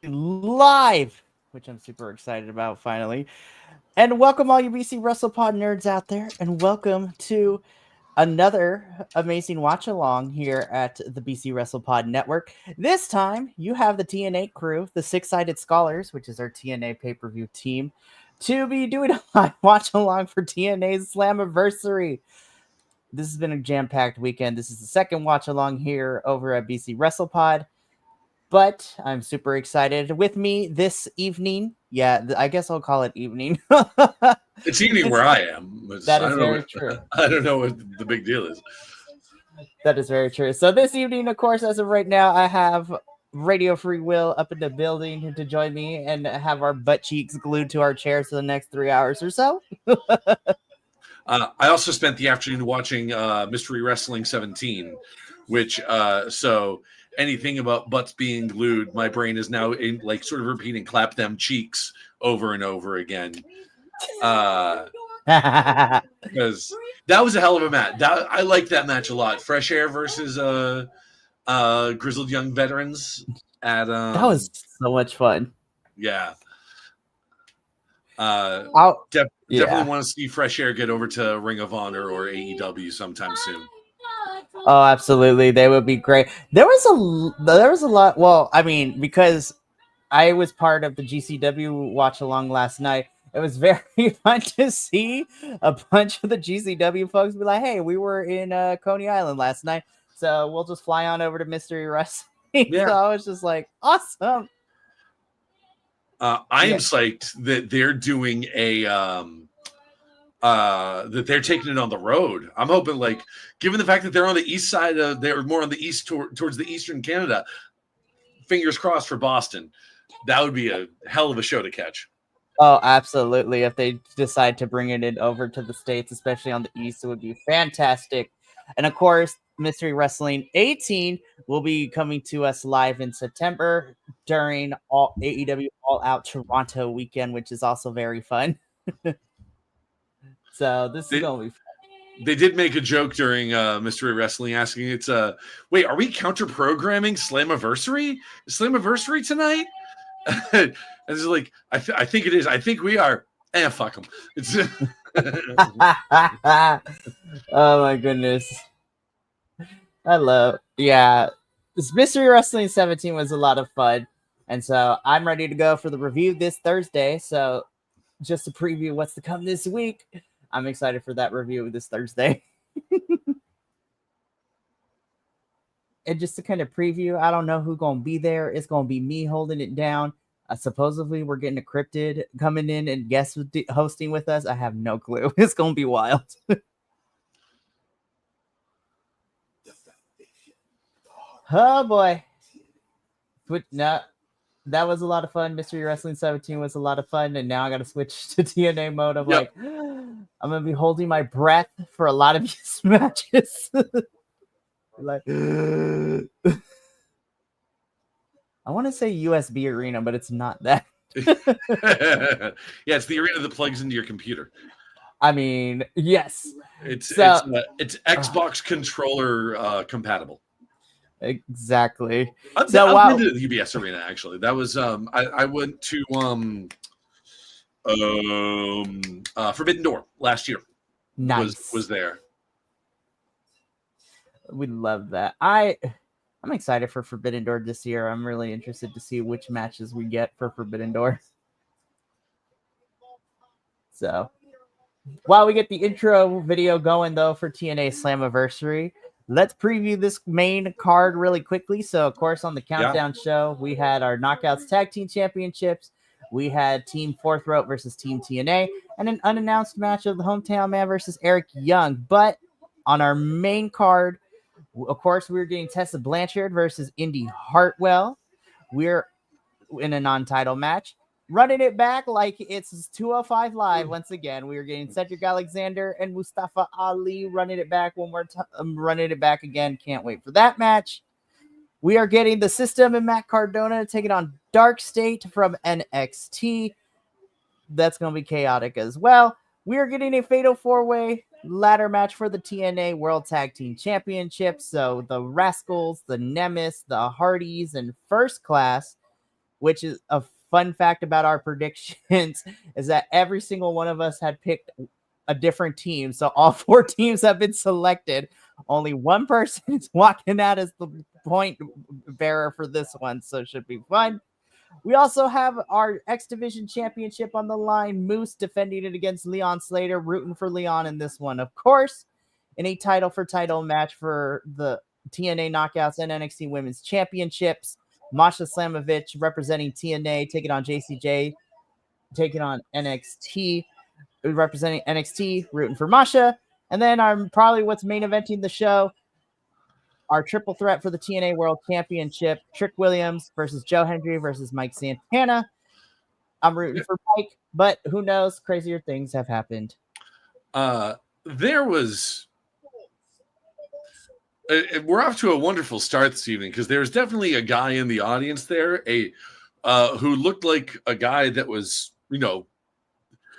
live, which I'm super excited about finally. And welcome all you BC WrestlePod nerds out there, and welcome to another amazing watch along here at the BC WrestlePod Network. This time, you have the TNA crew, the Six Sided Scholars, which is our TNA pay-per-view team, to be doing a live watch along for TNA Slammiversary. This has been a jam-packed weekend. This is the second watch along here over at BC WrestlePod. But I'm super excited. With me this evening, I guess I'll call it evening. It's evening where I am. That is very true. I don't know what the big deal is. That is very true. So this evening, of course, as of right now, I have Radio Free Will up in the building to join me and have our butt cheeks glued to our chairs for the next 3 hours or so. I also spent the afternoon watching Mystery Wrestling 17, which so anything about butts being glued, my brain is now in sort of repeating "clap them cheeks" over and over again. Because that was a hell of a match. I liked that match a lot. Fresh Air versus Grizzled Young Veterans at that was so much fun. Yeah. Definitely want to see Fresh Air get over to Ring of Honor or AEW sometime soon. Oh, absolutely. They would be great. There was a lot. Well, I mean, because I was part of the GCW watch along last night, it was very fun to see a bunch of the GCW folks be like, hey, we were in Coney Island last night, so we'll just fly on over to Mystery Wrestling. Yeah. So I was just like, awesome. I am psyched that they're doing that they're taking it on the road. I'm hoping, given the fact that they're on the east side they're more on the east towards the eastern Canada, fingers crossed for Boston. That would be a hell of a show to catch. Oh, absolutely. If they decide to bring it in over to the States, especially on the east, it would be fantastic. And of course, Mystery Wrestling 18 will be coming to us live in September during AEW All Out Toronto weekend, which is also very fun. So this is going to be fun. They did make a joke during Mystery Wrestling asking wait, are we counter-programming Slammiversary? Is Slammiversary tonight? And it's like, I think it is. I think we are. Fuck them. Oh my goodness. This Mystery Wrestling 17 was a lot of fun. And so I'm ready to go for the review this Thursday. So just to preview what's to come this week, I'm excited for that review this Thursday. And just to kind of preview, I don't know who's going to be there. It's going to be me holding it down. Supposedly, we're getting a Cryptid coming in and guest hosting with us. I have no clue. It's going to be wild. Oh, boy. No, that was a lot of fun. Mystery Wrestling 17 was a lot of fun. And now I got to switch to TNA mode. I'm like, I'm going to be holding my breath for a lot of these matches. I want to say USB arena, but it's not that. Yeah, it's the arena that plugs into your computer. I mean, yes. It's Xbox controller compatible. Exactly. I've been to the UBS arena, actually. That was I went to Forbidden Door last year. Nice. Was there. We love that. I'm excited for Forbidden Door this year. I'm really interested to see which matches we get for Forbidden Door. So, while we get the intro video going, though, for TNA Slammiversary, let's preview this main card really quickly. So, of course, on the Countdown show, we had our Knockouts Tag Team Championships. We had Team Fourth Rope versus Team TNA, and an unannounced match of the Hometown Man versus Eric Young. But on our main card, of course, we're getting Tessa Blanchard versus Indy Hartwell. We're in a non-title match. Running it back like it's 205 Live once again. We are getting Cedric Alexander and Mustafa Ali running it back one more time. Running it back again. Can't wait for that match. We are getting the System and Matt Cardona taking on Dark State from NXT. That's going to be chaotic as well. We are getting a Fatal 4-Way ladder match for the TNA World Tag Team Championship. So the Rascals, the Nemesis, the Hardys, and First Class which is a fun fact about our predictions, is that every single one of us had picked a different team. So all 4 teams have been selected. Only one person is walking out as the point bearer for this one, so it should be fun. We also have our X Division Championship on the line. Moose defending it against Leon Slater, rooting for Leon in this one, of course. In a title for title match for the TNA Knockouts and NXT Women's Championships. Masha Slamovich representing TNA, taking on JCJ, taking on NXT, representing NXT, rooting for Masha. And then probably what's main eventing the show, our triple threat for the TNA World Championship, Trick Williams versus Joe Hendry versus Mike Santana. I'm rooting for Mike, but who knows? Crazier things have happened. We're off to a wonderful start this evening because there's definitely a guy in the audience there, who looked like a guy that was,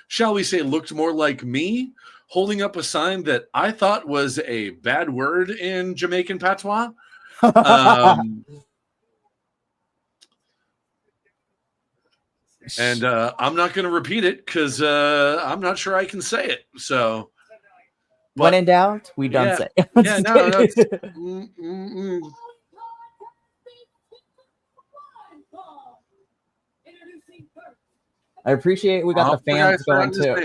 shall we say, looked more like me, holding up a sign that I thought was a bad word in Jamaican patois. And I'm not going to repeat it because I'm not sure I can say it. So, when in doubt, we don't say. Yeah, no. I appreciate we got the fans going too.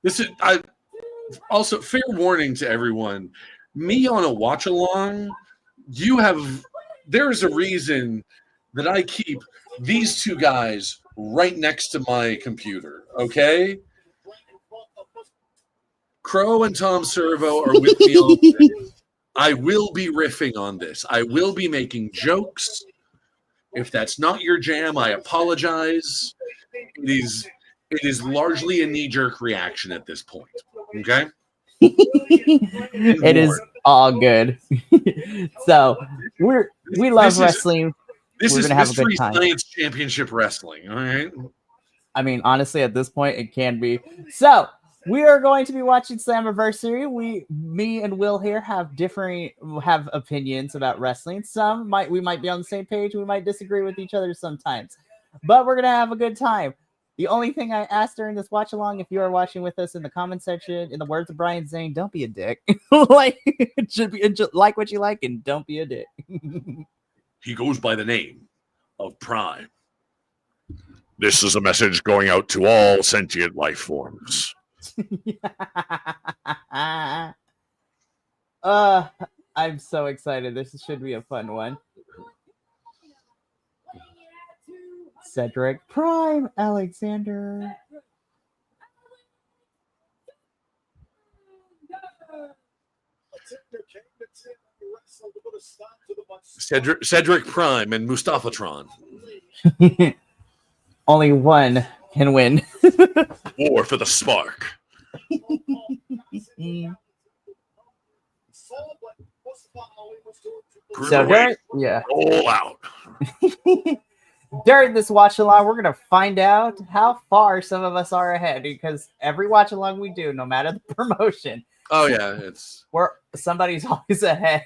This is also fair warning to everyone. Me on a watch along, there's a reason that I keep these 2 guys right next to my computer. Okay. Crow and Tom Servo are with me on this. I will be riffing on this. I will be making jokes. If that's not your jam, I apologize. It is largely a knee-jerk reaction at this point. Okay? It is all good. So we love wrestling. This is gonna have a good Mystery time. Science Championship Wrestling. All right. I mean, honestly, at this point, it can be. So we are going to be watching Slammiversary. Me and Will here have opinions about wrestling. We might be on the same page. We might disagree with each other sometimes, but we're gonna have a good time. The only thing I asked during this watch along, if you are watching with us in the comment section, in the words of Brian Zane, don't be a dick. Like it should be like what you like, and don't be a dick. He goes by the name of Prime. This is a message going out to all sentient life forms. I'm so excited. This should be a fun one. Cedric Prime Alexander. Cedric Prime and Mustafatron. Only one can win. War for the spark. So roll out. During this watch along, we're gonna find out how far some of us are ahead, because every watch along we do, no matter the promotion. Oh yeah, somebody's always ahead,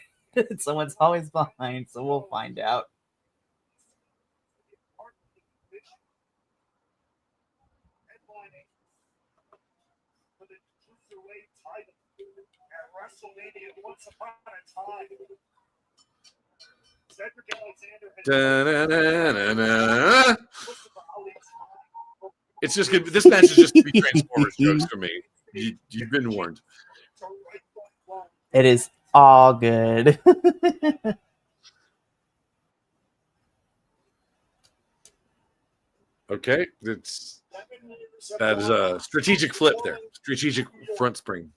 someone's always behind. So we'll find out. It's just good. This match is just to be Transformers jokes for me. You've been warned. It is all good. Okay, that is a strategic flip there. Strategic front spring.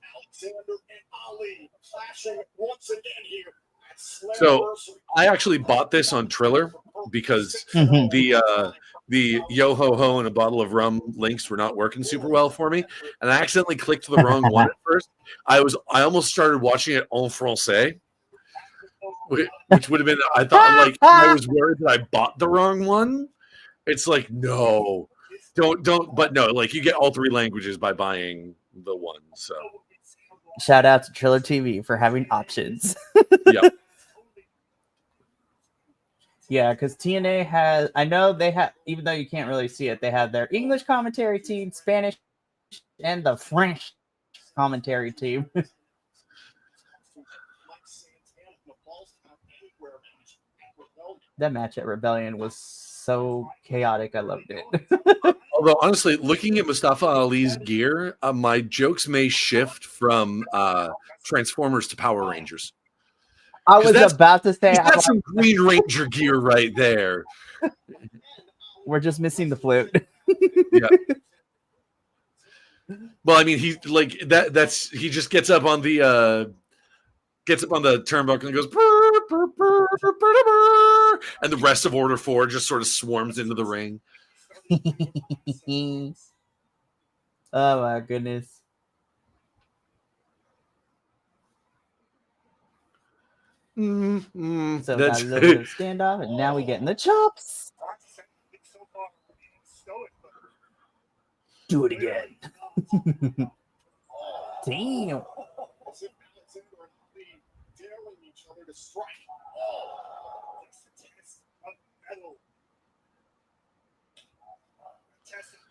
So I actually bought this on Triller because the yo ho ho and a bottle of rum links were not working super well for me, and I accidentally clicked the wrong one at first. I almost started watching it en français, which would have been, I thought, like, I was worried that I bought the wrong one. It's like, no, don't, but no, like, you get all 3 languages by buying the one. So shout out to Triller TV for having options. Yep. Yeah, because TNA has, I know they have, even though you can't really see it, they have their English commentary team, Spanish, and the French commentary team. That match at Rebellion was so chaotic. I loved it. Although, honestly, looking at Mustafa Ali's gear, my jokes may shift from Transformers to Power Rangers. I was about to say, that's some Green Ranger gear right there. We're just missing the flute. Yeah. Well, I mean, he like that. That's he just gets up on the turnbuckle and goes, burr, burr, burr, burr, burr, burr, and the rest of Order 4 just sort of swarms into the ring. Oh my goodness. So we got a little bit of standoff, and now we get in the chops. Do it again. Damn.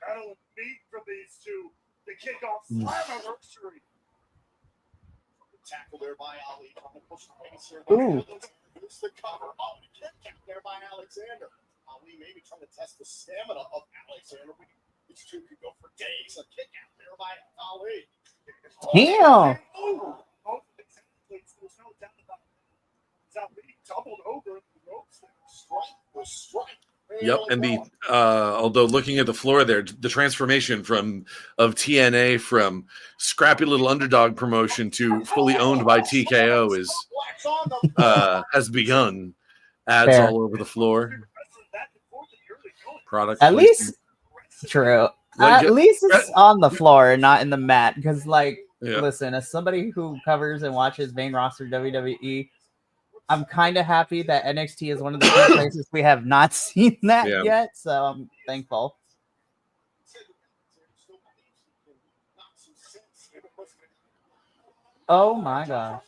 Battle of meat from these two to kick off Slammiversary. Tackle there by Ali. Ooh. The cover. Oh, the kick there by Alexander. Ali maybe trying to test the stamina of Alexander. These two could go for days. A kick out there by Ali. Damn. There's no doubt about it. Ali doubled over the ropes there. Strike. Yep, and the although looking at the floor there, the transformation of TNA from scrappy little underdog promotion to fully owned by TKO has begun. Ads Fair. all over the floor. Product At least true. Like, At least it's on the floor and not in the mat. Because, like, Yeah. listen, as somebody who covers and watches main roster WWE, I'm kind of happy that NXT is one of the few places we have not seen that yet. So I'm thankful. Oh my gosh.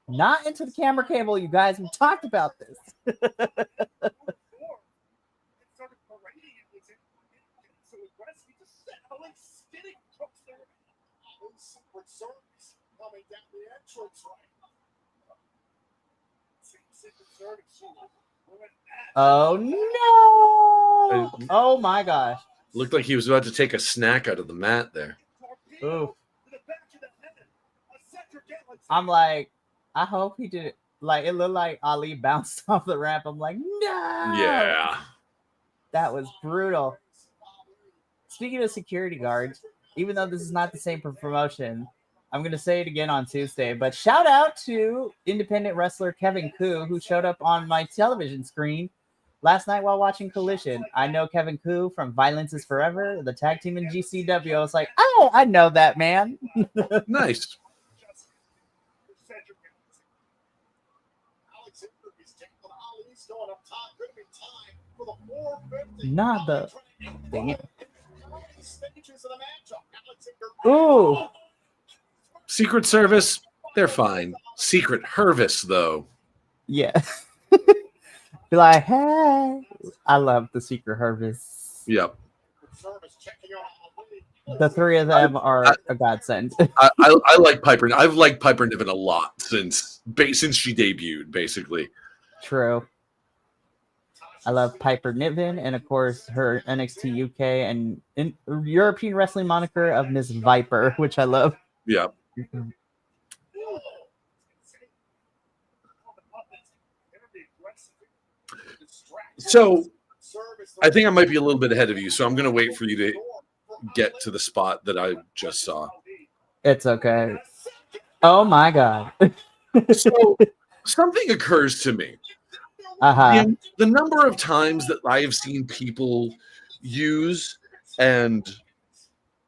Not into the camera cable, you guys. We talked about this. Oh no! Oh my gosh. Looked like he was about to take a snack out of the mat there. Ooh. I'm like, I hope he did it. Like, it looked like Ali bounced off the ramp. I'm like, no! Yeah. That was brutal. Speaking of security guards, even though this is not the same promotion, I'm going to say it again on Tuesday, but shout out to independent wrestler Kevin Koo, who showed up on my television screen last night while watching Collision. I know Kevin Koo from Violence is Forever, the tag team in GCW. I was like, oh, I know that man. Nice. Not the... Dang it. Ooh. Secret Service, they're fine. Secret Hervis, though. Yeah. Be like, hey. I love the Secret Hervis. Yep. The three of them are a godsend. I like Piper. I've liked Piper Niven a lot since she debuted, basically. True. I love Piper Niven and, of course, her NXT UK and European wrestling moniker of Miss Viper, which I love. Yeah. So, I think I might be a little bit ahead of you, so I'm going to wait for you to get to the spot that I just saw. It's okay. Oh, my God. So, something occurs to me. The number of times that I have seen people use and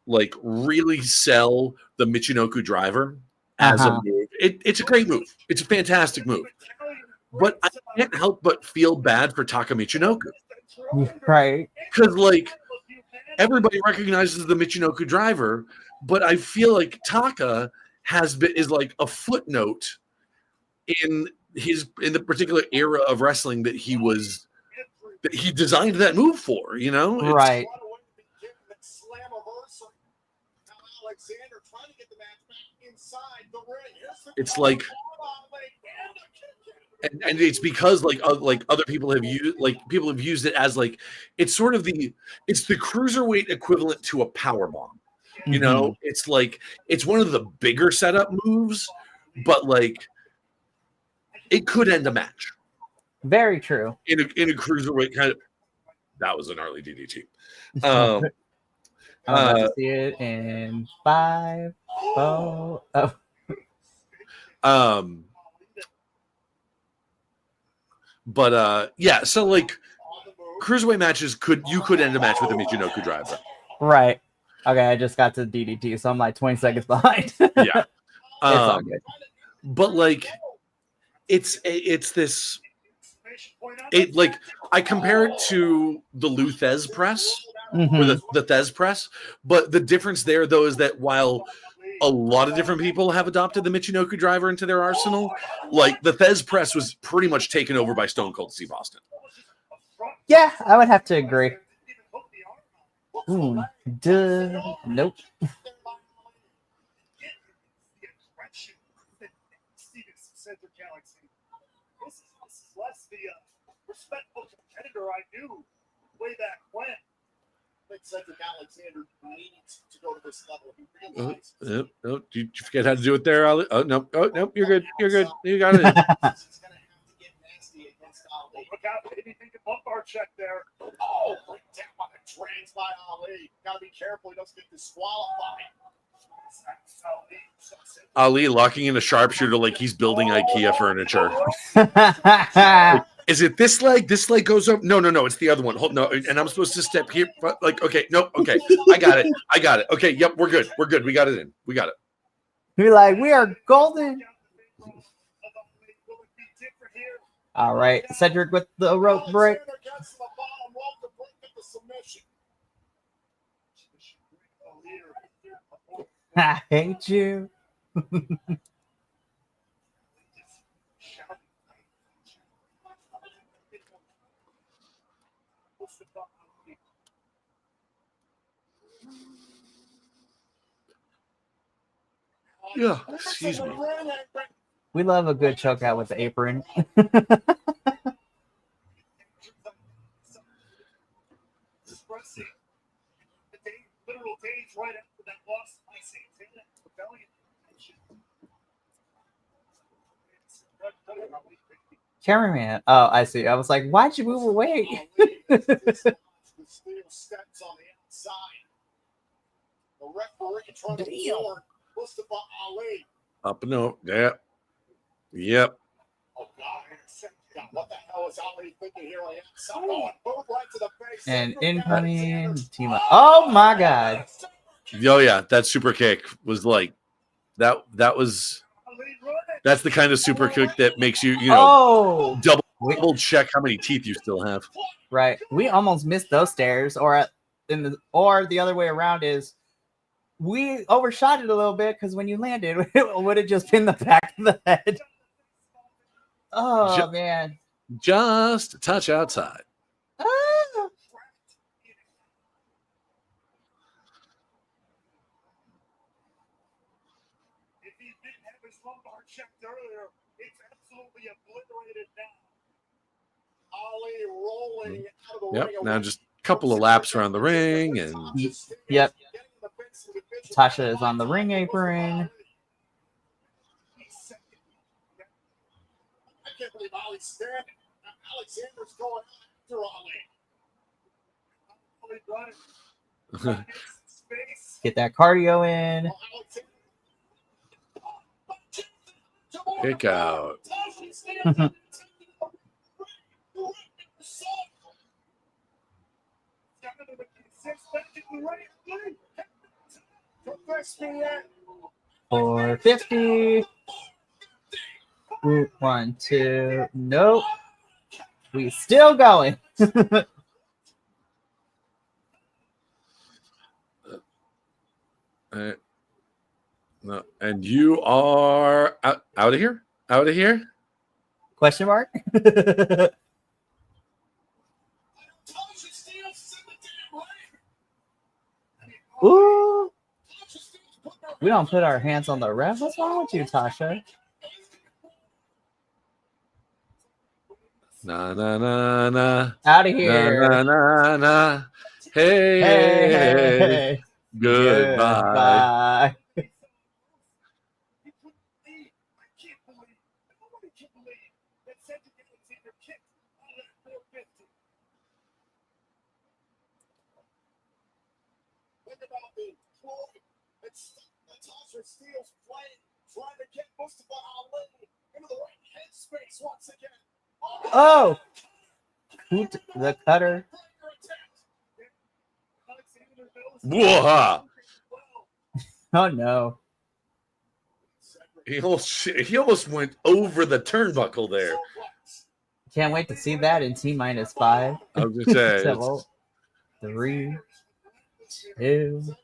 like really sell the Michinoku driver as a move. It's a great move. It's a fantastic move. But I can't help but feel bad for Taka Michinoku. Right. Because like everybody recognizes the Michinoku driver, but I feel like Taka is like a footnote in the particular era of wrestling that he was that he designed that move for. You know, Right. Alexander trying to get the match back inside the ring. It's like, and it's because like other people have used it as like it's sort of the cruiserweight equivalent to a power bomb. You know, it's like it's one of the bigger setup moves, but like it could end a match. Very true. In a cruiserweight kind of. That was an gnarly DDT. I'm about to see it in 5, 4. But yeah, so like cruiserweight matches you could end a match with a Michinoku driver. Right. Okay, I just got to DDT, so I'm like 20 seconds behind. Yeah. It's all good. But like it's this it like I compare it to the Lou Thez press or the Thez press, but the difference there though is that while a lot of different people have adopted the Michinoku driver into their arsenal, like the Thez press was pretty much taken over by Stone Cold Steve Austin. Yeah, I would have to agree. Nope. Respectful competitor I knew way back when. Cedric Alexander needs to go to this level. No, did you forget how to do it there, Ali? Oh no, you're good. You're good. You got it. He's gonna have to get nasty against Ali. Look out, maybe think a bump check there. Oh, down by the trans by Ali. Gotta be careful he doesn't get disqualified. Ali locking in a sharpshooter like he's building IKEA furniture. Is it this leg? This leg goes up? No, it's the other one. Hold no, and I'm supposed to step here. Like, okay, no, okay, I got it. Okay, yep, we're good. We got it in. We got it. We're like, we are golden. All right, Cedric with the rope break. I hate you. Yeah, excuse me. We love a good choke out with the apron. Cameraman. Oh, I see. I was like, why'd you move away? Steps on the outside. The referee trying to warn Mustafa Ali. Up and over. Yeah. Yep. Oh God, what the hell is Ali thinking here on the outside? Oh, boom right to the face. And incoming team up. Oh my God. Oh yeah, that super kick was like that was that's the kind of super kick that makes you double check how many teeth you still have. Right. We almost missed those stairs, or the other way around is we overshot it a little bit because when you landed, it would have just been the back of the head. Oh, man. Just a touch outside. Ah. If he didn't have his lumbar checked earlier, it's absolutely obliterated now. Ali rolling out of the Yep. ring. Now just a couple of laps around the ring and Yep. Tasha is on the ring apron. I can't believe Ali's standing. Alexander's going after Ali. Get that cardio in. kick out. For 50. Route 1, 2. Nope. We still going. No, and you are out of here? Out of here? Question mark? Ooh. We don't put our hands on the ref. What's wrong with you, Tasha? Na na na na. Out of Na here. na na na. Hey, Hey, hey, hey. goodbye. Goodbye. Think about the ploy that Tasha Steele's playing, trying to get Mustafa Ali into the right headspace once again. Oh. The cutter. Whoa! Oh no. He almost went over the turnbuckle there. Can't wait to see that in T-5. I was gonna say, So, 3, 2,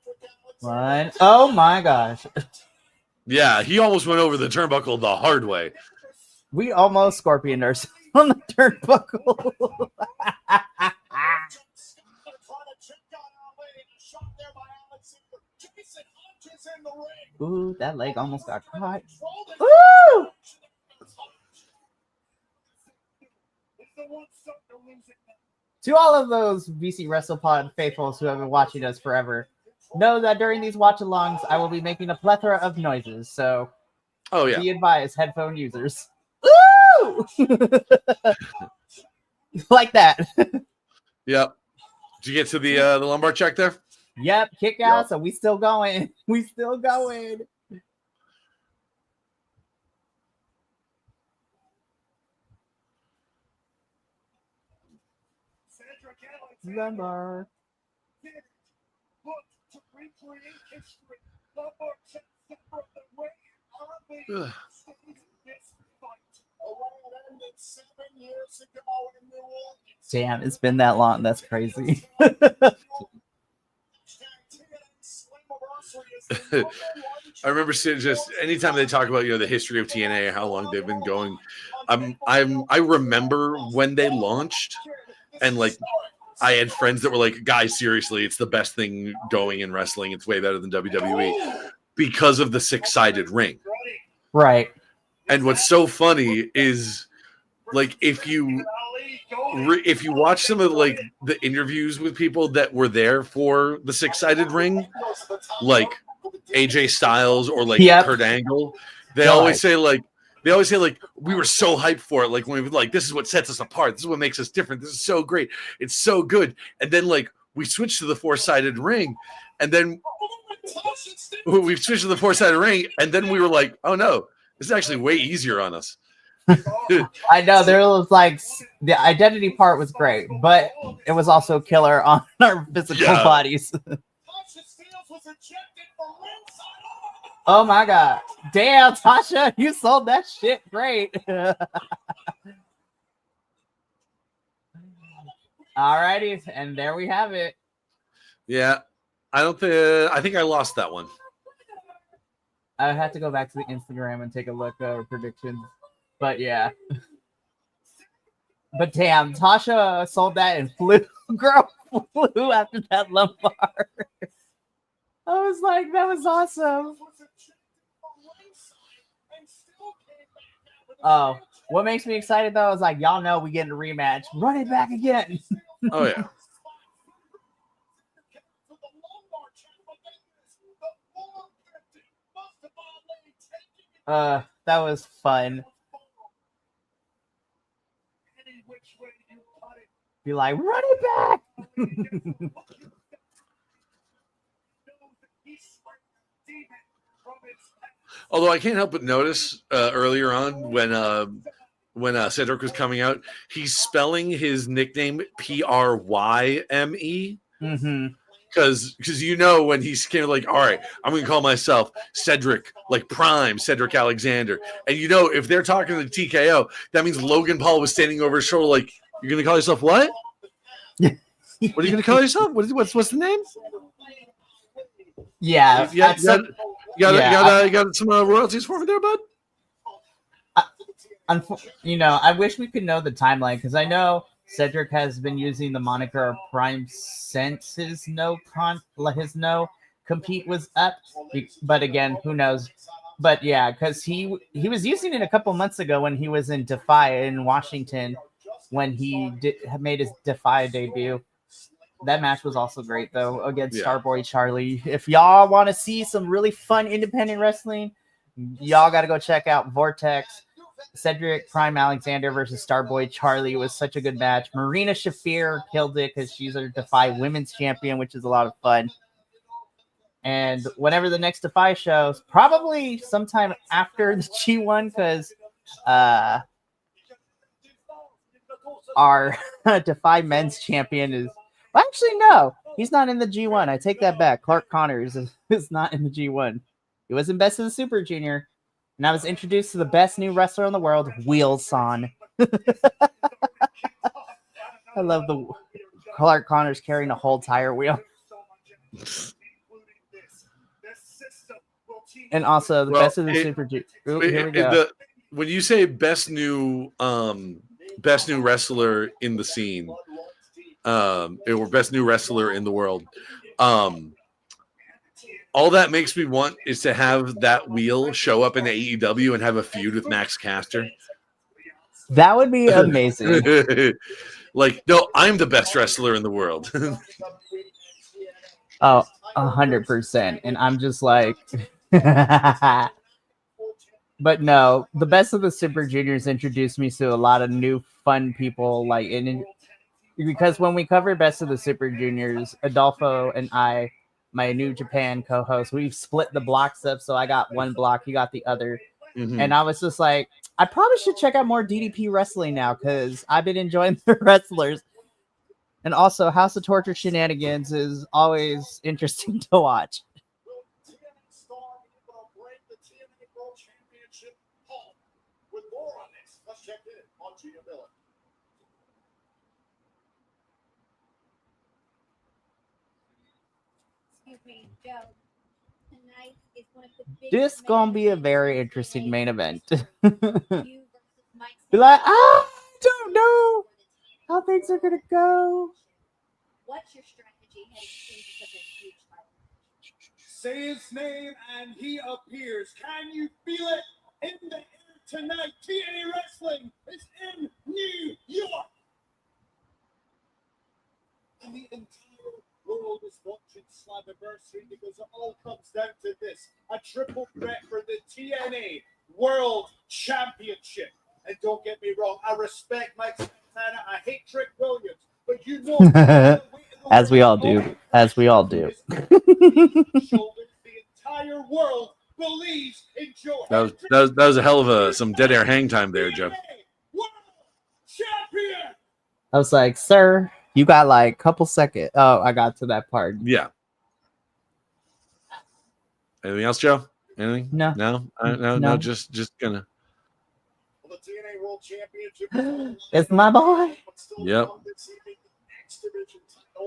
1. Oh my gosh. yeah, he almost went over the turnbuckle the hard way. We almost scorpioned ourselves on the turnbuckle. Ooh, that leg almost got caught. Ooh! To all of those VC WrestlePod faithfuls who have been watching us forever, know that during these watch-alongs, I will be making a plethora of noises, so be advised, headphone users. Ooh! Like that. Yep. Did you get to the lumbar check there? Yep, kick out, so we still going. We still going. Lumbar. Ugh. Damn, it's been that long. That's crazy. I remember seeing just anytime they talk about the history of TNA, how long they've been going. I remember when they launched, and like I had friends that were like, "Guys, seriously, it's the best thing going in wrestling. It's way better than WWE because of the 6-sided ring." Right. And what's so funny is, like, if you watch some of like the interviews with people that were there for the 6-sided ring, like AJ Styles or like Kurt Angle, they always say like we were so hyped for it, like when we were like, this is what sets us apart, this is what makes us different, this is so great, it's so good. And then like we switched to the 4-sided ring, and then we switched to the 4-sided ring, and then we were like, oh no, this is actually way easier on us. I know there was like the identity part was great, but it was also killer on our physical bodies. Oh my god. Damn, Tasha, you sold that shit great. Alrighty, and there we have it. Yeah. I think I lost that one. I had to go back to the Instagram and take a look at predictions. But yeah. But damn, Tasha sold that and flew after that lumbar. I was like, that was awesome. Oh, what makes me excited though is like, y'all know we getting a rematch. Run it back again. Oh yeah. That was fun. Be like, run it back. Although I can't help but notice earlier on when Cedric was coming out, he's spelling his nickname Pryme. Because when he's kind of like, all right, I'm going to call myself Cedric, like Prime, Cedric Alexander. And if they're talking to the TKO, that means Logan Paul was standing over his shoulder like, you're going to call yourself what? What are you going to call yourself? What's the name? Yeah. You got some royalties for me there, bud? I wish we could know the timeline, because I know Cedric has been using the moniker Prime since his no, compete was up, but again, who knows? But yeah, because he was using it a couple months ago when he was in Defy in Washington, when he made his Defy debut. That match was also great though against Starboy Charlie. If y'all want to see some really fun independent wrestling, y'all got to go check out Vortex. Cedric Prime Alexander versus Starboy Charlie was such a good match. Marina Shafir killed it because she's a Defy Women's Champion, which is a lot of fun. And whenever the next Defy shows, probably sometime after the G1, because our Defy Men's Champion is... Well, actually, no. He's not in the G1. I take that back. Clark Connors is not in the G1. He was in Best of the Super Junior. And I was introduced to the best new wrestler in the world, Wheelson. I love the Clark Connors carrying a whole tire wheel. And also the best of the Super Junior. Here we go. When you say best new wrestler in the scene, or best new wrestler in the world, all that makes me want is to have that wheel show up in AEW and have a feud with Max Caster. That would be amazing. Like, no, I'm the best wrestler in the world. Oh, 100%. And I'm just like, but no, the best of the Super Juniors introduced me to a lot of new fun people. Like, because when we covered Best of the Super Juniors, Adolfo and I, my New Japan co-host, we've split the blocks up. So I got one block, he got the other. Mm-hmm. And I was just like, I probably should check out more DDP wrestling now because I've been enjoying the wrestlers. And also, House of Torture Shenanigans is always interesting to watch. This gonna be a very interesting main event. Be like, I don't know how things are gonna go. What's your strategy heading into such a huge title? Say his name and he appears. Can you feel it in the air tonight? TNA Wrestling is in New York. And the entire world is watching Slammiversary because it all comes down to this: a triple threat for the TNA World Championship. And don't get me wrong, I respect Mike Santana. I hate Trick Williams, but you know, as we all do, as we all do. The entire world believes in Joe. That was a hell of some dead air hang time there, Joe. World Champion. I was like, sir, you got like a couple seconds. Oh, I got to that part. Yeah. Anything else, Joe? Anything? No. No. Just gonna. The TNA World Championship. It's my boy. Yep.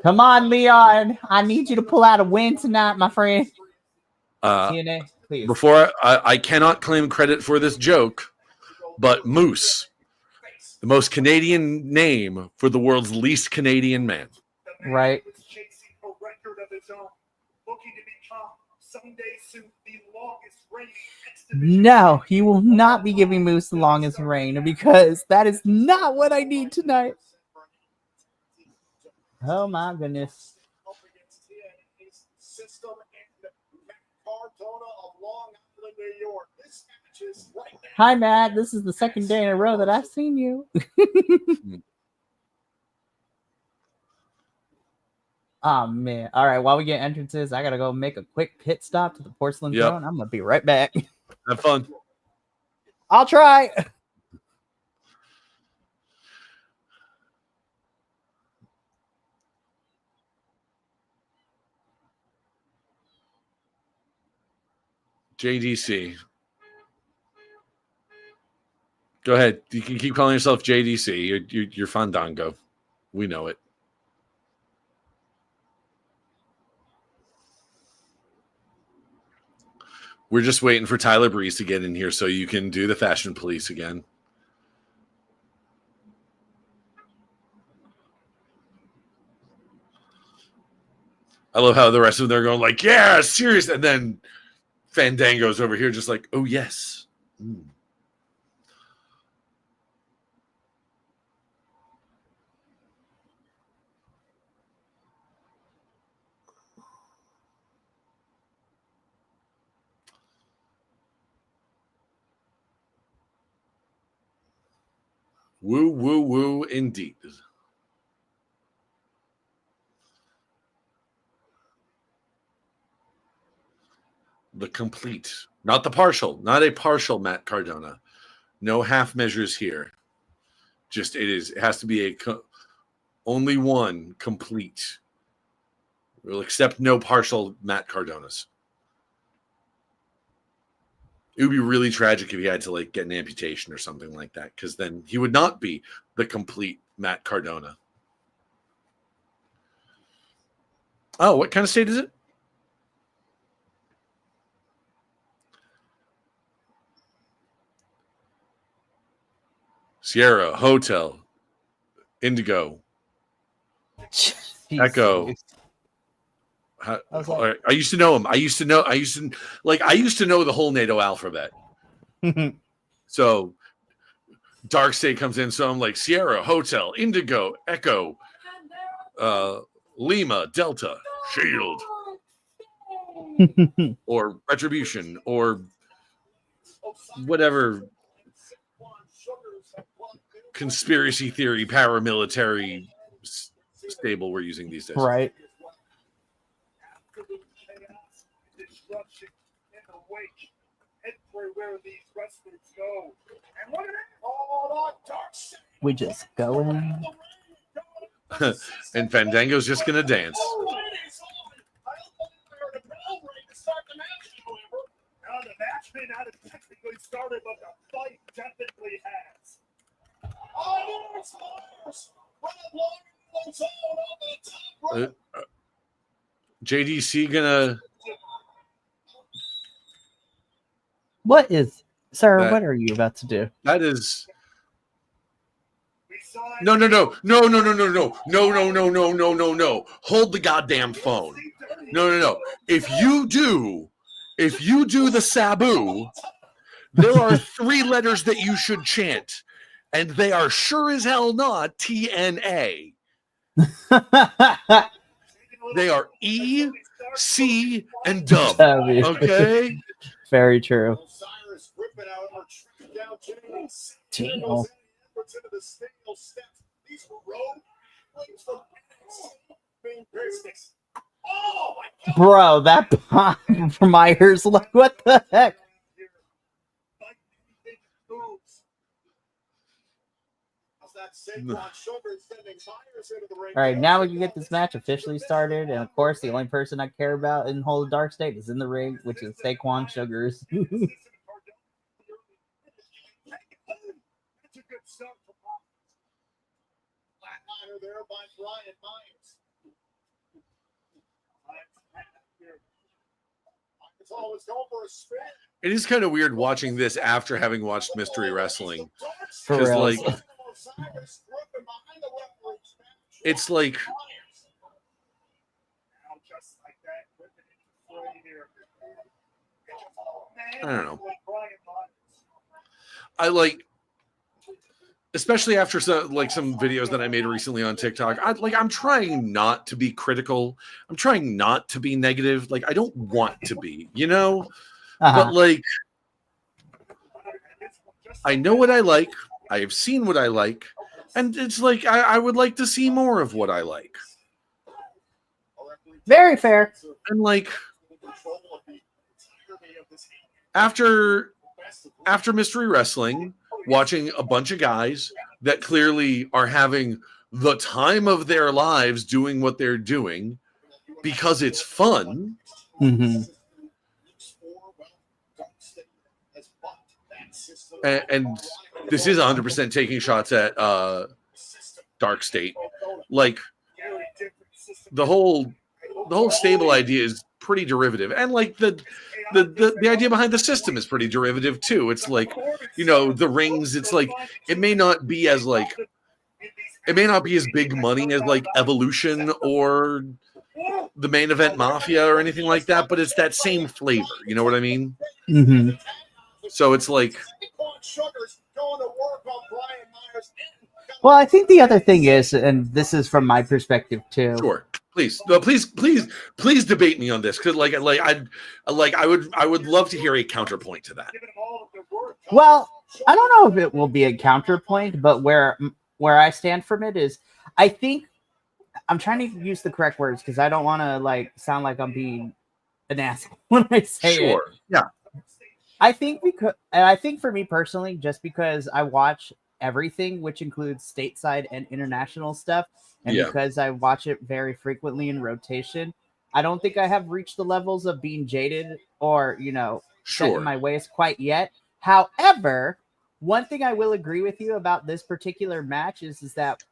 Come on, Leon. I need you to pull out a win tonight, my friend. TNA, please. Before I cannot claim credit for this joke, but Moose, the most Canadian name for the world's least Canadian man. Right. Chasing a record of his own, looking to become someday soon the longest reigning. No, he will not be giving Moose the longest reign because that is not what I need tonight. Oh my goodness. Up against TNA's System and Matt Cardona of Long Island, New York. This match is right now. Hi, Matt. This is the second day in a row that I've seen you. Oh, man. All right. While we get entrances, I got to go make a quick pit stop to the Porcelain Throne. I'm going to be right back. Have fun. I'll try. JDC. Go ahead. You can keep calling yourself JDC. You're Fandango. We know it. We're just waiting for Tyler Breeze to get in here so you can do the Fashion Police again. I love how the rest of them are going like, yeah, serious. And then Fandango's over here just like, oh, yes. Mm. Woo, woo, woo, indeed. The complete, not the partial, not a partial Matt Cardona. No half measures here. Just it has to be only one complete. We'll accept no partial Matt Cardonas. It would be really tragic if he had to like get an amputation or something like that, because then he would not be the complete Matt Cardona. Oh, what kind of state is it? Sierra, Hotel, Indigo, Echo. I used to know him. I used to know the whole NATO alphabet. So Dark State comes in, so I'm like Sierra, Hotel, Indigo, Echo, Lima, Delta, Shield, or Retribution, or whatever conspiracy theory paramilitary stable we're using these days. Right. Destruction in the wake. Everywhere these wrestlers go. And what all on Dark Side. We just go in. And Fandango's just gonna dance. Now the match may not have technically started, but the fight definitely has. JDC gonna. What is, sir? What are you about to do? That is. Besides, No. Hold the goddamn phone. No. If you do the Sabu, there are 3 letters that you should chant, and they are sure as hell not TNA. They are E, C, and dub. Okay? Very true. Bro, that pop from my ears, like, what the heck? All right, now we can get this match officially started, and of course, the only person I care about in the whole Dark State is in the ring, which is Saquon Sugars. It is kind of weird watching this after having watched Mystery Wrestling. For real. Like, it's like I don't know. I like, especially after some videos that I made recently on TikTok. I'm trying not to be critical. I'm trying not to be negative. Like, I don't want to be, But like, I know what I like. I have seen what I like, and it's like I would like to see more of what I like. Very fair. And like, after Mystery Wrestling, watching a bunch of guys that clearly are having the time of their lives doing what they're doing because it's fun. Mm-hmm. And this is 100% taking shots at Dark State. Like, the whole stable idea is pretty derivative, and like the idea behind the system is pretty derivative too. It's like, the rings. It's like it may not be as big money as like Evolution or the main event Mafia or anything like that, but it's that same flavor. You know what I mean? Mm-hmm. So it's like, Well, I think the other thing is, and this is from my perspective too. sure, please, no, please debate me on this because I would love to hear a counterpoint to that. Well, I don't know if it will be a counterpoint, but where I stand from it is, I think I'm trying to use the correct words because I don't want to like sound like I'm being an asshole when I say it. Sure, yeah, I think for me personally, just because I watch everything, which includes stateside and international stuff, and because I watch it very frequently in rotation, I don't think I have reached the levels of being jaded or, set in my ways quite yet. However, one thing I will agree with you about this particular match is that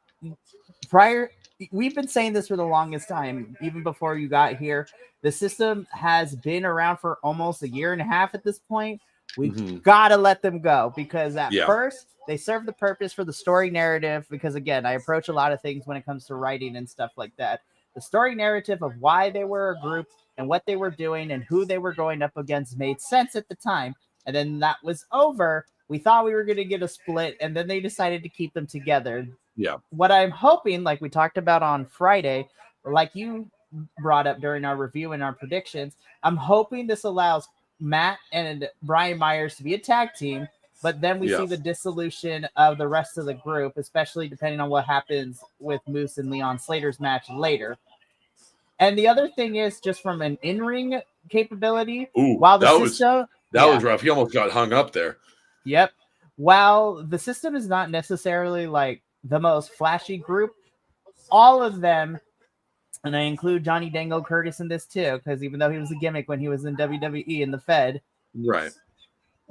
we've been saying this for the longest time, even before you got here. The system has been around for almost a year and a half at this point. We've got to let them go because at first they serve the purpose for the story narrative. Because again, I approach a lot of things when it comes to writing and stuff like that. The story narrative of why they were a group and what they were doing and who they were going up against made sense at the time. And then that was over. We thought we were going to get a split, and then they decided to keep them together. Yeah. What I'm hoping, like we talked about on Friday, or like you brought up during our review and our predictions, I'm hoping this allows Matt and Brian Myers to be a tag team, but then we see the dissolution of the rest of the group, especially depending on what happens with Moose and Leon Slater's match later. And the other thing is just from an in-ring capability, while the system... That was rough. He almost got hung up there. Yep. While the system is not necessarily like the most flashy group, all of them, and I include Johnny Dango Curtis in this too, because even though he was a gimmick when he was in WWE in the Fed, right,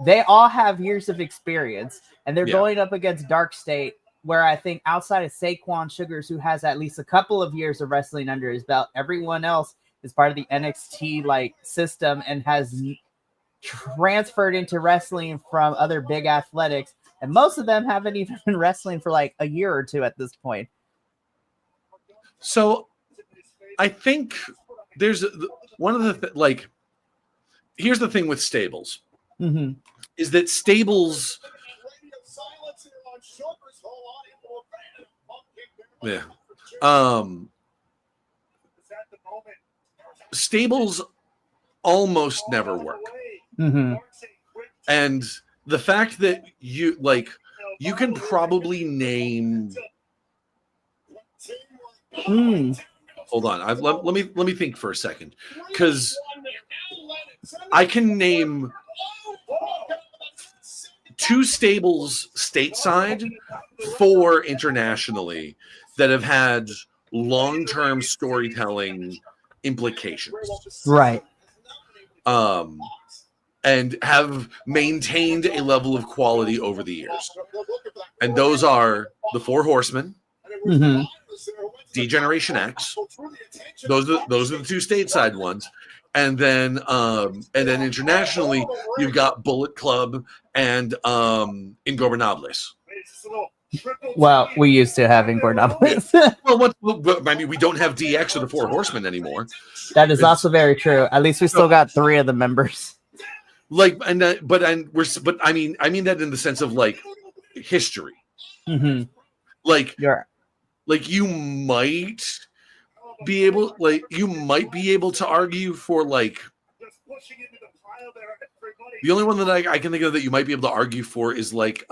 they all have years of experience, and they're going up against Dark State, where I think outside of Saquon Sugars, who has at least a couple of years of wrestling under his belt, everyone else is part of the NXT like system and has transferred into wrestling from other big athletics, and most of them haven't even been wrestling for like a year or two at this point. So I think there's one of the here's the thing with stables is that stables stables almost never work. And the fact that you can probably name hold on, let me think for a second, because I can name 2 stables stateside, 4 internationally that have had long-term storytelling implications. Right. And have maintained a level of quality over the years. And those are the 4 Horsemen, D-Generation X. Those are the 2 stateside ones. And then internationally, you've got Bullet Club and Ingobernables. Well, we used to have Ingobernables. Well, I mean, we don't have DX or the 4 Horsemen anymore. That is also very true. At least we still got 3 of the members. But I mean that in the sense of like history. Like you might be able to argue for like the only one that I can think of that you might be able to argue for is like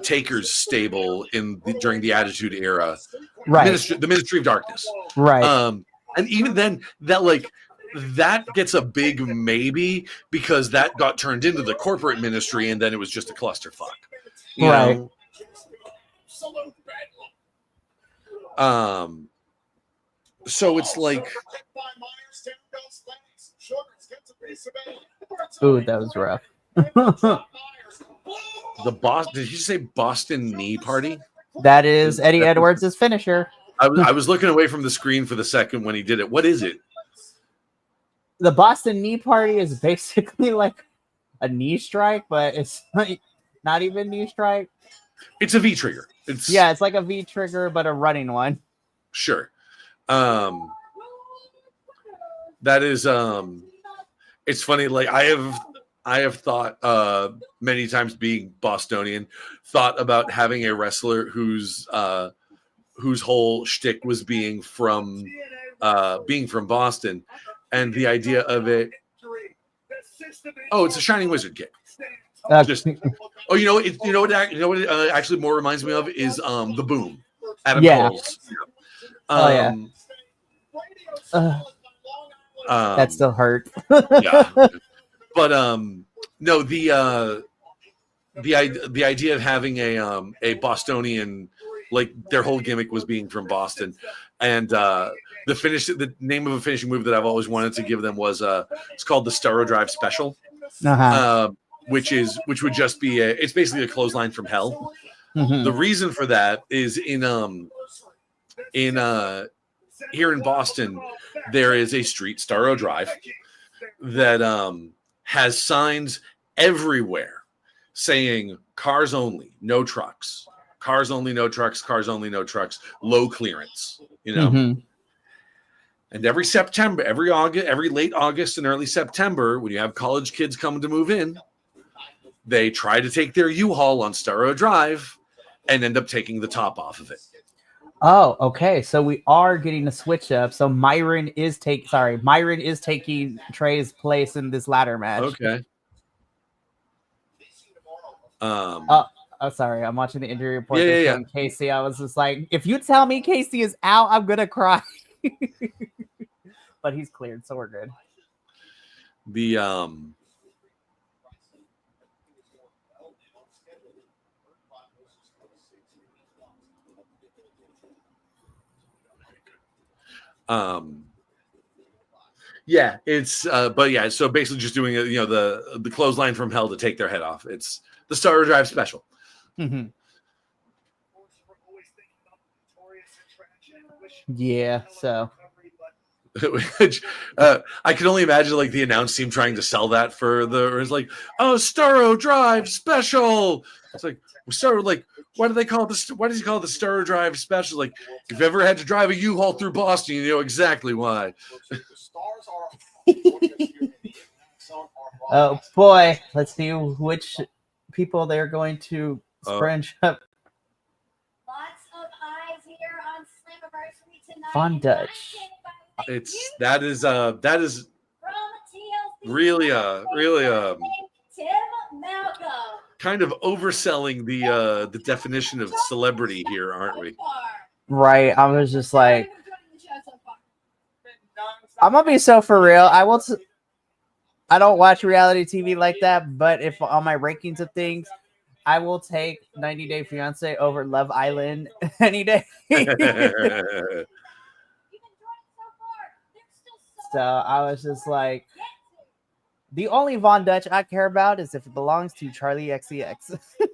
Taker's stable during the Attitude Era, right? The Ministry of Darkness, right? And even then, that gets a big maybe because that got turned into the corporate ministry, and then it was just a clusterfuck, right? So it's like, ooh, that was rough. Did you say Boston Knee Party? That is Eddie Edwards' finisher. I was looking away from the screen for the second when he did it. What is it? The Boston Knee Party is basically like a knee strike, but it's not even knee strike. It's a V trigger. It's like a V trigger, but a running one. Sure. That is it's funny, like I have thought many times, being Bostonian, thought about having a wrestler whose whole shtick was being from Boston, and the idea of it. Oh, it's a Shining Wizard kick. Just oh, you know what it actually more reminds me of is the Boom. Adam Cole's. That still hurt. Yeah, but no, the idea of having a Bostonian, like their whole gimmick was being from Boston, and the name of a finishing move that I've always wanted to give them was it's called the Starro Drive Special, which would just be it's basically a clothesline from hell. Mm-hmm. The reason for that is in here in Boston, there is a street, Starro Drive, that has signs everywhere saying cars only, no trucks, cars only, no trucks, cars only, no trucks, low clearance, you know. Mm-hmm. And every September, every late August and early September, when you have college kids coming to move in, they try to take their U-Haul on Starro Drive and end up taking the top off of it. Oh, okay. So we are getting a switch up. So Myron is taking Trey's place in this ladder match. Okay. Oh, sorry. I'm watching the injury report. Yeah. Casey. I was just like, if you tell me Casey is out, I'm gonna cry. But he's cleared, so we're good. Yeah, it's but yeah, so basically just doing the clothesline from hell to take their head off. It's the Starro Drive Special. Mm-hmm. Yeah, so which I can only imagine, like the announce team trying to sell that for it's like, oh, Starro Drive Special. It's like why do they call it why does he call it the Starro Drive Special? Like, if you've ever had to drive a U-Haul through Boston, you know exactly why. Oh boy, let's see which people they're going to scrunch up. Lots of eyes here on Slammiversary tonight. Von Dutch. That is really Tim Malcolm. kind of overselling the definition of celebrity here, aren't we? Right. I was just like, I'm gonna be so for real. I don't watch reality TV like that, but if on my rankings of things, I will take 90 Day Fiance over Love Island any day. So I was just like, the only Von Dutch I care about is if it belongs to Charlie XCX. Well, there's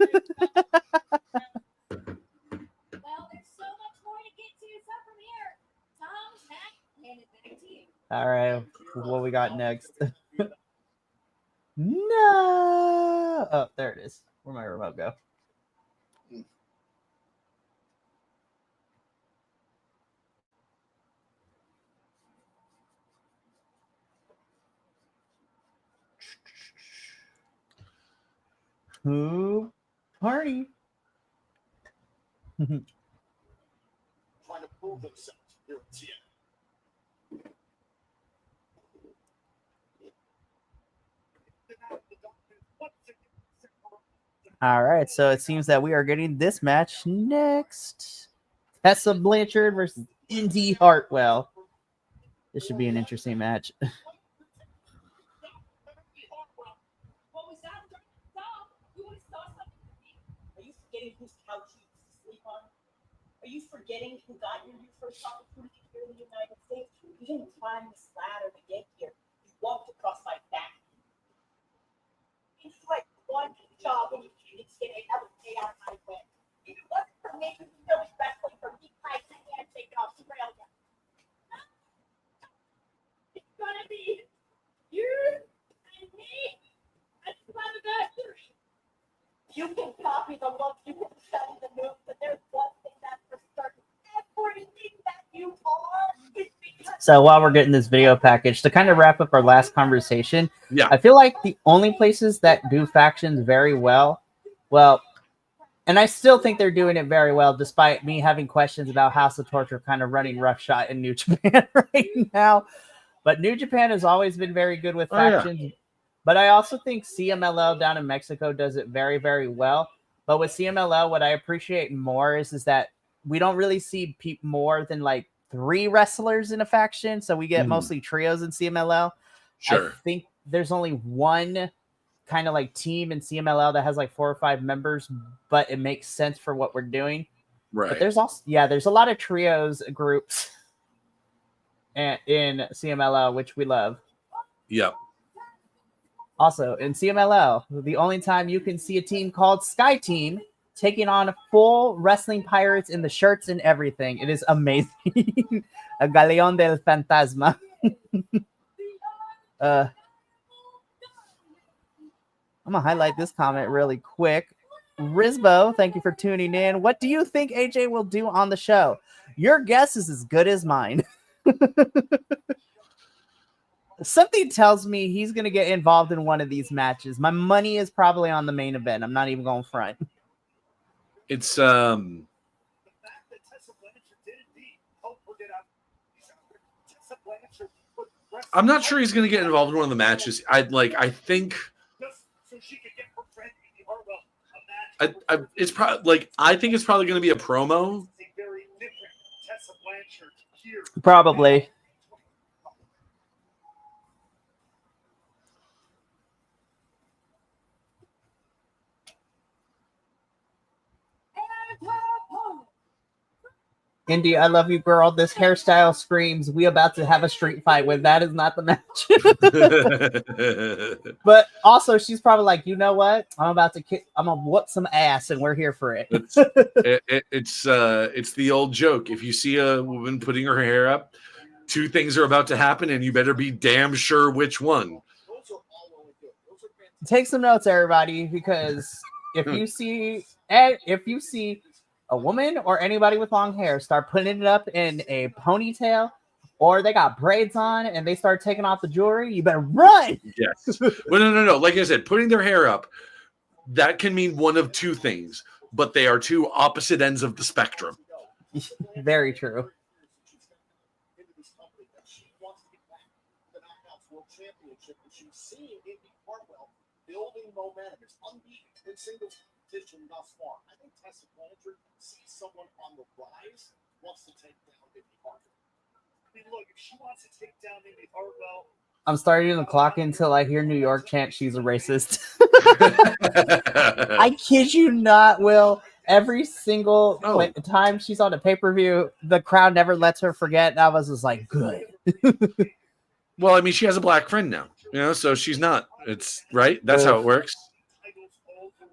so much more to get to. So from here, Tom, Matt, hand it back to you. All right, what we got next? No. Oh, there it is. Where'd my remote go? Who party? Trying to prove themselves here at TNA. All right, so it seems that we are getting this match next. Tessa Blanchard versus Indy Hartwell. This should be an interesting match. Are you forgetting who got you your first opportunity here in the United States? You didn't climb this ladder to get here. You walked across my back. It's like one job when you didn't get it. That was paid out of my way. If it wasn't for me, you still be wrestling for me. I can't take off Australia. It's gonna be you and me at Slammiversary. You can copy the look, you can study the moves, but there's one thing that's for certain. Everything that So while we're getting this video package, to kind of wrap up our last conversation, Yeah. I feel like the only places that do factions very well, and I still think they're doing it very well, despite me having questions about House of Torture kind of running roughshod in New Japan right now. But New Japan has always been very good with factions. Yeah. But I also think CMLL down in Mexico does it very, very well. But with CMLL, what I appreciate more is that we don't really see more than like 3 wrestlers in a faction. So we get mostly trios in CMLL. Sure. I think there's only one kind of like team in CMLL that has like 4 or 5 members, but it makes sense for what we're doing. Right. But there's also, there's a lot of trios groups in CMLL, which we love. Yep. Also, in CMLL, the only time you can see a team called Sky Team taking on full wrestling pirates in the shirts and everything. It is amazing. A Galeón del Fantasma. I'm going to highlight this comment really quick. Rizbo, thank you for tuning in. What do you think AJ will do on the show? Your guess is as good as mine. Something tells me he's going to get involved in one of these matches. My money is probably on the main event. I'm not even going front. It's I'm not sure he's going to get involved in one of the matches. I think it's probably I think it's probably going to be a promo. Probably. Indy, I love you, girl. This hairstyle screams we about to have a street fight when that is not the match. But also, she's probably like, you know what? I'm gonna whoop some ass, and we're here for it. It's the old joke. If you see a woman putting her hair up, 2 things are about to happen, and you better be damn sure which one. Take some notes, everybody, because if you see a woman or anybody with long hair start putting it up in a ponytail, or they got braids on and they start taking off the jewelry, you better run. Yes. Well, no. Like I said, putting their hair up, that can mean one of 2 things, but they are 2 opposite ends of the spectrum. Very true. Building momentum. It's unbeaten in singles competition thus far. I think Tessa Blanchard sees someone on the rise, wants to take down Indy Hartwell. I mean, look, if she wants to take down Indy Hartwell, I'm starting to clock until I hear New York chant she's a racist. I kid you not, Will. Every single time she's on a pay-per-view, the crowd never lets her forget. And I was just like, good. Well, I mean, she has a black friend now, so she's not. It's right. That's how it works.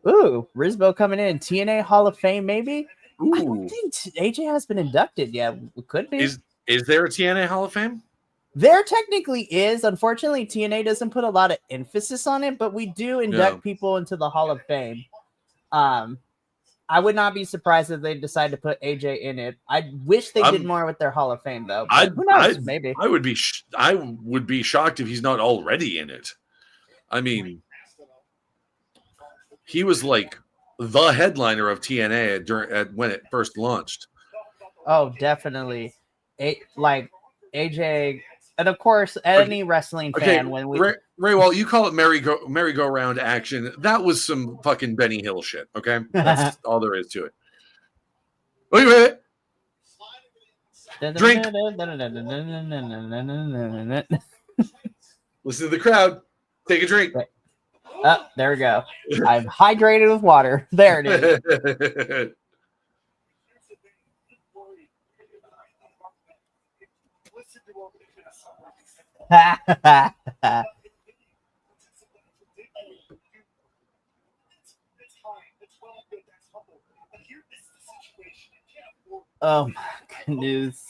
Ooh, Rizbo coming in. TNA Hall of Fame, maybe? Ooh. I don't think AJ has been inducted yet. It could be. Is there a TNA Hall of Fame? There technically is. Unfortunately, TNA doesn't put a lot of emphasis on it, but we do induct people into the Hall of Fame. I would not be surprised if they decide to put AJ in it. I wish they did more with their Hall of Fame, though. Who knows? Maybe. I would be shocked if he's not already in it. I mean, he was like the headliner of TNA when it first launched. Oh, definitely. AJ, and of course, any wrestling fan when we Ray, well, you call it merry-go-round action. That was some fucking Benny Hill shit. Okay, that's all there is to it. Wait. Drink. Listen to the crowd. Take a drink. Oh, there we go. I'm hydrated with water. There it is. Oh my goodness.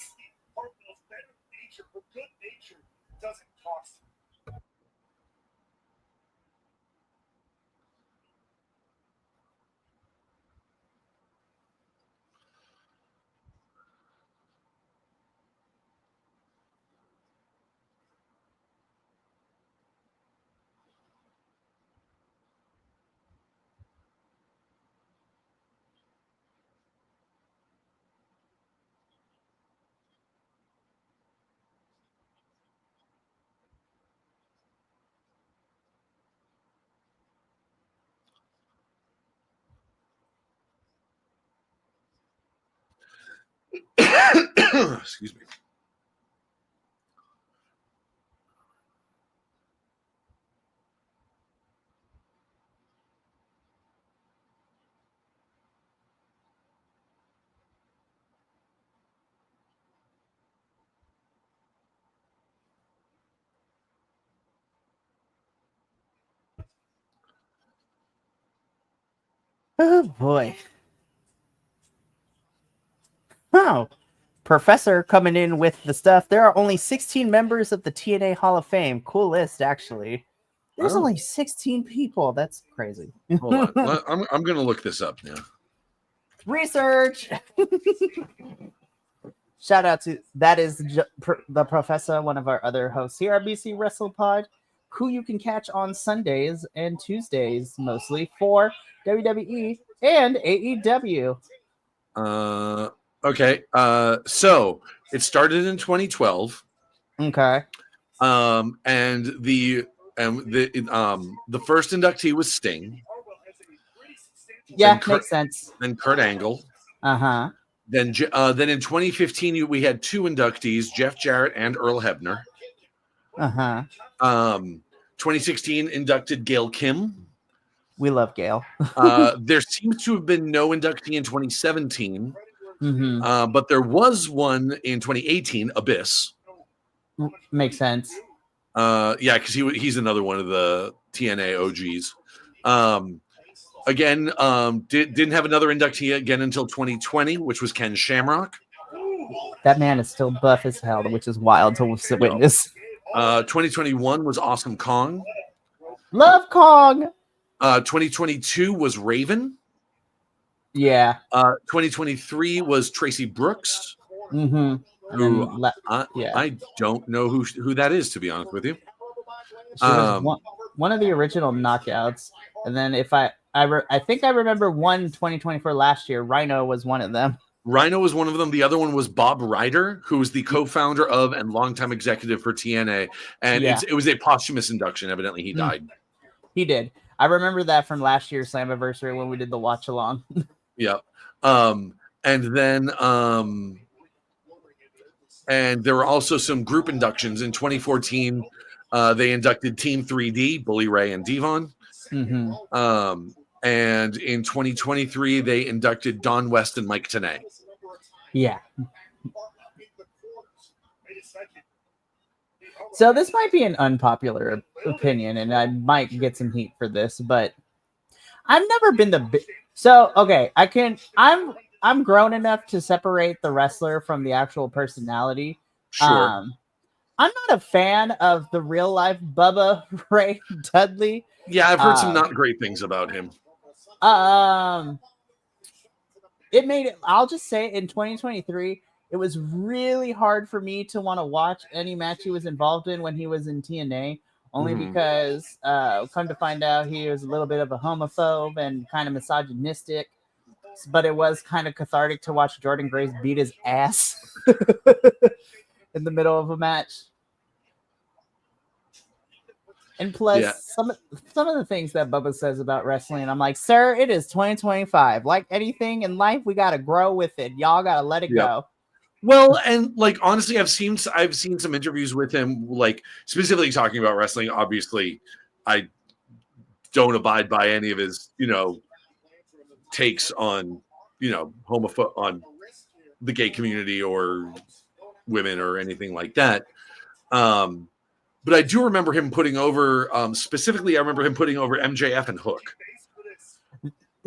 Excuse me. Oh boy. Oh, Professor coming in with the stuff. There are only 16 members of the TNA Hall of Fame. Cool list, actually. There's Oh. only 16 people. That's crazy. Hold on. I'm going to look this up now. Research. Shout out to that is the Professor, one of our other hosts here at BC Wrestle Pod, who you can catch on Sundays and Tuesdays mostly for WWE and AEW. Okay. So it started in 2012. Okay. And the first inductee was Sting. Yeah, makes sense. Then Kurt Angle. Uh-huh. Then in 2015 we had two inductees, Jeff Jarrett and Earl Hebner. Uh-huh. 2016 inducted Gail Kim. We love Gail. There seems to have been no inductee in 2017. Mm-hmm. But there was one in 2018, Abyss. Makes sense. Yeah, because he's another one of the TNA OGs. Again, didn't have another inductee again until 2020, which was Ken Shamrock. That man is still buff as hell, which is wild to witness. 2021 was Awesome Kong. Love Kong. 2022 was Raven. Yeah. 2023 was Tracy Brooks. Mm-hmm. Who I don't know who that is, to be honest with you. She was one of the original knockouts, and then if I think I remember one 2024 last year. Rhino was one of them. Rhino was one of them. The other one was Bob Ryder, who was the co-founder of and longtime executive for TNA, and it was a posthumous induction. Evidently, he died. He did. I remember that from last year's Slammiversary when we did the watch along. Yeah. And then and there were also some group inductions in 2014. They inducted Team 3D, Bully Ray and Devon. Mm-hmm. And in 2023, they inducted Don West and Mike Tenay. Yeah. So this might be an unpopular opinion, and I might get some heat for this, but I've never been I'm grown enough to separate the wrestler from the actual personality. Sure. I'm not a fan of the real life Bubba Ray Dudley. Yeah, I've heard some not great things about him. It made it. I'll just say in 2023, it was really hard for me to want to watch any match he was involved in when he was in TNA. Only because, come to find out, he was a little bit of a homophobe and kind of misogynistic. But it was kind of cathartic to watch Jordan Grace beat his ass in the middle of a match. And plus, some of the things that Bubba says about wrestling, I'm like, sir, it is 2025. Like anything in life, we got to grow with it. Y'all got to let it go. Well, and like honestly, I've seen some interviews with him, like specifically talking about wrestling. Obviously, I don't abide by any of his, takes on, on the gay community or women or anything like that. But I do remember him putting over, specifically, I remember him putting over MJF and Hook.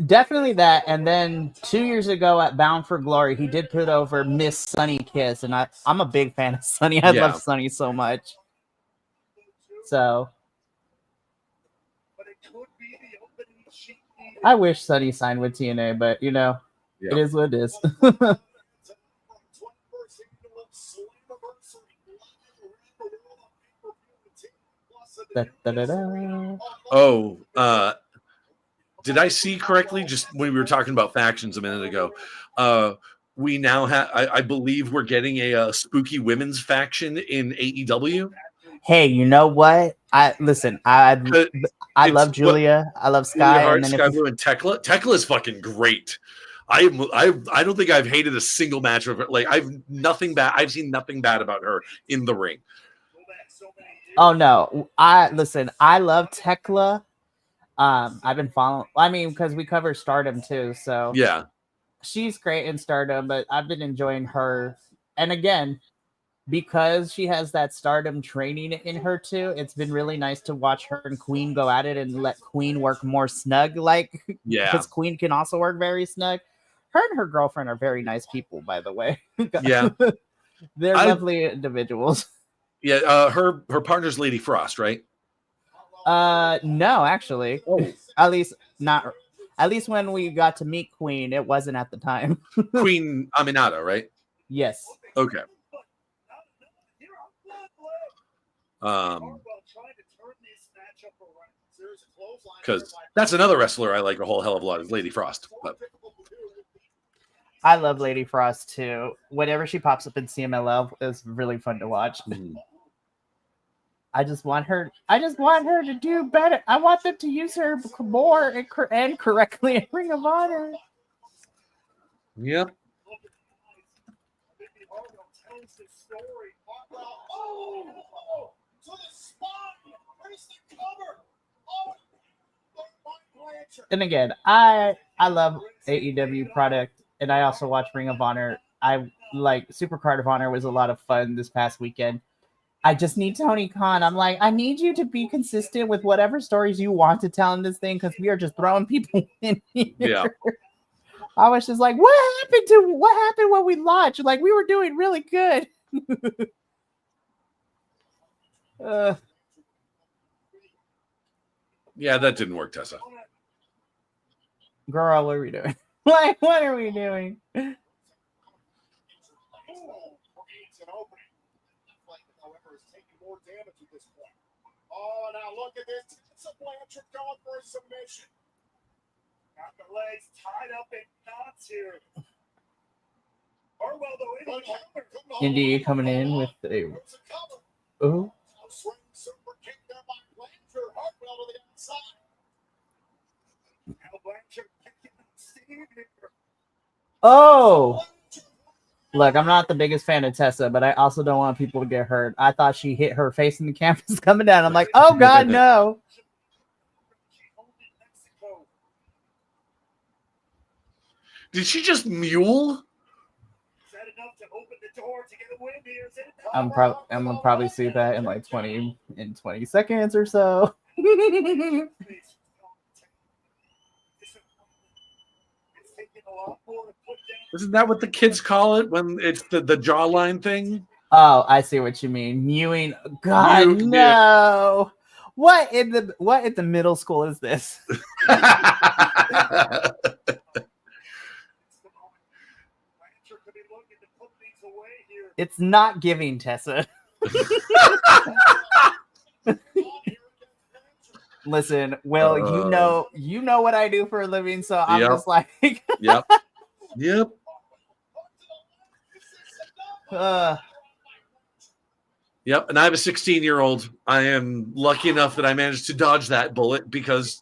Definitely that. And then 2 years ago at Bound for Glory, he did put over Miss Sunny Kiss. And I'm a big fan of Sunny. I love Sunny so much. So I wish Sunny signed with TNA, but it is what it is. Did I see correctly? Just when we were talking about factions a minute ago, we now have, I believe we're getting a spooky women's faction in AEW. Hey, you know what? I love Julia. I love Sky. And then Sky Blue and Tekla. Tekla is fucking great. I don't think I've hated a single match of her. Like I've seen nothing bad about her in the ring. Oh no. I love Tekla. I've been following, I mean, because we cover Stardom too, so Yeah. she's great in Stardom, but I've been enjoying her. And again, because she has that Stardom training in her too, it's been really nice to watch her and Queen go at it and let Queen work more snug, like, Yeah. because Queen can also work very snug. Her and her girlfriend are very nice people, by the way. Yeah. They're lovely individuals. Yeah, her partner's Lady Frost, right? No, actually. Oh. At least when we got to meet Queen, it wasn't at the time. Queen Aminata, right? Yes. Okay. Because that's another wrestler I like a whole hell of a lot is Lady Frost. But I love Lady Frost too. Whenever she pops up in CMLL, it's really fun to watch. I just want her to do better. I want them to use her more and correctly in Ring of Honor. Yep. And again, I love AEW product, and I also watch Ring of Honor. I like Supercard of Honor was a lot of fun this past weekend. I just need Tony Khan. I'm like, I need you to be consistent with whatever stories you want to tell in this thing, because we are just throwing people in here. Yeah. I was just like, what happened when we launched? Like, we were doing really good. Yeah, that didn't work, Tessa. Girl, what are we doing? Like, what are we doing? Oh, now look at this. Tessa Blanchard going for a submission. Got the legs tied up in knots here. Hartwell, though, Indy coming in with a. Oh. Swing super kick there by Blanchard. Hartwell to the outside. Now Blanchard kicking Steve here. Oh. Look, I'm not the biggest fan of Tessa, but I also don't want people to get hurt. I thought she hit her face in the campus coming down. I'm like, oh God, no. Did she just mule? Is that enough to open the door to get a win here? I'm gonna probably see that in like 20 seconds or so. Isn't that what the kids call it when it's the jawline thing? Oh, I see what you mean. Mewing. God, no. What in the middle school is this? It's not giving, Tessa. Listen, Will, you know what I do for a living, so I'm just like Yep. Yep, and I have a 16-year-old. I am lucky enough that I managed to dodge that bullet because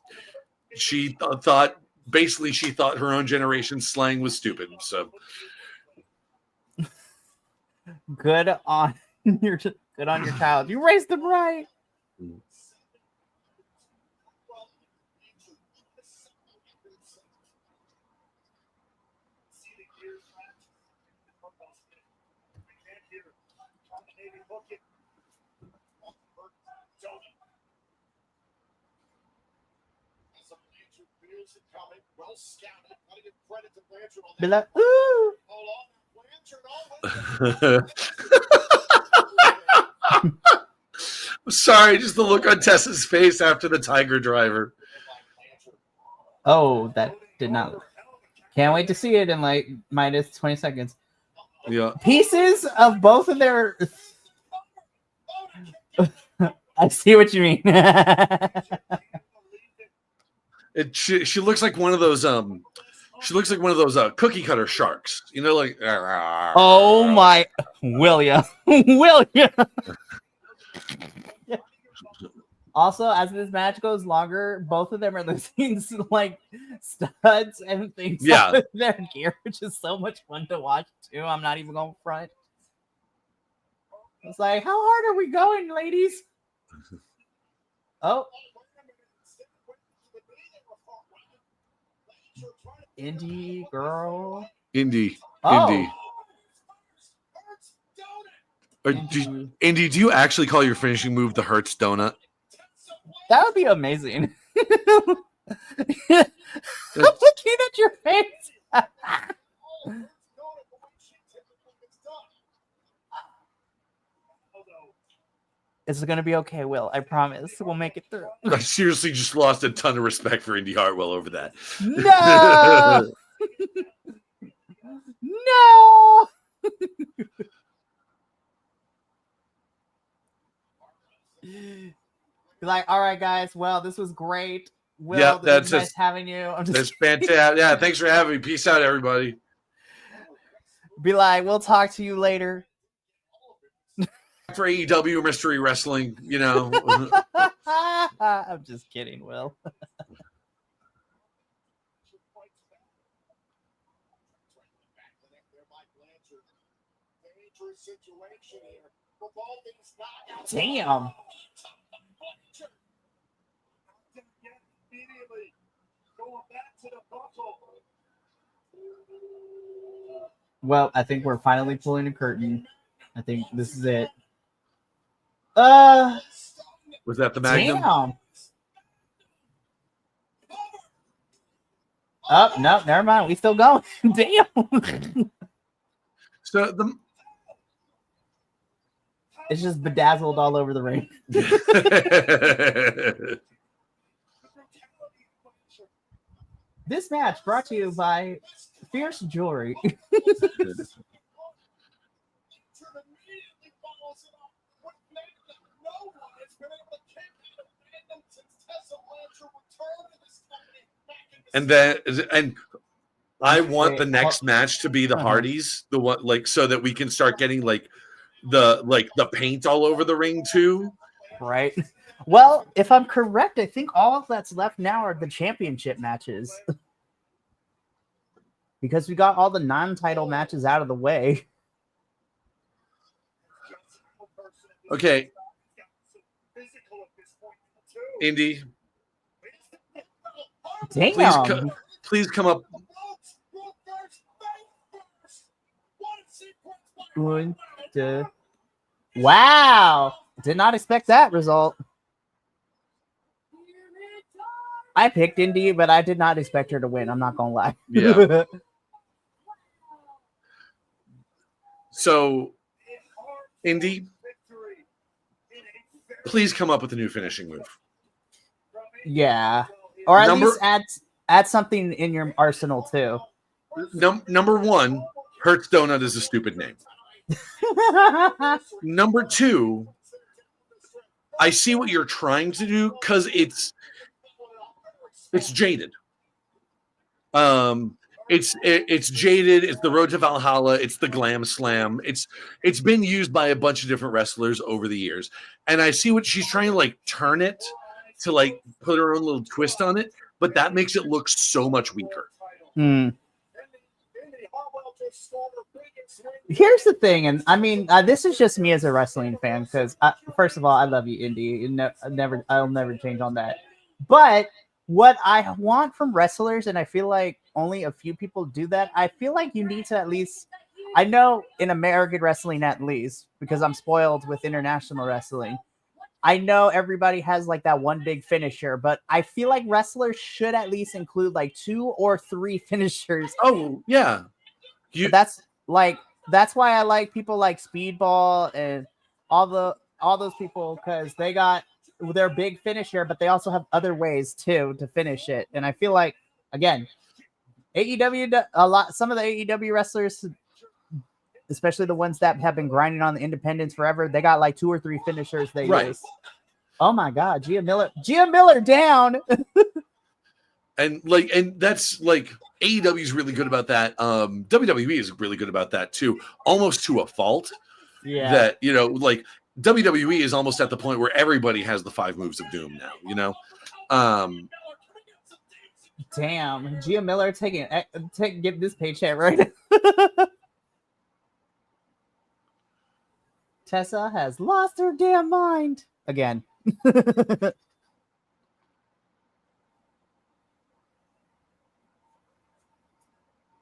she thought her own generation's slang was stupid. So good on your child. You raised them right. Be like, ooh. Sorry, just the look on Tessa's face after the Tiger Driver. Oh, that did not. Can't wait to see it in like minus 20 seconds. Yeah. Pieces of both of their. I see what you mean. She looks like one of those cookie cutter sharks. You know, like oh my William. Also, as this match goes longer, both of them are losing like studs and things Yeah. off of their gear, which is so much fun to watch too. I'm not even going front. It's like, how hard are we going, ladies? Oh. Indie girl. Indie. Oh. Indy, do you actually call your finishing move the Hertz Donut? That would be amazing. I'm looking at your face. It's going to be okay, Will. I promise. We'll make it through. I seriously just lost a ton of respect for Indy Hartwell over that. No! No! Like, all right, guys. Well, this was great. Will, Yeah, that's nice having you. That's fantastic. Yeah, thanks for having me. Peace out, everybody. Be like, we'll talk to you later. For AEW Mystery Wrestling, you know. I'm just kidding, Will. Damn. Well, I think we're finally pulling a curtain. I think this is it. Was that the Magnum? Damn. Oh, no, never mind. We still going. Damn. So the It's just bedazzled all over the ring. This match brought to you by Fierce Jewelry. and I want the next match to be the Hardys, the one like so that we can start getting like the paint all over the ring too. Right. Well, if I'm correct, I think all that's left now are the championship matches. Because we got all the non-title matches out of the way. Okay. Indy. Damn. Please come up. Wow. Did not expect that result. I picked Indy, but I did not expect her to win. I'm not going to lie. Yeah. So, Indy, please come up with a new finishing move. Yeah. Or at least add something in your arsenal, too. Number one, Hertz Donut is a stupid name. Number two, I see what you're trying to do because it's jaded. It's jaded. It's the Road to Valhalla. It's the Glam Slam. It's been used by a bunch of different wrestlers over the years, and I see what she's trying to like turn it to like put her own little twist on it, but that makes it look so much weaker. Here's the thing, and I mean, this is just me as a wrestling fan because first of all, I love you, Indy. I'll never change on that. But what I want from wrestlers, and I feel like only a few people do that, I feel like you need to at least, I know in American wrestling at least, because I'm spoiled with international wrestling, I know everybody has like that one big finisher, but I feel like wrestlers should at least include like 2 or 3 finishers. Oh, yeah. That's why I like people like Speedball and all those people, because they got their big finisher, but they also have other ways too to finish it. And I feel like, again, AEW, some of the AEW wrestlers, especially the ones that have been grinding on the independents forever, they got like 2 or 3 finishers they use. Oh my God, Gia Miller down. And that's like AEW is really good about that. WWE is really good about that too, almost to a fault. Yeah. That, you know, like WWE is almost at the point where everybody has the 5 moves of doom now, you know? Damn, Gia Miller get this paycheck right. Tessa has lost her damn mind again.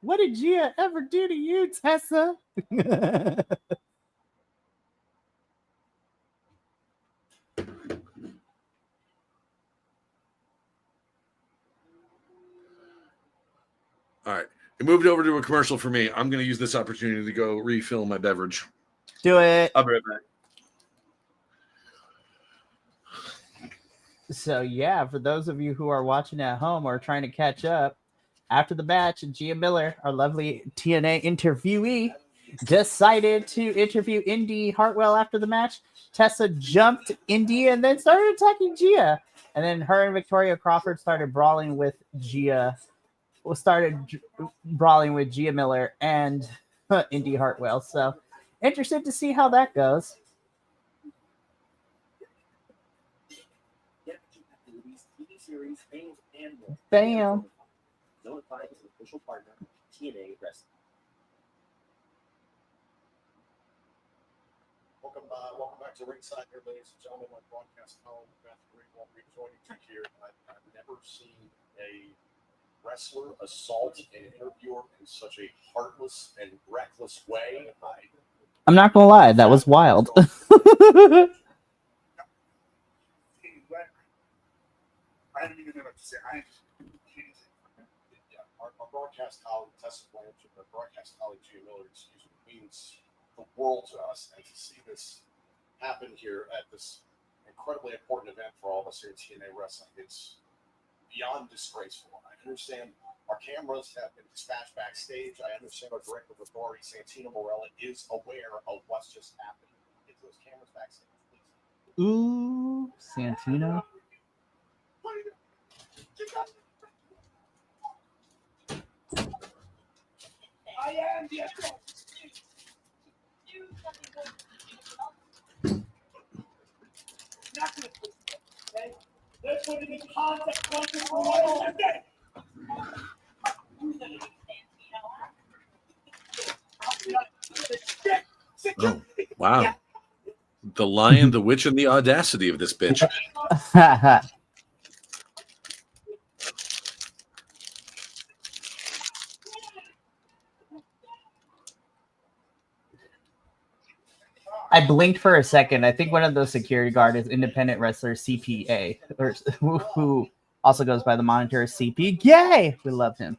What did Gia ever do to you, Tessa? All right. It moved over to a commercial for me. I'm going to use this opportunity to go refill my beverage. Do it. I'll be right back. So, yeah, for those of you who are watching at home or trying to catch up, after the match, Gia Miller, our lovely TNA interviewee, decided to interview Indy Hartwell after the match. Tessa jumped Indy and then started attacking Gia. And then her and Victoria Crawford started brawling with Gia Miller and Indy Hartwell. So, interested to see how that goes. Bam. Notified as an official partner of TNA Wrestling. Welcome back to ringside here, ladies and gentlemen. My broadcast home, Beth Greenwald rejoining you here. I've never seen a wrestler assault an interviewer in such a heartless and reckless way. I'm not gonna lie, that was wild. I don't even know what to say. Our broadcast colleague, Tessa Blanchard, our broadcast colleague, Gia Miller, means the world to us. And to see this happen here at this incredibly important event for all of us here at TNA Wrestling, it's beyond disgraceful. I understand our cameras have been dispatched backstage. I understand our director of authority, Santino Morella, is aware of what's just happened. Get those cameras backstage, please. Ooh, Santino. I am the adult. Not good. Okay? Let's put it in consequences for what I said. Oh, wow. The lion, the witch, and the audacity of this bitch. I blinked for a second. I think one of those security guard is independent wrestler CPA, or who also goes by the moniker CP. Yay! We love him.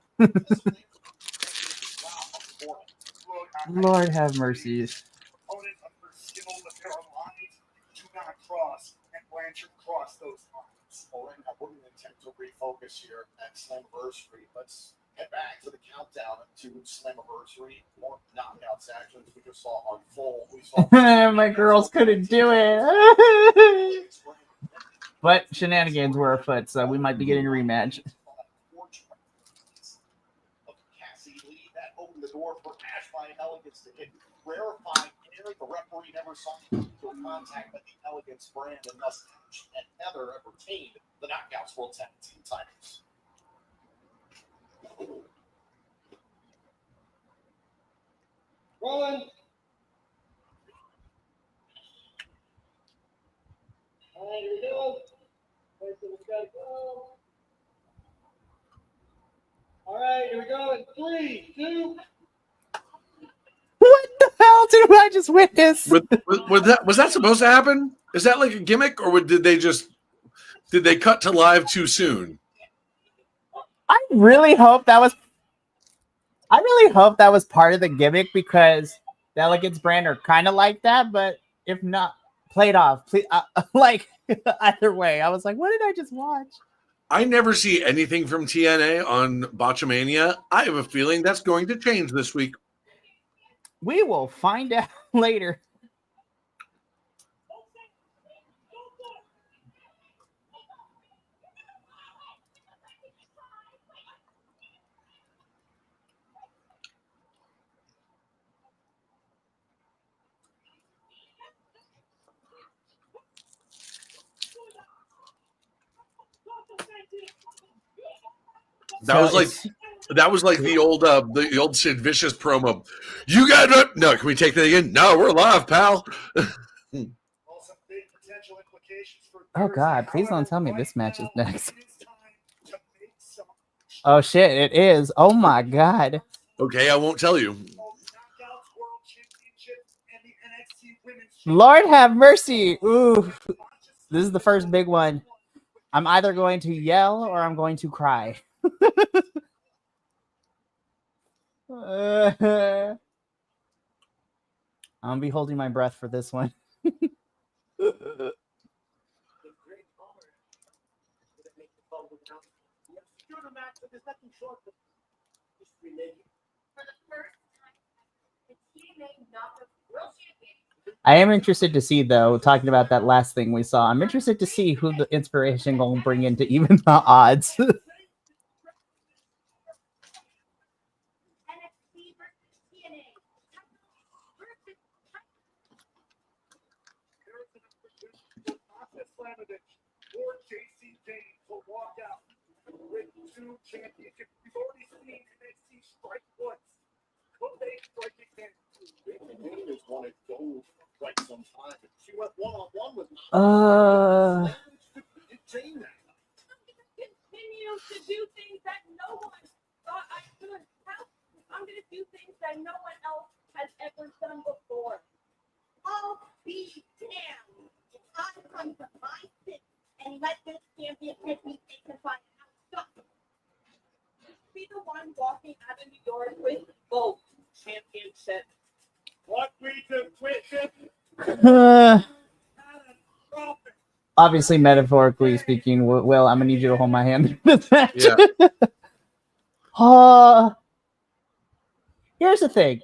Lord have mercies. Opponent of her skill with their lines do not cross, and Blanchard crossed those lines. All right, now we're going to attempt to refocus here at Slammiversary. Let's head back to the countdown to Slammiversary. More knockouts actions we just saw unfold. We saw My girls couldn't do it. But shenanigans were afoot, so we might be getting a rematch. Cassie Lee, that opened the door for Ash by Elegance to hit rarefied air. The referee never saw into contact with the Elegance brand, and thus Ash and Heather have retained the Knockouts World Tag Team titles. Rolling. All right, here we go. First one, we gotta go. All right, here we go. In 3, 2. What the hell did I just witness? Was that supposed to happen? Is that like a gimmick, or did they cut to live too soon? I really hope that was part of the gimmick, because the Elegance brand are kind of like that, but if not, play it off. Please, like either way, I was like, what did I just watch? I never see anything from TNA on Botchamania. I have a feeling that's going to change this week. We will find out later. That was like the old Sid Vicious promo. You got it? No, can we take that again? No, we're live, pal. Also, big potential implications for Oh God, please don't However, tell me right this match is now, next. it is time to make some Oh shit, it is. Oh my God. Okay, I won't tell you. Knockouts World Championship and the NXT Women's Lord have mercy. Ooh. This is the first big one. I'm either going to yell or I'm going to cry. I'm gonna be holding my breath for this one. For the first time, the TNA Knockouts World Champion. I am interested to see, though, talking about that last thing we saw, I'm interested to see who the inspiration gonna bring in to even the odds. NXT versus TNA. Sasha Slamovich or JC James will walk out with 2 championships. We've already seen NXT strike once. Could they strike again? Jane has wanted gold for quite some time. She went one-on-one with Jane now. Continue to do things that no one thought I could. I'm going to do things that no one else has ever done before. I'll be damned if I come to my city and let this championship be taken by an outsider. Be the one walking out of New York with both championships. What we do with Obviously, metaphorically speaking, Will, I'm gonna need you to hold my hand in this match. Yeah. Here's the thing.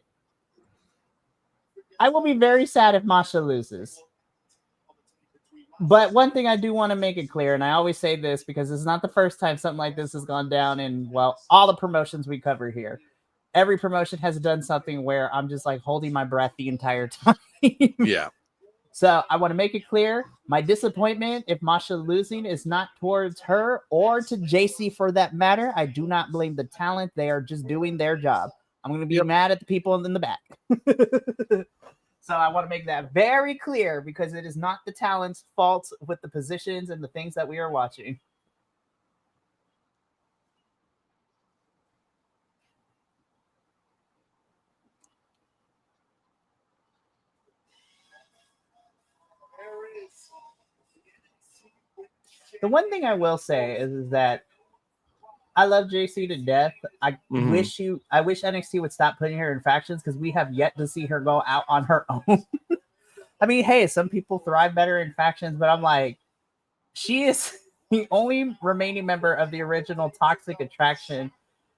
I will be very sad if Masha loses. But one thing I do want to make it clear, and I always say this because it's not the first time something like this has gone down in, well, all the promotions we cover here. Every promotion has done something where I'm just like holding my breath the entire time. Yeah. So I want to make it clear, my disappointment if Masha losing is not towards her or to JC for that matter. I do not blame the talent. They are just doing their job. I'm going to be mad at the people in the back. So I want to make that very clear because it is not the talent's fault with the positions and the things that we are watching. The one thing I will say is that I love JC to death. I wish NXT would stop putting her in factions because we have yet to see her go out on her own. I mean, hey, some people thrive better in factions, but I'm like, she is the only remaining member of the original Toxic Attraction,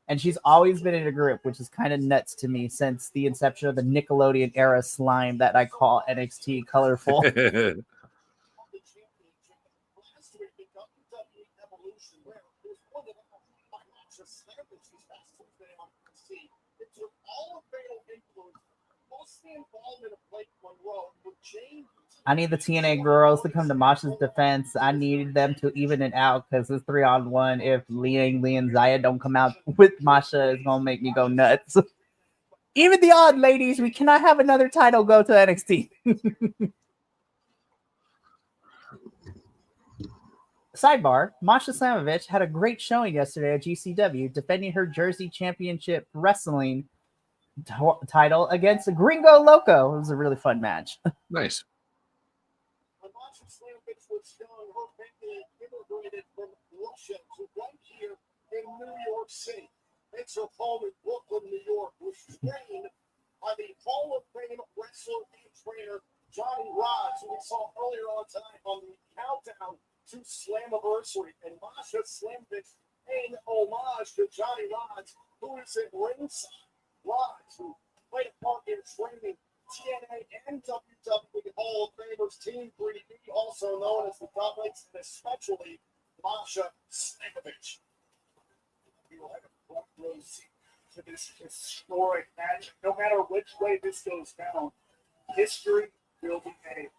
and she's always been in a group, which is kind of nuts to me since the inception of the Nickelodeon era slime that I call NXT colorful. I need the TNA girls to come to Masha's defense. I needed them to even it out because it's 3-on-1. If Lee and Zaya don't come out with Masha, it's gonna make me go nuts. Even the odd ladies, we cannot have another title go to NXT. Sidebar, Masha Slamovich had a great showing yesterday at GCW, defending her Jersey Championship Wrestling title against Gringo Loco. It was a really fun match. Nice. When Masha Slamovich was young, her family immigrated from Russia to right here in New York City. Makes her home in Brooklyn, New York, was trained by the Hall of Fame wrestler and trainer Johnny Rodz, who we saw earlier on tonight on the countdown to Slammiversary. And Masha Slamovich paying homage to Johnny Rodz, who is at ringside. Rodz, who played a part in training TNA and WWE Hall of Famers Team 3D, also known as the Top Links, and especially Masha Slamovich. We will have a front row seat to this historic match. No matter which way this goes down, history will be made.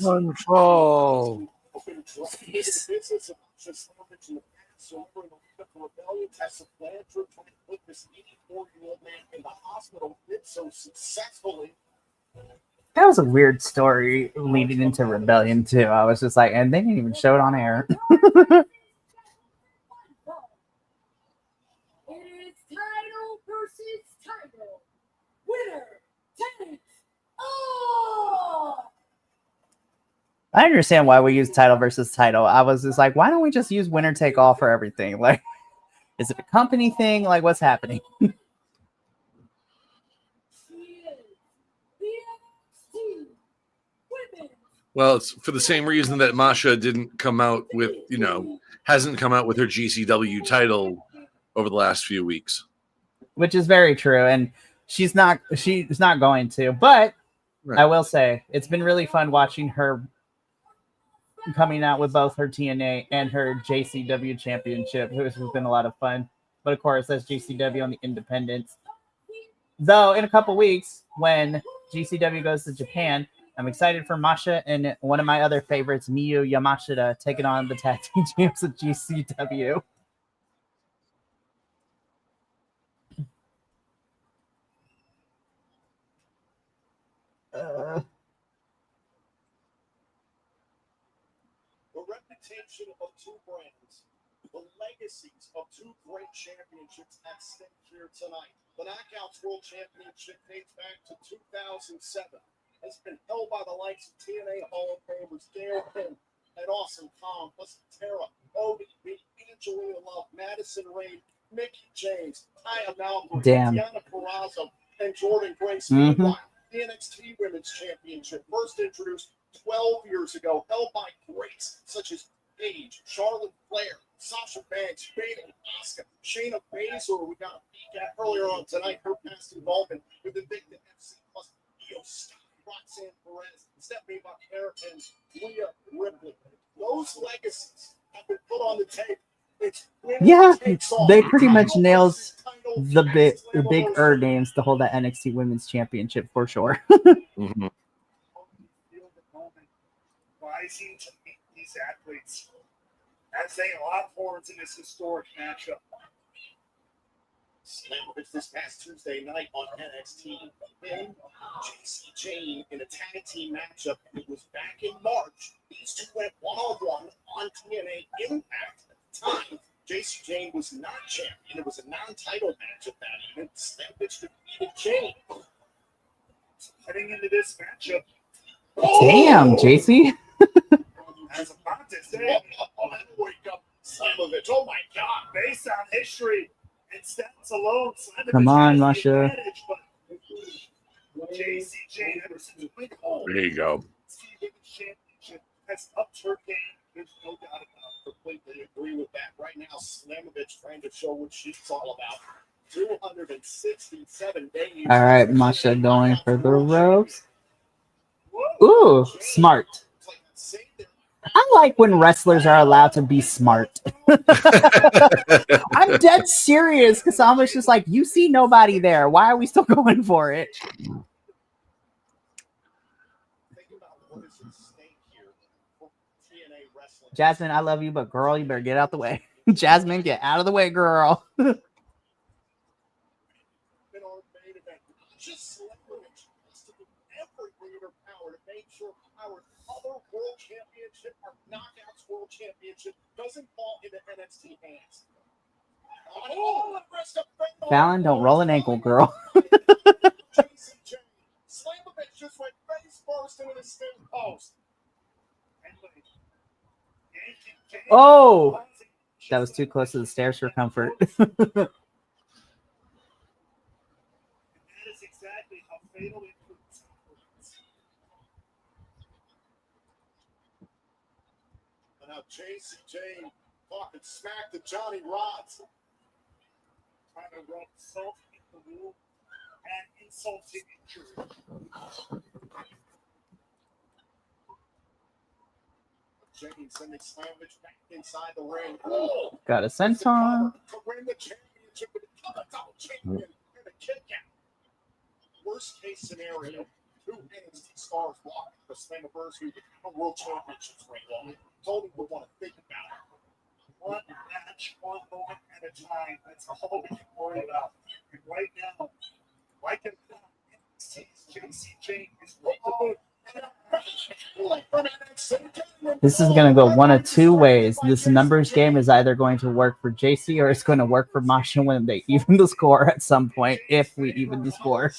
Unfold. Been in the business of Masha Slamovich in the So we're in the rebellion Tessa Blanchard trying to put this 84-year-old man in the hospital, did so successfully. That was a weird story leading into Rebellion too. I was just like, and they didn't even show it on air. It is title versus title. Winner takes all. I understand why we use title versus title. I was just like, why don't we just use winner take all for everything? Like, is it a company thing? Like, what's happening? Well, it's for the same reason that Masha didn't come out with, hasn't come out with her GCW title over the last few weeks. Which is very true, and she's not going to. But Right. I will say it's been really fun watching her coming out with both her TNA and her JCW championship, which has been a lot of fun. But of course, that's GCW on the independents. Though in a couple weeks, when GCW goes to Japan, I'm excited for Masha and one of my other favorites, Miyu Yamashita, taking on the tag team champs of GCW. The reputation of two brands, the legacies of two great championships at stake here tonight. The Knockouts World Championship dates back to 2007. Has been held by the likes of TNA Hall of Famers Gail Kim and Awesome Kong, plus Tara, ODB, Angelina Love, Madison Rain, Mickey James, Taya Malcolm, Tiana Peraza, and Jordan Grace. Meanwhile, the NXT Women's Championship, first introduced 12 years ago, held by greats such as Paige, Charlotte Flair, Sasha Banks, Bayley, Asuka, Shayna Baszler. We got a peek at earlier on tonight, her past involvement with Invicta FC, plus Io Sky, Roxanne Perez, Stephanie Buckner, and Rhea Ripley. Those legacies have been put on the tape. They pretty much nails the big names to hold that NXT Women's Championship for sure. Mm-hmm. Rising to meet these athletes as they lock forwards in this historic matchup. Slammiversary this past Tuesday night on NXT. And JC Jane in a tag team matchup. It was back in March. These two went one-on-one on TNA Impact. At the time, JC Jane was not champion. It was a non-title match at that event. Slammiversary defeated Jane. Heading into this matchup. Damn, JC. As a contest, wake up Slammiversary. Oh my God! Based on history and stats alone, Slammiversary. Come on, Masha. JC Jane ever since There you go. Championship has upped her game. There's no doubt about it. Completely agree with that. Right now, Slammiversary trying to show what she's all about. 267 days. All right, Masha going for the ropes. Ooh, smart. I like when wrestlers are allowed to be smart. I'm dead serious because I was just like, you see nobody there. Why are we still going for it? Jasmine, I love you, but girl, you better get out the way. Jasmine, get out of the way, girl. World Championship or Knockouts World Championship doesn't fall into NXT hands. Fallon, don't roll an ankle, girl. Slammiversary just went face first into the spin post. Oh, that was too close to the stairs for comfort. That is exactly how fatal it is. And now JC Jane talking smack to Johnny Rods. Trying to rub salt in the wound and insulting injury. Jane sending Slammiversary back inside the ring. Oh! Got a senton. To win the championship with a double champion and a kick out. Worst case scenario, two NXT stars walking the Slammiversary with a world championships right long. Tony would want to think about it. one match, one moment at a time. That's all we can worry about. And right now, like it or not, JC Jane is This is going to go one of two ways. This numbers game is either going to work for JC or it's going to work for Masha when they even the score at some point, if we even the score.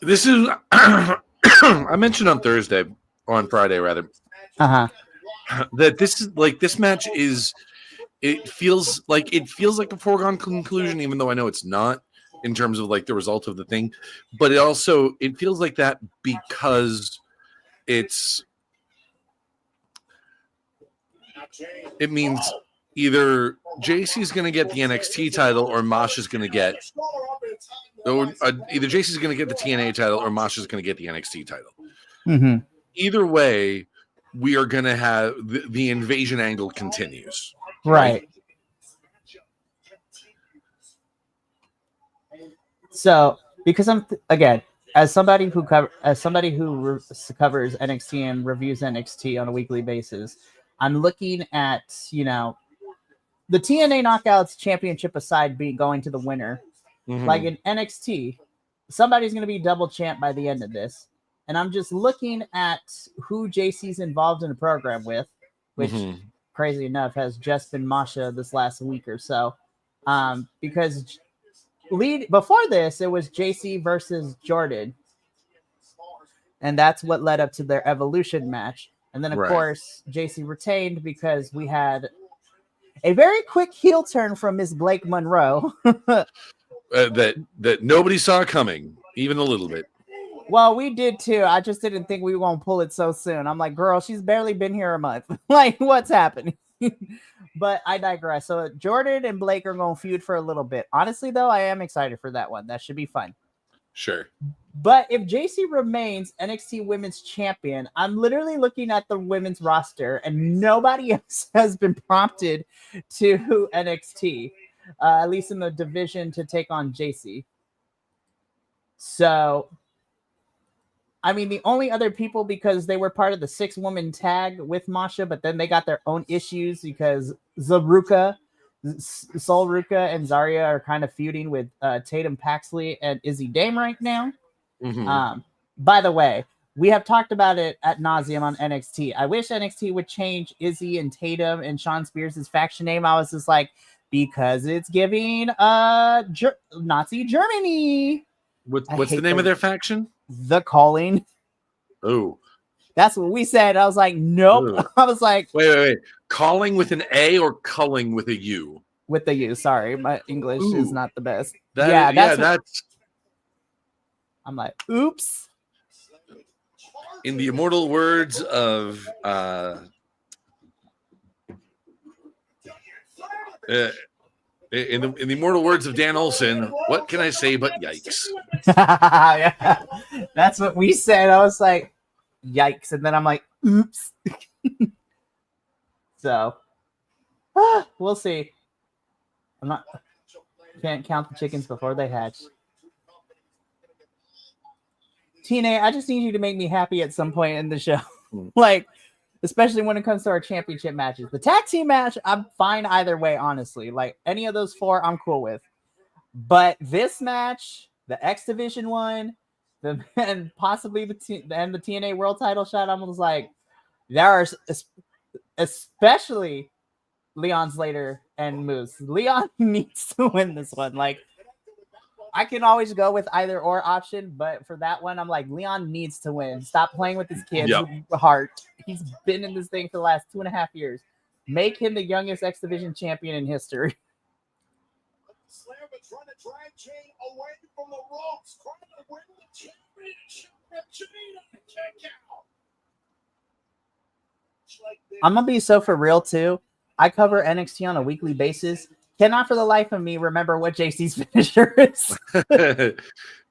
This is I mentioned on Friday rather, that this match is, it feels like a foregone conclusion, even though I know it's not in terms of like the result of the thing, but it feels like that because it means either JC's going to get the NXT title or Masha's going to get, either JC's going to get the TNA title or Masha's going to get the NXT title. Mm-hmm. Either way, we are going to have the invasion angle continues. Right. So, because I'm again, as somebody who covers NXT and reviews NXT on a weekly basis, I'm looking at, the TNA Knockouts championship aside going to the winner. Mm-hmm. Like in NXT, somebody's going to be double champ by the end of this. And I'm just looking at who JC's involved in the program with, which, crazy enough, has just been Masha this last week or so. Because before this, it was JC versus Jordan. And that's what led up to their Evolution match. And then, of course, JC retained because we had a very quick heel turn from Miss Blake Monroe. that nobody saw coming, even a little bit. Well, we did too. I just didn't think we were going to pull it so soon. I'm like, girl, she's barely been here a month. Like, what's happening? But I digress. So Jordan and Blake are going to feud for a little bit. Honestly, though, I am excited for that one. That should be fun. Sure. But if JC remains NXT Women's Champion, I'm literally looking at the women's roster and nobody else has been prompted to NXT, at least in the division, to take on JC. So, I mean, the only other people, because they were part of the 6-woman tag with Masha, but then they got their own issues because Sol Ruka and Zarya are kind of feuding with Tatum Paxley and Izzy Dame right now. Mm-hmm. By the way, we have talked about it at nauseum on NXT. I wish NXT would change Izzy and Tatum and Sean Spears' faction name. I was just like, because it's giving Nazi Germany. What's the name of their faction? The Calling. Oh, that's what we said. I was like, nope. Ooh. I was like, wait. Calling with an A or culling with a U? With the U. Sorry, my English is not the best. That's. I'm like, oops. In the immortal words of in the immortal words of Dan Olson, what can I say but yikes? Yeah, that's what we said. I was like, yikes, and then I'm like, oops. So we'll see. Can't count the chickens before they hatch. TNA, I just need you to make me happy at some point in the show. Like, especially when it comes to our championship matches. The tag team match, I'm fine either way, honestly. Like, any of those 4, I'm cool with. But this match, the X Division one, and possibly the TNA World Title shot, I'm just like, there are, especially Leon Slater and Moose. Leon needs to win this one. Like, I can always go with either or option, but for that one, I'm like, Leon needs to win. Stop playing with his kid's heart. He's been in this thing for the last 2.5 years. Make him the youngest X Division champion in history. Slammer trying to drag Jane away from the ropes, trying to win the championship. Check out. I'm gonna be so for real too. I cover NXT on a weekly basis. Cannot for the life of me remember what JC's finisher is.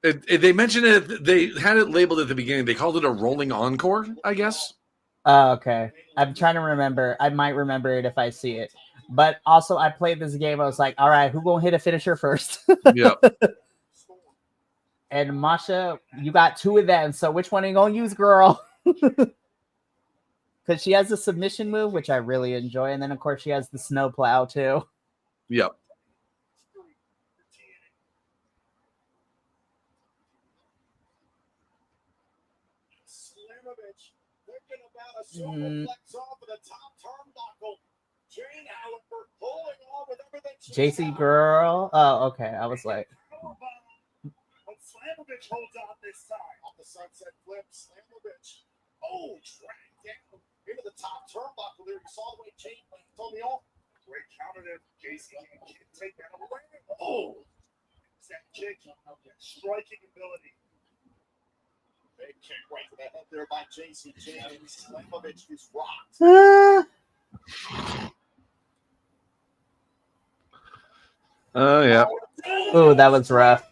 They mentioned it. They had it labeled at the beginning. They called it a rolling encore, I guess. Okay. I'm trying to remember. I might remember it if I see it. But also, I played this game. I was like, all right, who gonna hit a finisher first? Yeah. And Masha, you got 2 of them. So which one are you gonna use, girl? Because because she has the submission move, which I really enjoy, and then of course she has the snowplow too. Yep. Slammiversary thinking about a superplex off of the top turnbuckle. Jane, however, pulling on with everything. JC girl. Oh, okay. I was like, But Slammiversary holds on this time. Off the sunset flip, Slammiversary. Oh, dragged down into the top turnbuckle there. You saw the way Jane told me off. Great counter there. JC can't take that away. Oh, that kick, striking ability. Big kick right to the head there by JC James. Slammiversary is rocked. Oh, yeah. oh, that was rough.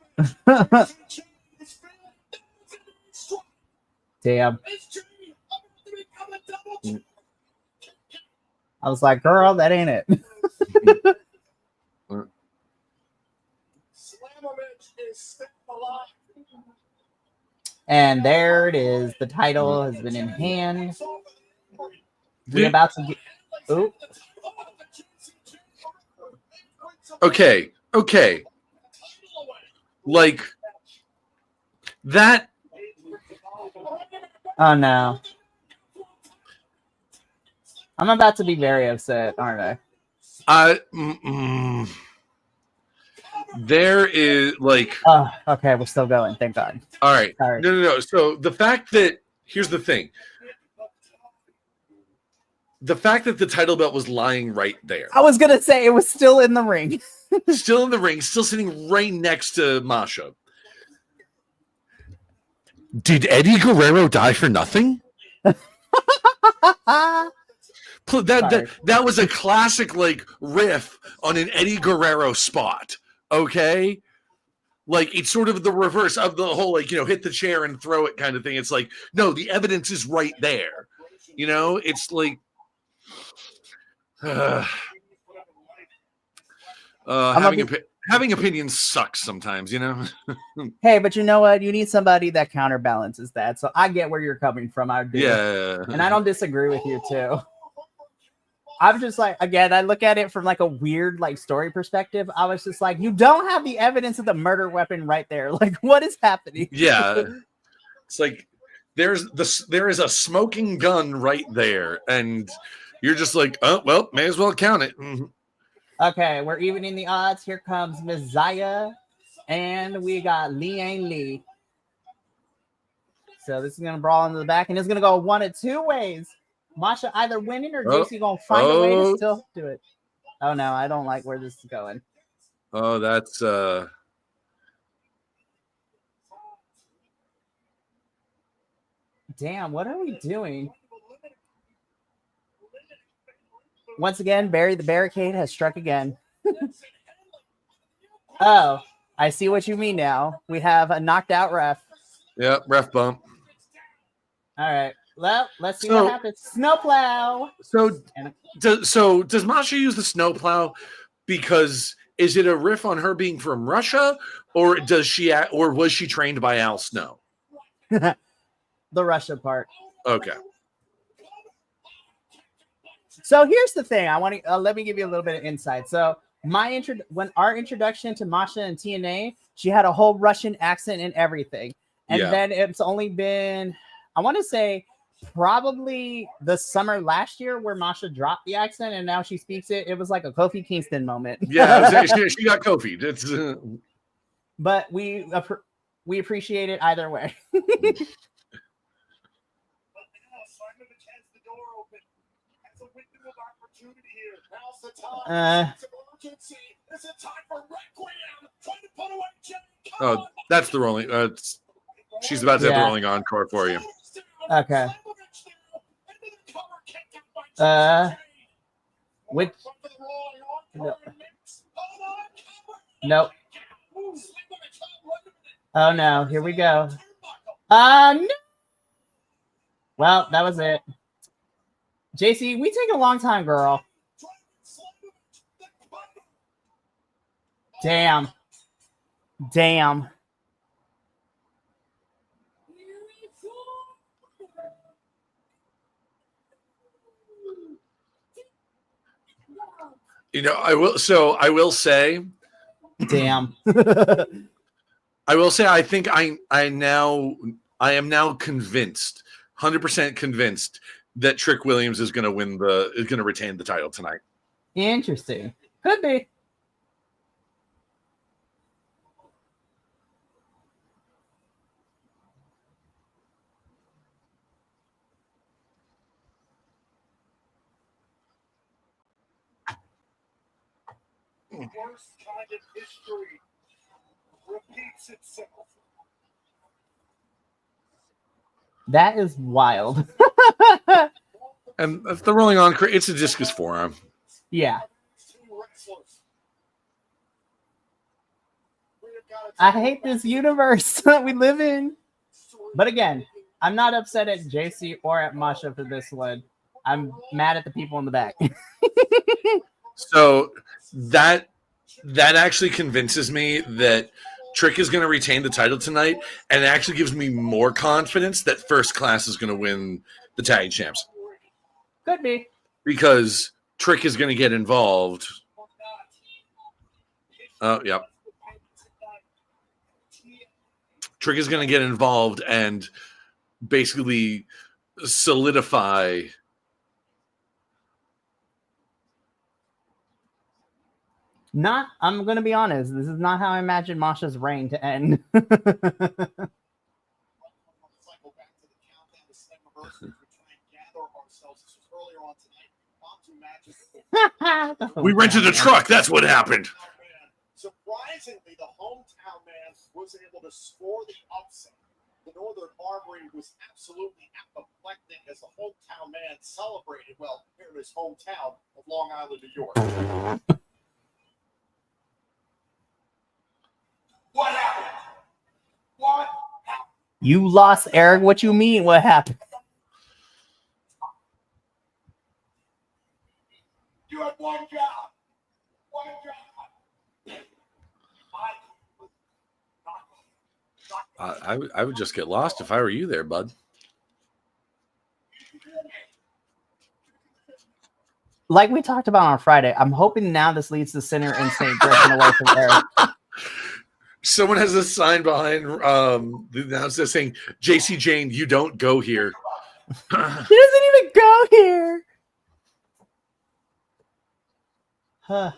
Damn. I was like, girl, that ain't it. Slammiversary is still alive. And there it is. The title has been in hand. We're about to get. Oh, Okay. Like that. oh no. I'm about to be very upset, aren't I? There is like. Oh, okay. We're still going. Thank God. All right. Sorry. No. So the fact that here's the thing. The fact that the title belt was lying right there, I was gonna say it was still in the ring. still in the ring, still sitting right next to Masha. Did Eddie Guerrero die for nothing? That was a classic like riff on an Eddie Guerrero spot. Okay. Like it's sort of the reverse of the whole, like, hit the chair and throw it kind of thing. It's like, no, the evidence is right there. It's like having opinions sucks sometimes, Hey, but you know what? You need somebody that counterbalances that. So I get where you're coming from. I do. Yeah. And I don't disagree with you too. I'm just like, again, I look at it from like a weird like story perspective. I was just like, you don't have the evidence of the murder weapon right there. Like, what is happening? Yeah. It's like there is a smoking gun right there, and you're just like, oh well, may as well count it. Okay, we're evening the odds. Here comes Messiah, and we got Liang Li. So this is gonna brawl into the back, and it's gonna go one of two ways. Masha either winning or JC gonna find a way to still do it. Oh no, I don't like where this is going. Oh, that's Damn, what are we doing? Once again, Barry the Barricade has struck again. Oh, I see what you mean now. We have a knocked out ref. yeah, ref bump. All right. Well, let's see what happens. Snowplow. So does Masha use the snowplow because is it a riff on her being from Russia, or was she trained by Al Snow? The Russia part. Okay. So here's the thing. I want to let me give you a little bit of insight. So when our introduction to Masha and TNA, she had a whole Russian accent and everything, and then it's only been, I want to say, probably the summer last year where Masha dropped the accent and now she speaks it. It was like a Kofi Kingston moment. Yeah, she got Kofi. It's but we appreciate it either way. Oh, that's the rolling. She's about to have the rolling encore for you. Okay. Which? Nope. Oh no! Here we go. No. Well, that was it. JC, we take a long time, girl. Damn. I will. So I will say, Damn. I think I am now convinced, 100% convinced that Trick Williams is going to retain the title tonight. Interesting. Could be. Worst time in history repeats itself. That is wild. And if the rolling on, it's a discus forearm. Yeah. I hate this universe that we live in. But again, I'm not upset at JC or at Masha for this one. I'm mad at the people in the back. So that actually convinces me that Trick is going to retain the title tonight, and it actually gives me more confidence that First Class is going to win the tag champs. Could be. Because Trick is going to get involved. Oh, yep. Trick is going to get involved and basically solidify. I'm going to be honest. This is not how I imagined Masha's reign to end. We rented a truck. That's what happened. Surprisingly, the hometown man was able to score the upset. The Northern Armory was absolutely apoplectic as the hometown man celebrated, well, here in his hometown of Long Island, New York. What happened? What happened? You lost, Eric. What you mean? What happened? You had one job. One job. I would just get lost if I were you there, bud. Like we talked about on Friday, I'm hoping now this leads to Sinner Instinct drifting away from Eric. Someone has a sign behind the announcer saying, JC Jane, you don't go here. He doesn't even go here. Huh.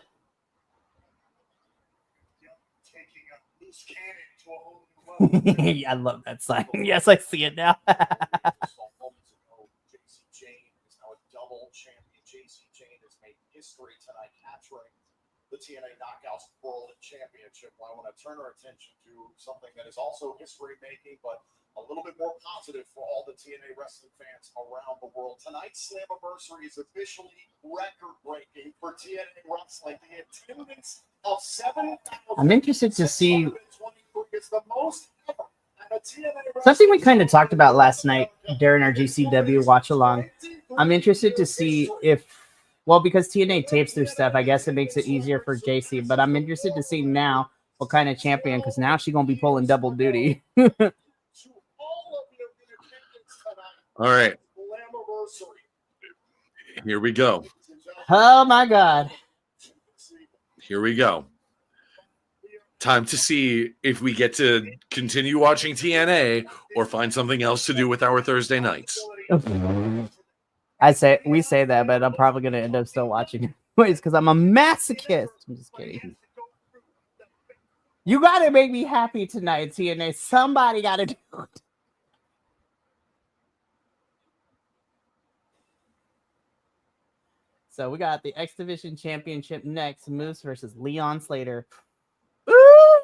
Taking a loose cannon to a whole new level. Yeah, I love that sign. Yes, I see it now. Moments ago, JC Jane is now a double champion. JC Jane has made history tonight, capturing the TNA Knockouts World Championship. Well, I want to turn our attention to something that is also history making, but a little bit more positive for all the TNA wrestling fans around the world. Tonight's Slammiversary is officially record-breaking for TNA Wrestling. The attendance of 7,000. I'm interested to see is the most ever at a TNA something we kind of talked about last night during our GCW watch along. I'm interested to see if, well, because TNA tapes their stuff, I guess it makes it easier for JC, but I'm interested to see now what kind of champion, because now she's going to be pulling double duty. All right. Here we go. Oh, my God. Here we go. Time to see if we get to continue watching TNA or find something else to do with our Thursday nights. We say that, but I'm probably going to end up still watching it anyways because I'm a masochist. I'm just kidding. You got to make me happy tonight, TNA. Somebody got to do it. So we got the X Division Championship next. Moose versus Leon Slater. Ooh!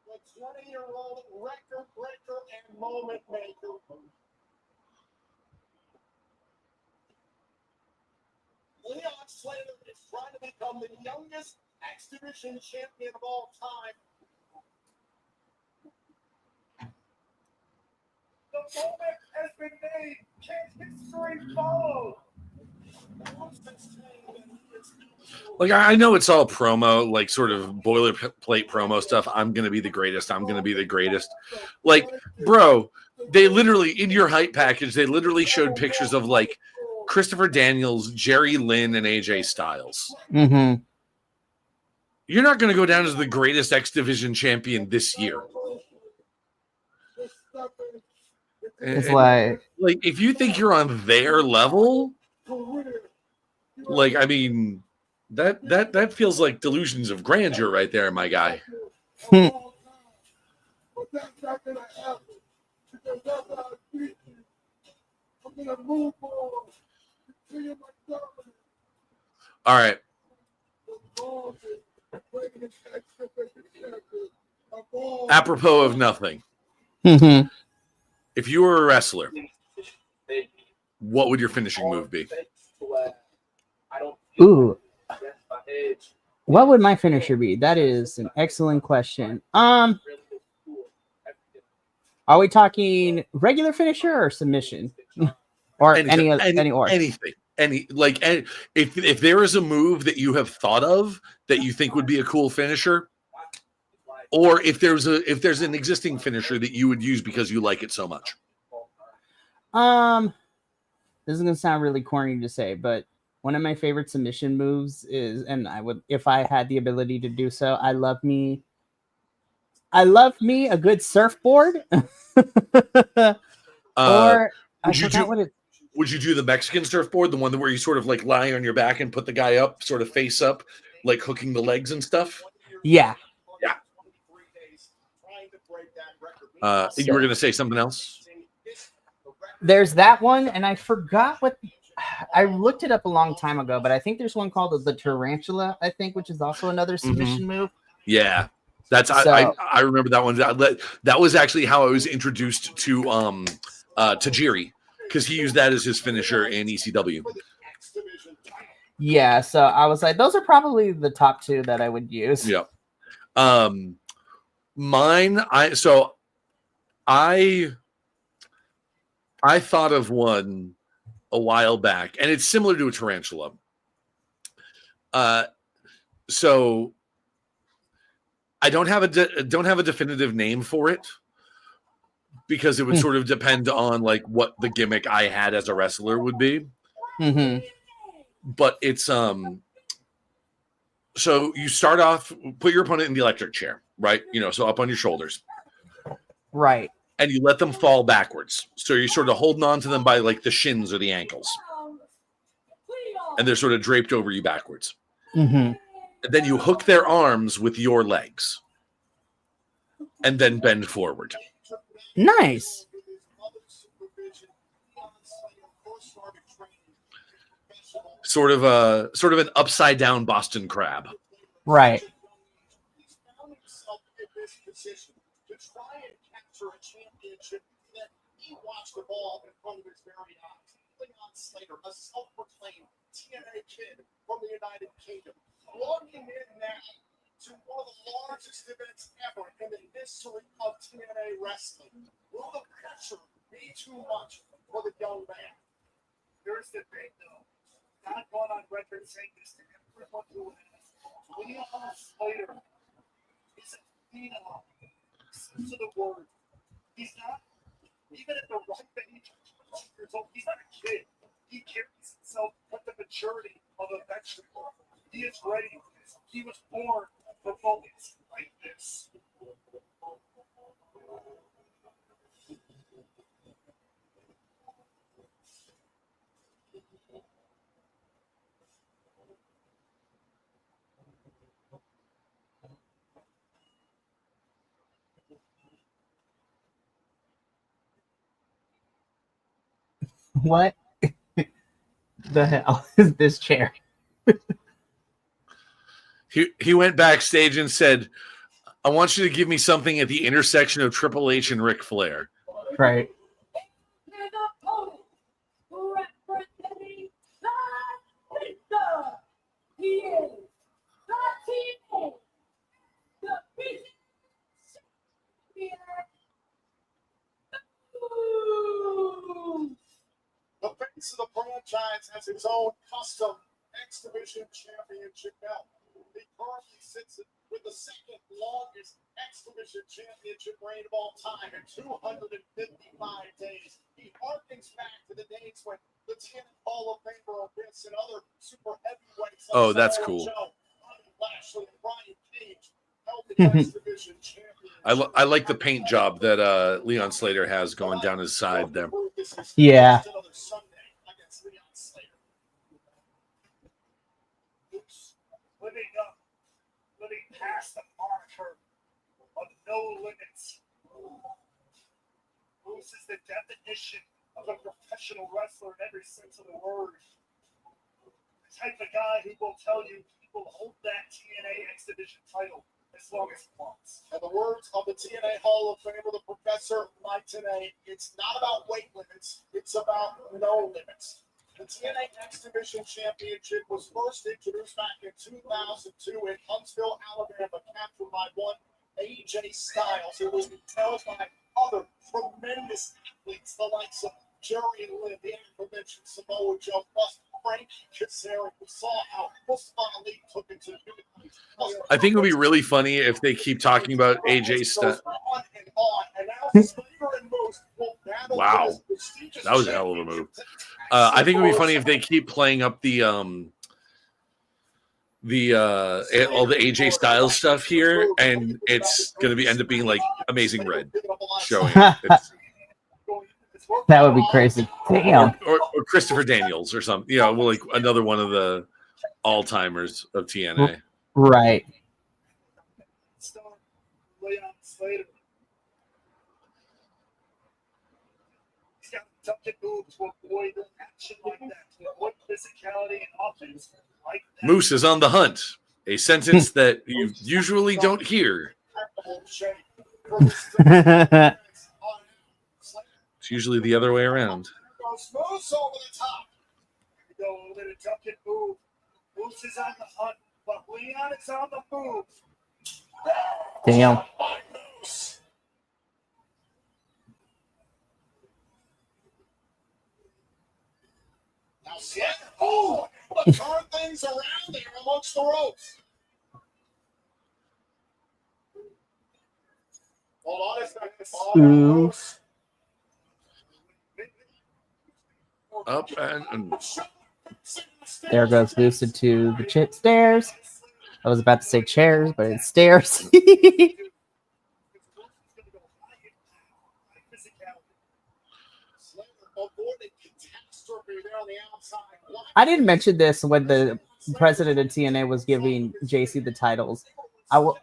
The 20-year-old record breaker and moment maker. Leon Slater is trying to become the youngest X Division champion of all time. moment has been made. Can history follow? Like, I know it's all promo, like sort of boilerplate promo stuff. I'm going to be the greatest. I'm going to be the greatest. Like, bro, they literally, in your hype package, they literally showed pictures of like Christopher Daniels, Jerry Lynn, and AJ Styles. Mm-hmm. You're not going to go down as the greatest X Division champion this year. It's like if you think you're on their level, like, I mean, that feels like delusions of grandeur right there, my guy. All right. Apropos of nothing. Mm-hmm. If you were a wrestler, what would your finishing move be? Ooh. What would my finisher be? That is an excellent question. Are we talking regular finisher or submission? Or anything. If there is a move that you have thought of that you think would be a cool finisher, or if there's an existing finisher that you would use because you like it so much. This is gonna sound really corny to say, but one of my favorite submission moves is, and I would, if I had the ability to do so, I love me a good surfboard. Or would you do the Mexican surfboard, the one where you sort of like lie on your back and put the guy up, sort of face up, like hooking the legs and stuff? Yeah. You were going to say something else? There's that one, and I forgot what I looked it up a long time ago, but I think there's one called the Tarantula, I think, which is also another submission move. Yeah. I remember that one. That was actually how I was introduced to Tajiri, because he used that as his finisher in ECW. Yeah, so I was like, those are probably the top two that I would use. Yeah. Mine, I thought of one a while back, and it's similar to a tarantula. So I don't have a definitive name for it, because it would sort of depend on like what the gimmick I had as a wrestler would be. Mm-hmm. But it's so you start off, put your opponent in the electric chair, right? So up on your shoulders, right, and you let them fall backwards. So you're sort of holding on to them by like the shins or the ankles, and they're sort of draped over you backwards. Mm-hmm. And then you hook their arms with your legs, and then bend forward. Nice. Sort of an upside down Boston crab. Right. To try and capture a championship that he watched the ball in front of his very eyes. Leon Slater, a self-proclaimed TNA kid from the United Kingdom, logging in now to one of the largest events ever in the history of TNA wrestling. Will the pressure be too much for the young man? Here's the thing, though. Not going on record saying this to everyone who has. Leon Slater is a phenom. To the word. He's not, even at the right age, 20 years old, he's not a kid. He carries himself with the maturity of a vegetable. He is ready for this. He was born for moments like this. What the hell is this chair? He went backstage and said, "I want you to give me something at the intersection of Triple H and Ric Flair." Right. franchise has its own custom X Division Championship belt. He currently sits with the second longest X Division Championship reign of all time at 255 days. He harkens back to the days when the TNA Hall of Famer Abyss and other super heavyweights like that's Samoa cool. Joe, Bobby Lashley, and Brian Cage held the X Division Championship. I like the paint job that Leon Slater has going down his side there. Yeah. Another Sunday against Leon Slater. Living past the moniker of no limits. Moose is the definition of a professional wrestler in every sense of the word. The type of guy who will tell you he will hold that TNA X Division title as long as he wants. In the words of the TNA Hall of Famer, the Professor Mike today, it's not about weight limits, it's about no limits. The TNA X Division Championship was first introduced back in 2002 in Huntsville, Alabama, captured by one AJ Styles. It was held by other tremendous athletes, the likes of Jerry Lynn, the aforementioned Samoa Joe, plus Frankie Kazarian. We saw how Mustafa Ali took it to new heights. I think it would be really funny if they keep talking about AJ Styles. On and on. And now Slater and Moose will battle Wow. for this prestigious That was a hell of a move. championship. I think it would be funny if they keep playing up the all the AJ Styles stuff here, and it's going to end up being like Amazing Red showing up. That would be crazy. Damn. Or Christopher Daniels or something. You know, like another one of the all-timers of TNA. Right. Leon Slater. He's got to duck and move to avoid action like that, to avoid physicality and offense like that. Moose is on the hunt, a sentence that you usually don't hear. It's usually the other way around. Goes Moose over the top. Go a little bit of duck and move. Moose is on the hunt, but Leon is on the move. Damn. Now Slater, turn things around there amongst the ropes. Hold on a second. Ooh. Up and There goes Lucid to the stairs. I was about to say chairs, but it's stairs. I didn't mention this when the president of TNA was giving JC the titles. Every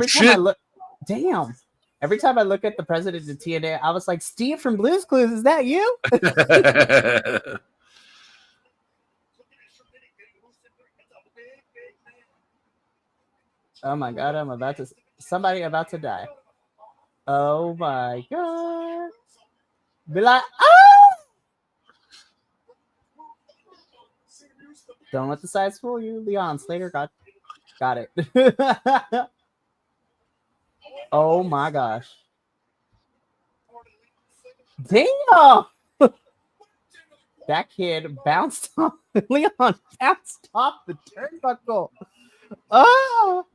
time I look, damn. Every time I look at the president of TNA, I was like, Steve from Blue's Clues, is that you? Oh my god, somebody about to die. Oh my god. Be like, oh! Don't let the sides fool you. Leon Slater got it. Oh my gosh. Damn! That kid bounced off. Leon bounced off the turnbuckle. Oh!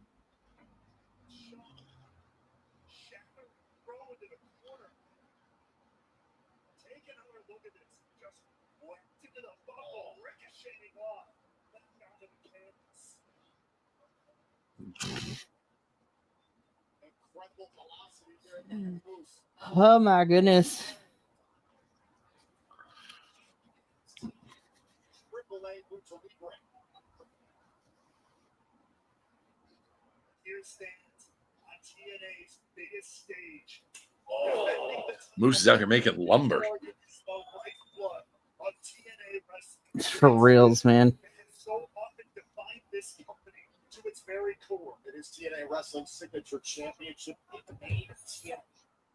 Oh my goodness. Here stands on TNA's biggest stage. Moose is out here making lumber. For reals, man. So often define this company to its very core. It is TNA Wrestling Signature Championship. It made TNA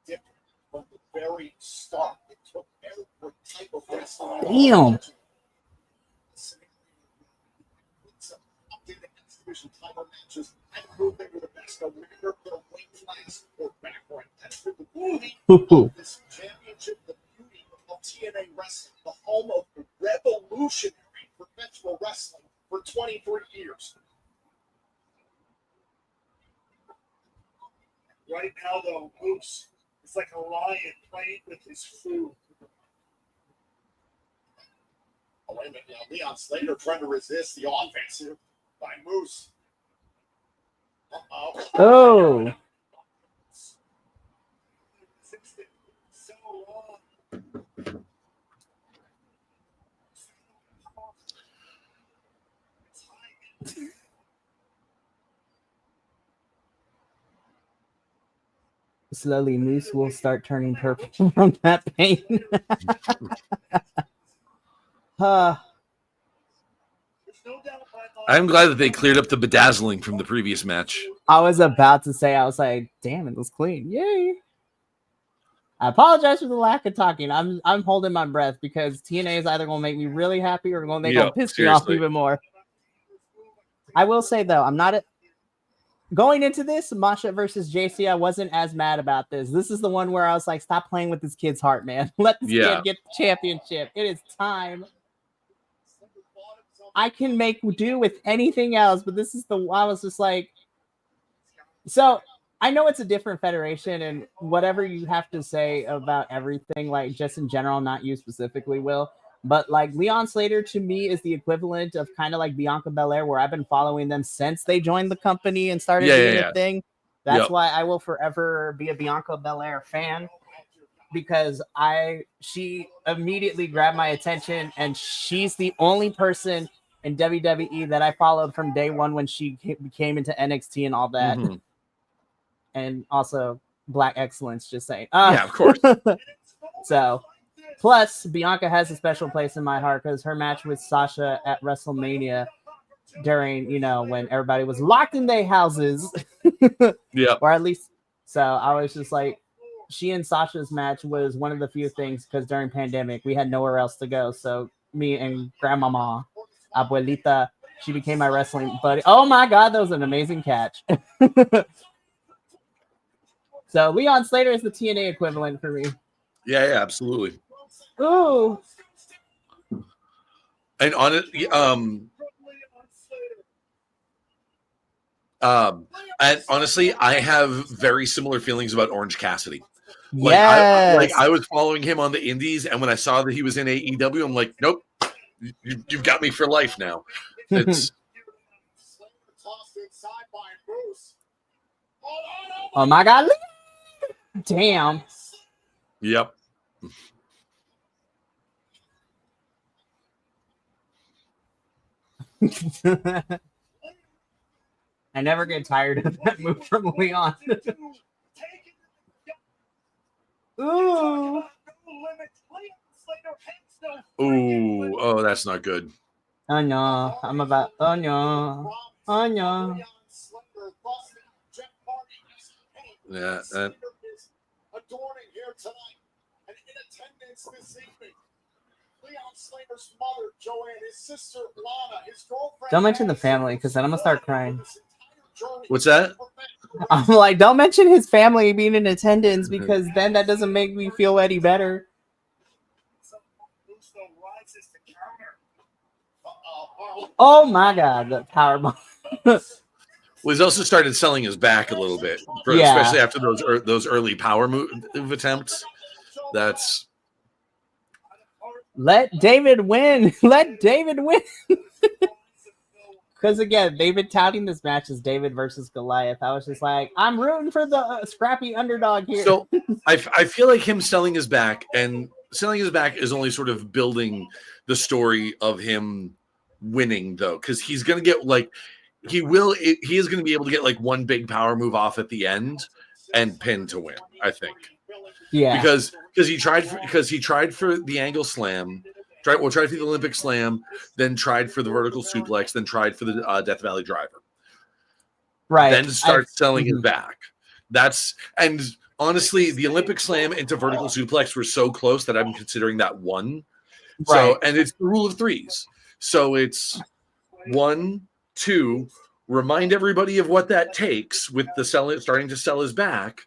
different from the very start. It took every type of wrestling. Damn. Division title matches and proved they were the best no matter their weight class or background. That's been the beauty of this championship, the beauty of TNA Wrestling, the home of the Rebel revolutionary professional wrestling for 23 years. Right now, though, Moose is like a lion playing with his food. Oh, wait a minute. Now, Leon Slater trying to resist the offense here by Moose. Uh-oh. Oh. So long. Slowly, Moose will start turning purple from that pain. There's no doubt in my mind. I'm glad that they cleared up the bedazzling from the previous match. I was about to say, I was like, damn, it was clean. Yay. I apologize for the lack of talking. I'm holding my breath because TNA is either going to make me really happy or going to piss me off seriously. even more. I will say, though, I'm not going into this, Masha versus JC, I wasn't as mad about this. This is the one where I was like, stop playing with this kid's heart, man. Let this kid get the championship. It is time. I can make do with anything else, but this is I was just like, so I know it's a different federation and whatever you have to say about everything, like just in general, not you specifically, Will, but like Leon Slater to me is the equivalent of kind of like Bianca Belair, where I've been following them since they joined the company and started doing a thing. That's why I will forever be a Bianca Belair fan, because she immediately grabbed my attention, and she's the only person in WWE that I followed from day one when she came into NXT and all that. Mhm. And also Black Excellence, just saying. Yeah, of course. So, plus Bianca has a special place in my heart because her match with Sasha at WrestleMania during, when everybody was locked in their houses. Yeah. Or at least, so I was just like, she and Sasha's match was one of the few things because during pandemic, we had nowhere else to go. So me and Grandmama, Abuelita, she became my wrestling buddy. Oh my God, that was an amazing catch. So Leon Slater is the TNA equivalent for me. Yeah, absolutely. Ooh. And on it, and honestly, I have very similar feelings about Orange Cassidy. Yes. I was following him on the indies, and when I saw that he was in AEW, I'm like, nope, you've got me for life now. It's oh my God. Damn. Yep. I never get tired of that move from Leon. Ooh. Ooh. Oh, that's not good. Oh no. Oh no. Oh no. Yeah. Adorning here tonight and in attendance this evening. Leon Slater's mother, Joanne, his sister, Lana, his girlfriend. Don't mention the family because then I'm going to start crying. What's that? I'm like, don't mention his family being in attendance because then that doesn't make me feel any better. Oh my God, the powerbomb. Well, he's also started selling his back a little bit, especially after those early power move attempts. That's let David win. Let David win. Because again, they've been touting this match as David versus Goliath. I was just like, I'm rooting for the scrappy underdog here. So I feel like him selling his back is only sort of building the story of him winning, though, because he's gonna get he is going to be able to get like one big power move off at the end and pin to win, I think. Yeah. Because he tried for the angle slam, tried for the Olympic slam, then tried for the vertical suplex, then tried for the Death Valley driver. Right. Then start selling his back. And honestly, the Olympic slam into vertical suplex were so close that I'm considering that one. Right. So, and it's the rule of threes. So it's 1, 2, remind everybody of what that takes with the starting to sell his back,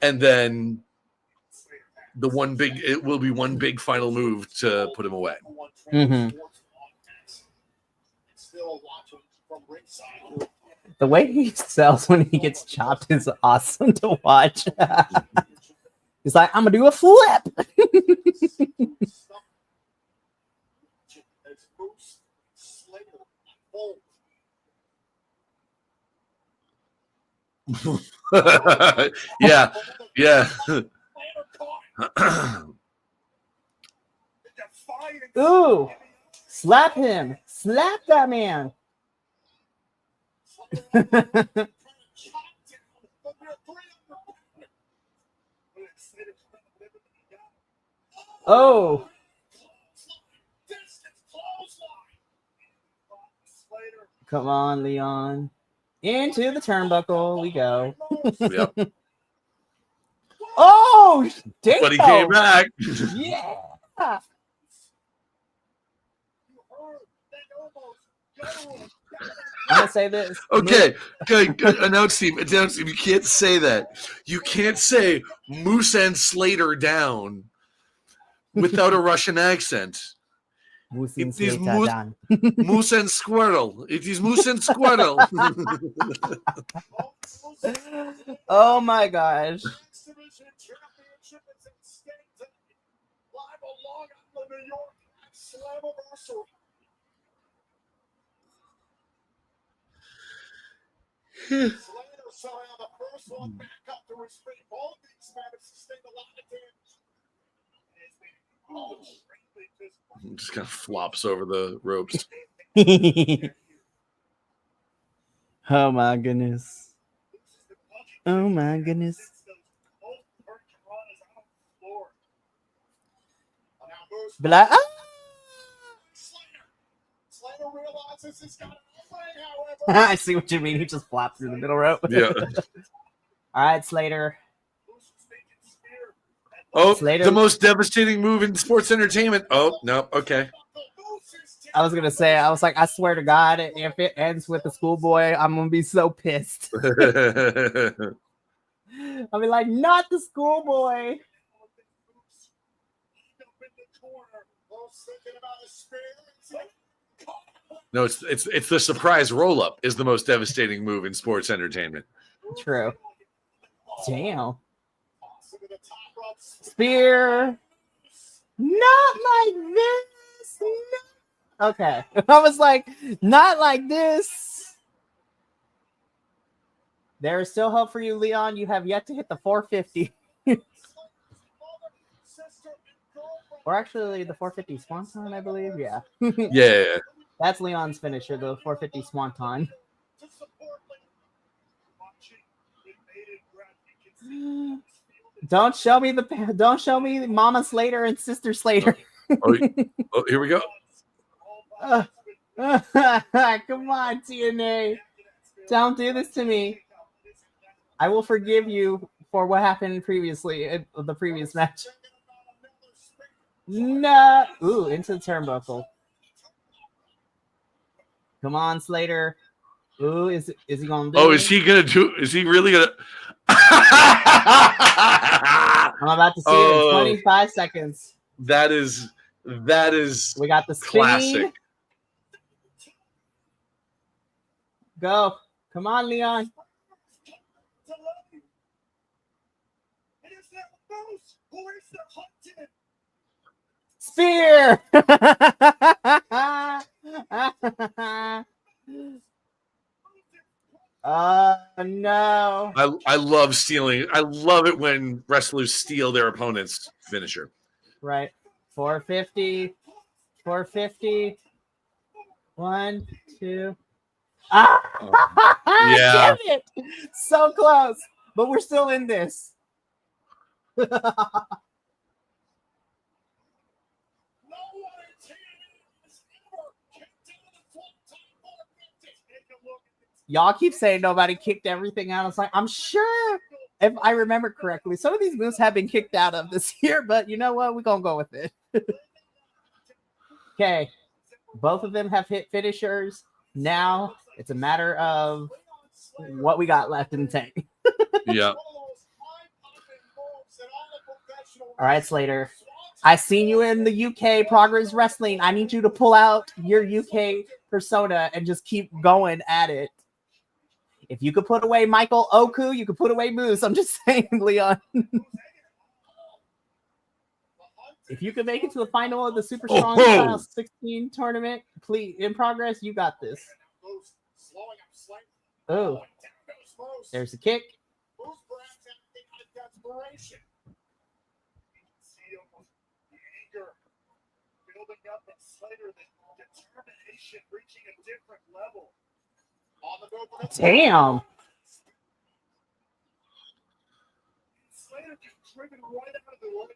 and then it will be one big final move to put him away. Mhm. The way he sells when he gets chopped is awesome to watch. He's like, I'm gonna do a flip. Yeah. Ooh, slap him. Slap that man. Oh. Come on, Leon. Into the turnbuckle we go. Yep. Oh, damn. But he came back. Yeah. I'm gonna say this. Okay, good. Announce team. You can't say that. You can't say Moose and Slater down without a Russian accent. Moose It is done. Moose and Squirrel. It is Moose and Squirrel. Oh my gosh. Just kind of flops over the ropes. Oh my goodness. Oh my goodness. Be like, ah! I see what you mean. He just flopped through the middle rope. Yeah. All right, Slater. Oh, Slater. the most devastating move in sports entertainment. Oh, no. Okay. I was gonna say, I was like, I swear to God, if it ends with the schoolboy, I'm gonna be so pissed. I'll be like, not the schoolboy. No, it's the surprise roll up is the most devastating move in sports entertainment. True. Damn. Spear. Not like this. No. Okay. I was like, not like this. There is still hope for you, Leon. You have yet to hit the 450. Or actually, the 450 Swanton, I believe. Yeah. Yeah. That's Leon's finisher, the 450 Swanton. Don't show me Mama Slater and Sister Slater. Oh, here we go. Come on, TNA. Don't do this to me. I will forgive you for what happened previously in the previous match. No. Ooh, into the turnbuckle. Come on, Slater. Ooh, is he gonna do it? Is he really gonna I'm about to see it in 25 seconds. That is We got the spin. classic. Go. Come on, Leon. Spear. No. I love stealing. I love it when wrestlers steal their opponent's finisher. Right. 450. 450. 1, 2. Ah! Yeah. Damn it. So close. But we're still in this. Y'all keep saying nobody kicked everything out. I was like, I'm sure, if I remember correctly, some of these moves have been kicked out of this year, but you know what? We're going to go with it. Okay. Both of them have hit finishers. Now it's a matter of what we got left in the tank. Yeah. All right, Slater. I seen you in the UK Progress Wrestling. I need you to pull out your UK persona and just keep going at it. If you could put away Michael Oku, you could put away Moose. I'm just saying, Leon. If you could make it to the final of the Super Strong Style 16 tournament, please, in progress, you got this. Oh, there's a kick. Building up and Slater, the determination reaching a different level. On the move. Damn. Slater just driven right out of the way.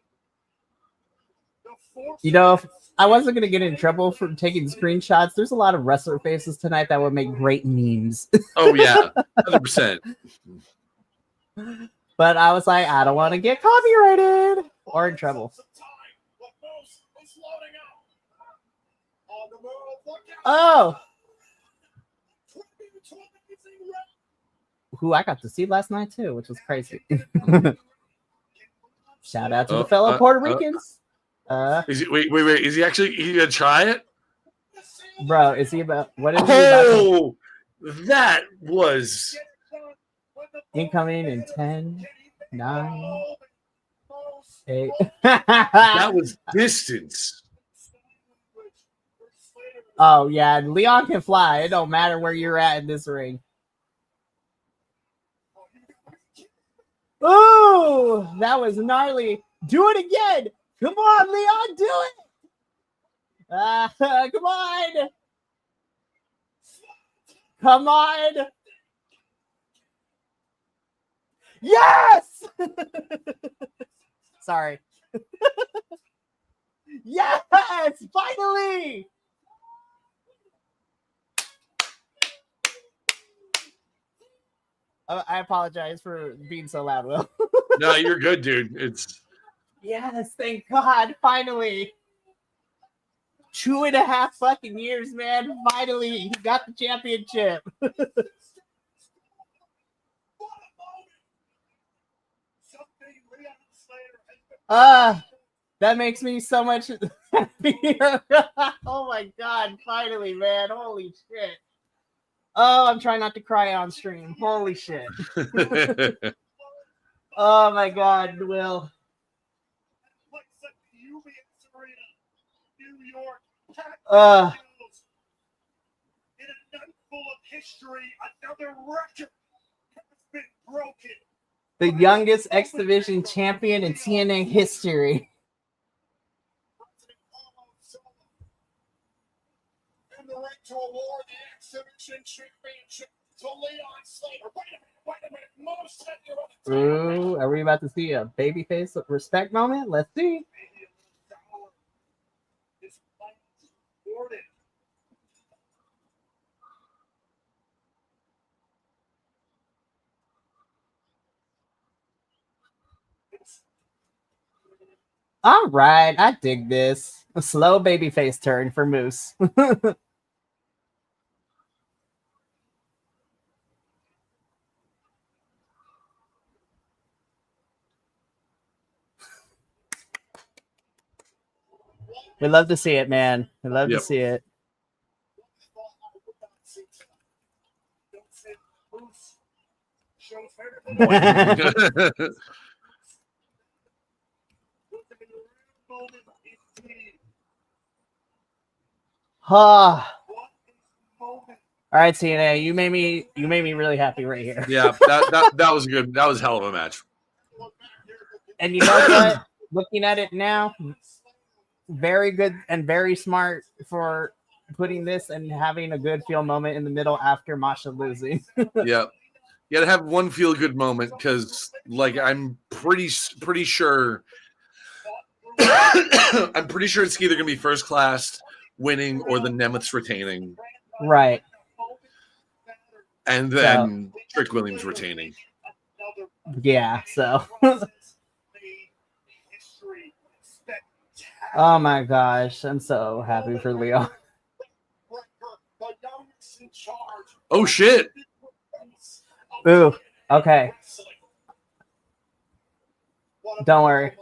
The force. You know, if I wasn't going to get in trouble for taking screenshots, there's a lot of wrestler faces tonight that would make great memes. Oh, yeah. 100%. But I was like, I don't want to get copyrighted or in trouble. Oh, who I got to see last night too, which was crazy. Shout out to the fellow Puerto Ricans. Is he, wait. Is he gonna try it? Bro, is he about what is he about? That was Incoming in 10, 9, 8. That was distance. Oh, yeah. Leon can fly. It don't matter where you're at in this ring. Ooh, that was gnarly. Do it again. Come on, Leon. Do it. Come on. Come on. Yes. Sorry. Yes, finally. I apologize for being so loud, Will. No, you're good, dude. It's yes, thank God, finally. 2.5 fucking years, man. Finally, he got the championship. That makes me so much happier. Oh my God, finally, man. Holy shit. Oh, I'm trying not to cry on stream. Holy shit. Oh my God, Will. In a night full of history, another record has been broken. The youngest X Division champion in TNA history. And the right to award the X Division championship to Leon Slater. Wait a minute. Most Ooh, are we about to see a babyface respect moment? Let's see. All right, I dig this. A slow babyface turn for Moose. We love to see it, man. We love to see it. All right, TNA, you made me really happy right here. Yeah, that was good. That was a hell of a match. And you know what? Looking at it now, very good and very smart for putting this and having a good feel moment in the middle after Masha losing. Yeah. You got to have one feel good moment because, like, I'm pretty sure it's either going to be First Class winning or the Nemeths retaining. Right. And then Trick Williams retaining. Yeah, so. Oh my gosh, I'm so happy for Leo. Oh shit. Ooh, okay. Don't worry.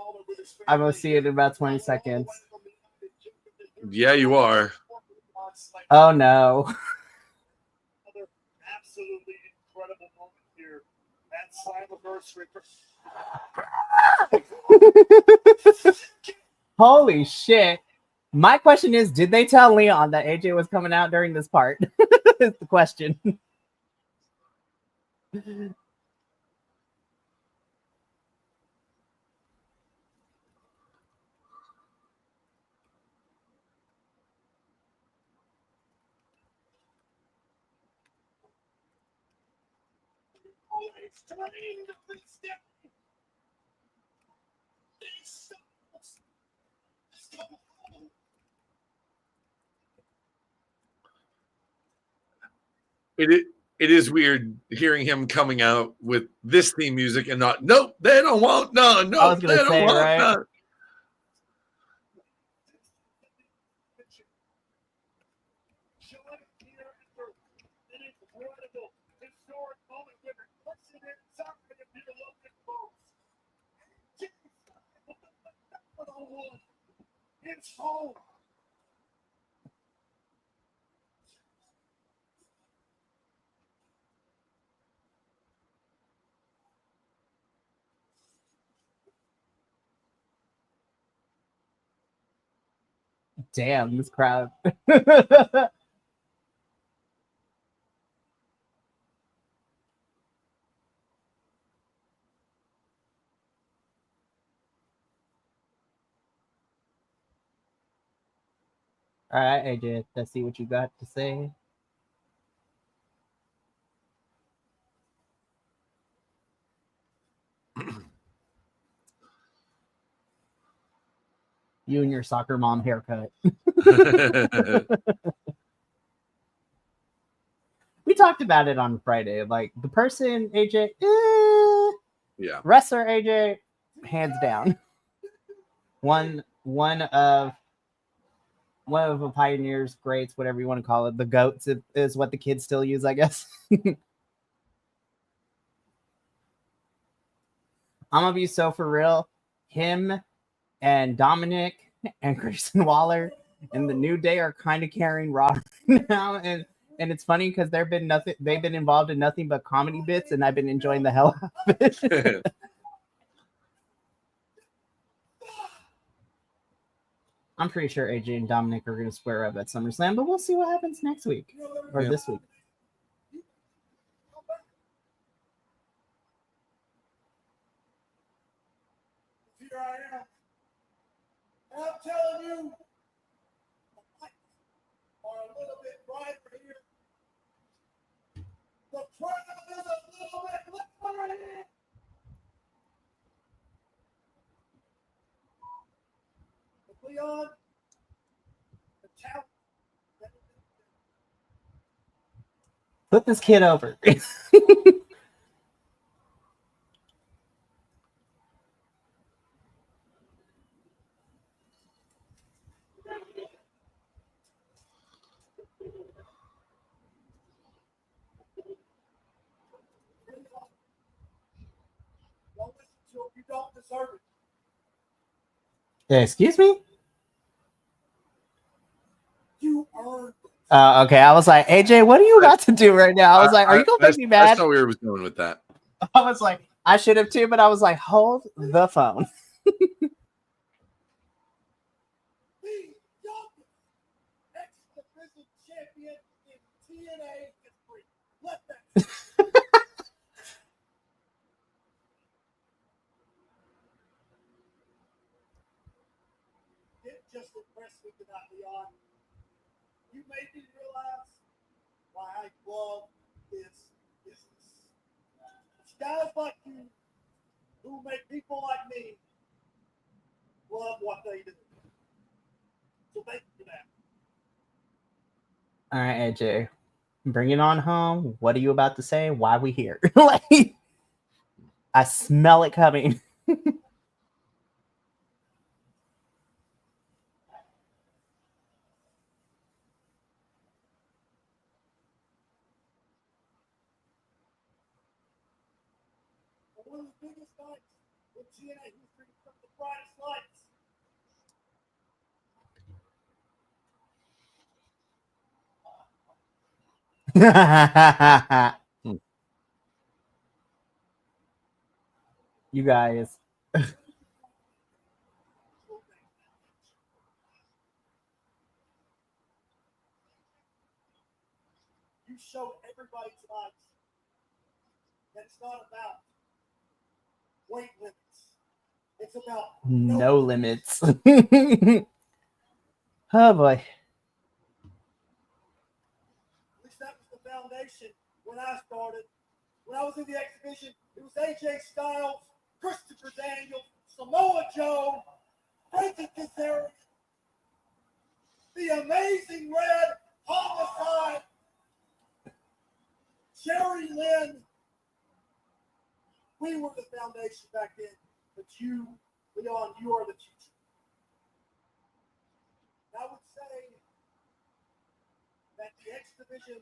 I'm gonna see it in about 20 seconds. Yeah, you are. Oh no. Another absolutely incredible moment here at Slammiversary. Holy shit. My question is, did they tell Leon that AJ was coming out during this part? Is the question. It is weird hearing him coming out with this theme music and not, nope, they don't want none. No, I was they gonna don't say, want right? none. Historic moment with it. Puts it inside of your local folks. It's home. Damn, this crowd. All right, AJ, let's see what you got to say. You and your soccer mom haircut. We talked about it on Friday. Like the person, AJ, Yeah. wrestler AJ, hands down. One of the pioneers, greats, whatever you want to call it. The goats is what the kids still use, I guess. I'm gonna be so for real. Him and Dominic and Grayson Waller and the New Day are kind of carrying Raw now, and it's funny because they've been involved in nothing but comedy bits, and I've been enjoying the hell out of it. I'm pretty sure AJ and Dominic are going to square up at SummerSlam, but we'll see what happens next week or this week. Here I am. And I'm telling you, the lights are a little bit brighter here. The crowd is a little bit louder. But Leon, the talent. Put this kid over. Don't listen to him. You don't deserve it. Excuse me? You earned it. Okay, I was like, AJ, what are you about to do right now? I was like, are you going to make me I mad? saw where he was going with that. I was like, I should have too, but I was like, hold the phone. The youngest X-Division champion in TNA history. Let that. It just impressed me tonight, Leon. You made me realize why I love this business. It's guys like you who make people like me love what they do. So thank you for that. All right, AJ, bring it on home. What are you about to say? Why we here? Like, I smell it coming. One of the biggest nights in TNA history, some of the brightest lights. You guys. You showed everybody tonight that it's not about weight limits. It's about No limits. Oh boy. At least that was the foundation when I started. When I was in the exhibition, it was AJ Styles, Christopher Daniels, Samoa Joe, Frankie Kazarian, the Amazing Red, Homicide, Jerry Lynn. We were the foundation back then, but you, Leon, you are the future. I would say that the X Division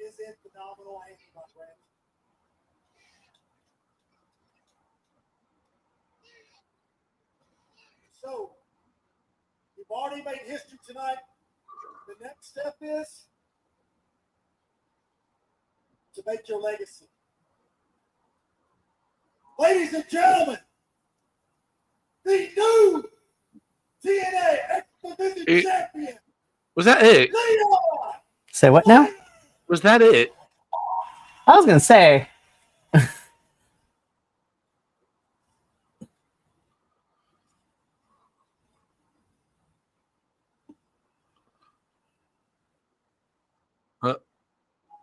is in phenomenal hands, my friend. So, you've already made history tonight. The next step is to make your legacy. Ladies and gentlemen, the new TNA X Division champion. Was that it? Leon! Say what now? Was that it? I was gonna say.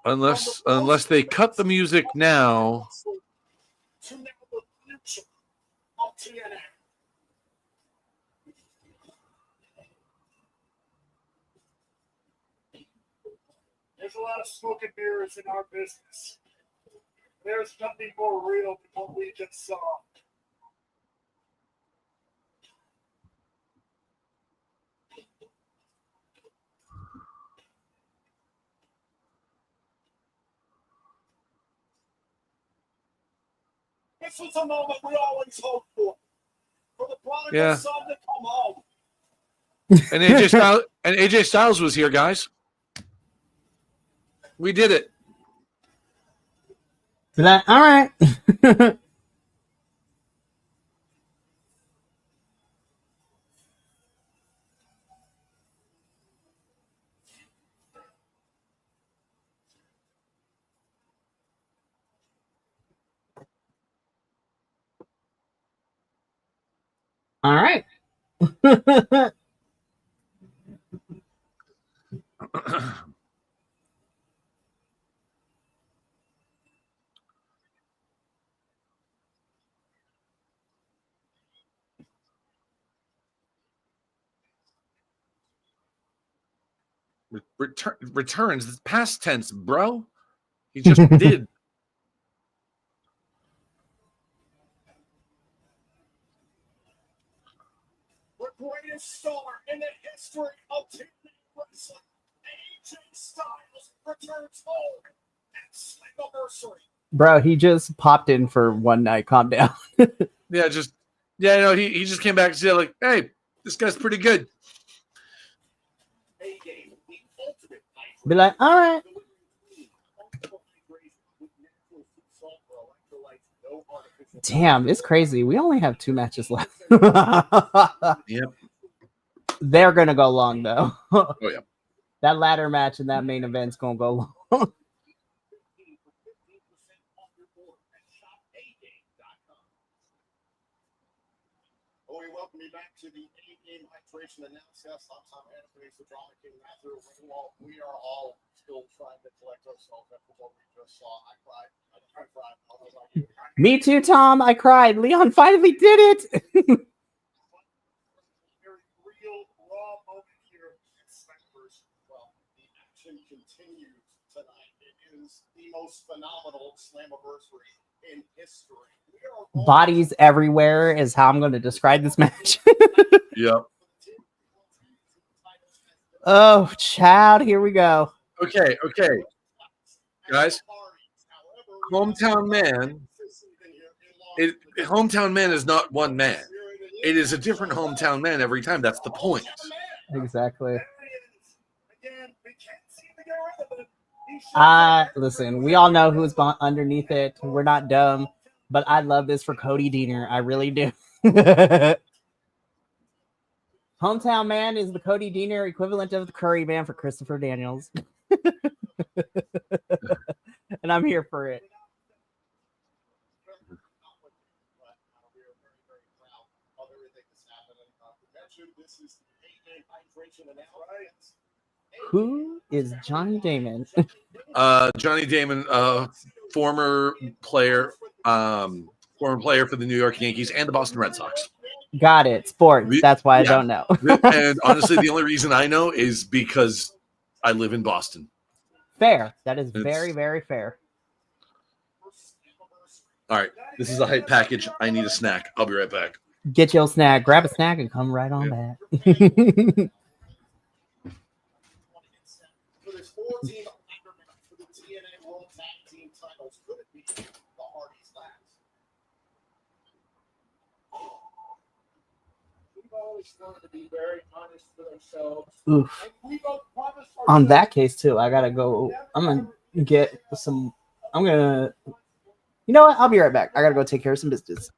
Unless they cut the music now. To now the future of TNA. There's a lot of smoke and mirrors in our business. There's nothing more real than what we just saw. This was a moment we always hoped for the prodigal son to come home. And AJ Styles was here, guys. We did it. All right. All right. Returns, past tense, bro. He just did. The greatest star in the history of TNA Wrestling, AJ Styles, returns home at Slammiversary. Bro, he just popped in for one night. Calm down. He just came back and said, like, hey, this guy's pretty good. Be like, all right. Damn, it's crazy. We only have 2 matches left. Yep. They're gonna go long though. Oh yeah. That ladder match and that main event's gonna go long. Well, we welcome you back to the A-Game Hydration Analysis. I'm Tom Anthony, the Drama King Matthew. We are all still trying to collect ourselves after what we just saw. I cried. I cried. I don't know about you. Me too, Tom. I cried. Leon finally did it. Very real, raw moment here at Slammiversary. Well, the action continues tonight. It is the most phenomenal Slammiversary in history. We are Bodies everywhere is how I'm going to describe this match. Yep. Oh, child. Here we go. Okay. Guys, Hometown Man. Hometown Man is not one man. It is a different hometown man every time. That's the point. Exactly. Again, we can't seem to get rid of him. He Listen, we all know who's underneath it. We're not dumb, but I love this for Cody Deaner. I really do. Hometown man is the Cody Deaner equivalent of the Curry man for Christopher Daniels. And I'm here for it. Who is Johnny Damon? Johnny Damon, former player for the New York Yankees and the Boston Red Sox. Got it. Sports. That's why I don't know. And honestly, the only reason I know is because I live in Boston. Fair. That is very, very fair. All right. This is a hype package. I need a snack. I'll be right back. Get your snack. Grab a snack and come right on back. So there's 14 for the TNA World Tag Team titles. Could it be the Hardys last? We've always wanted to be very honest with ourselves. Oof. And we both promised On ourselves that case too, I gotta go. I'm gonna get some. I'm gonna. You know what? I'll be right back. I gotta go take care of some business.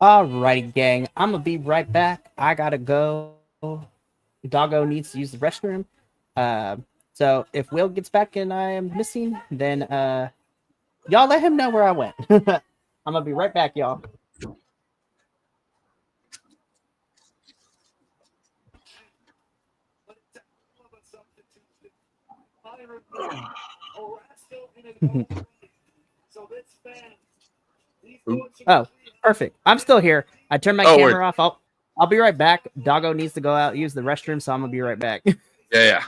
Alrighty, gang. I'm gonna be right back. I gotta go. Doggo needs to use the restroom. So if Will gets back and I am missing, then y'all let him know where I went. I'm gonna be right back, y'all. Oh, perfect. I'm still here. I turned my camera off. I'll be right back. Doggo needs to go out use the restroom, so I'm gonna be right back. Yeah.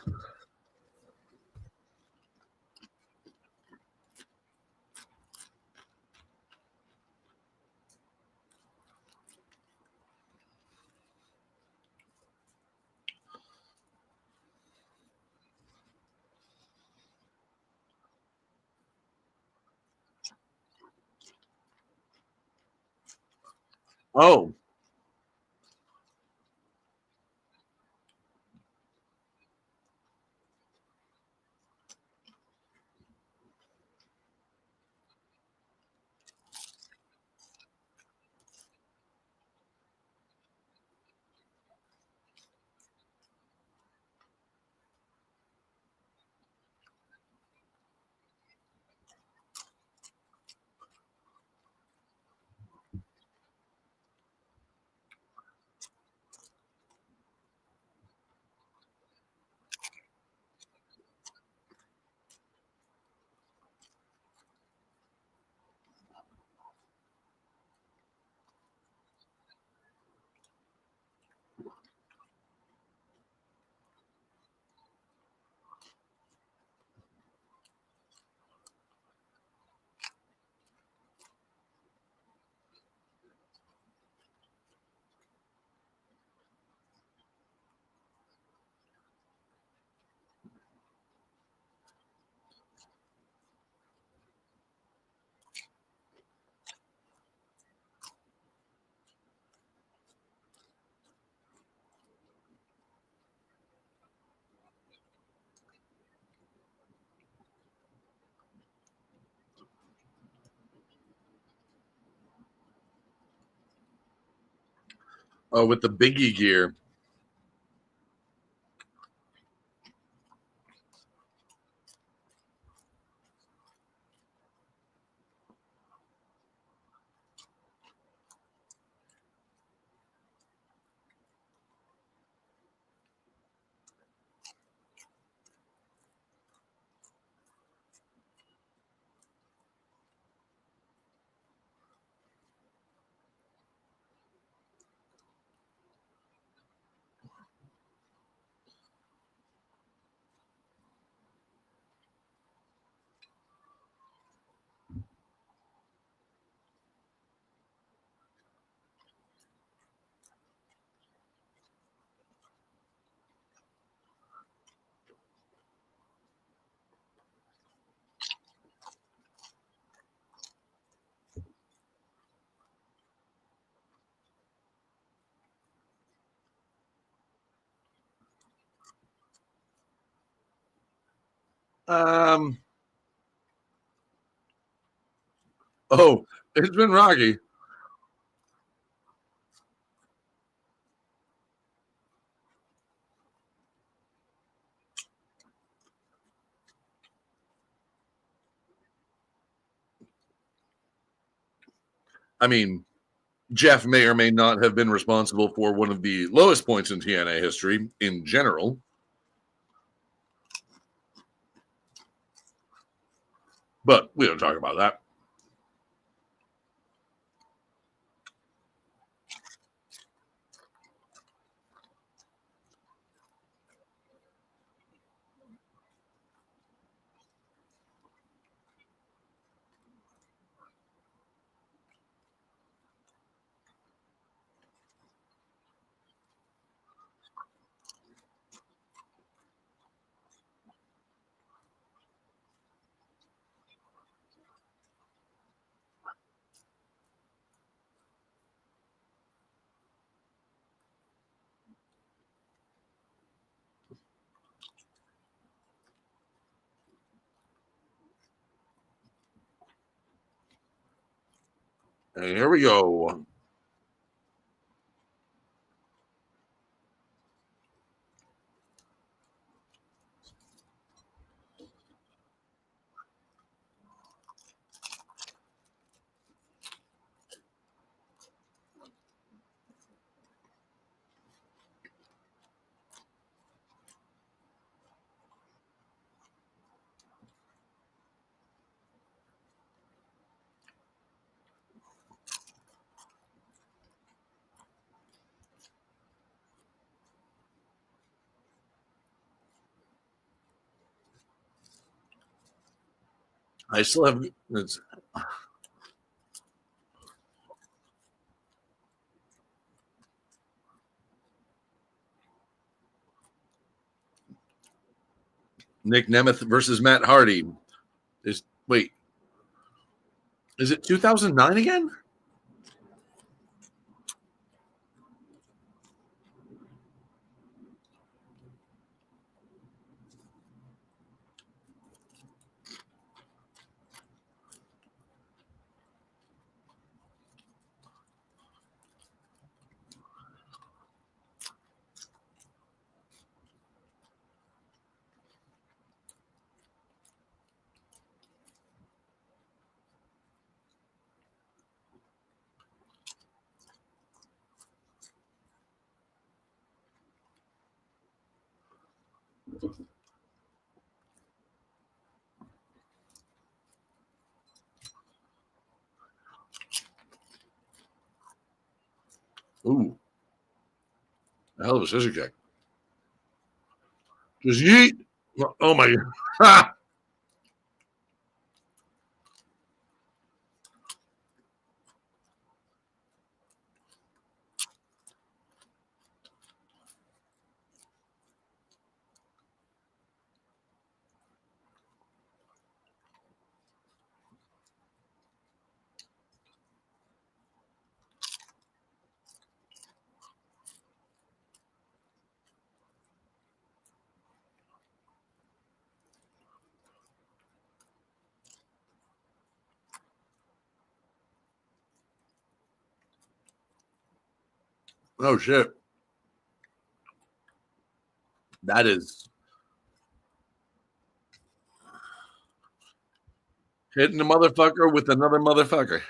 Oh. Oh, with the Biggie gear. Oh, it's been rocky. I mean, Jeff may or may not have been responsible for one of the lowest points in TNA history in general. But we don't talk about that. And here we go. I still have it's, Nick Nemeth versus Matt Hardy. Is it 2009 again? Ooh. A hell of a scissor kick. Just yeet. Oh my God. Oh shit. That is hitting a motherfucker with another motherfucker.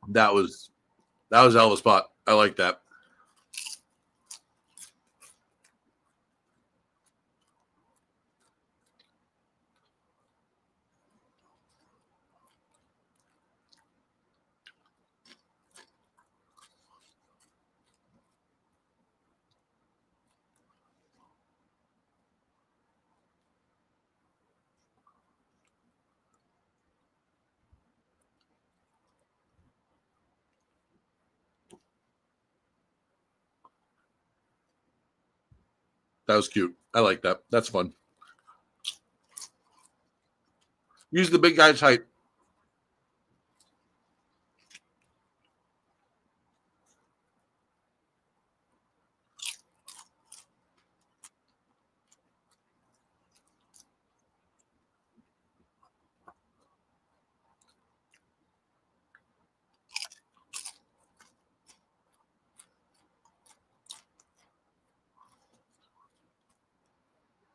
That was a hell of a spot. I like that. That was cute. I like that. That's fun. Use the big guy's height.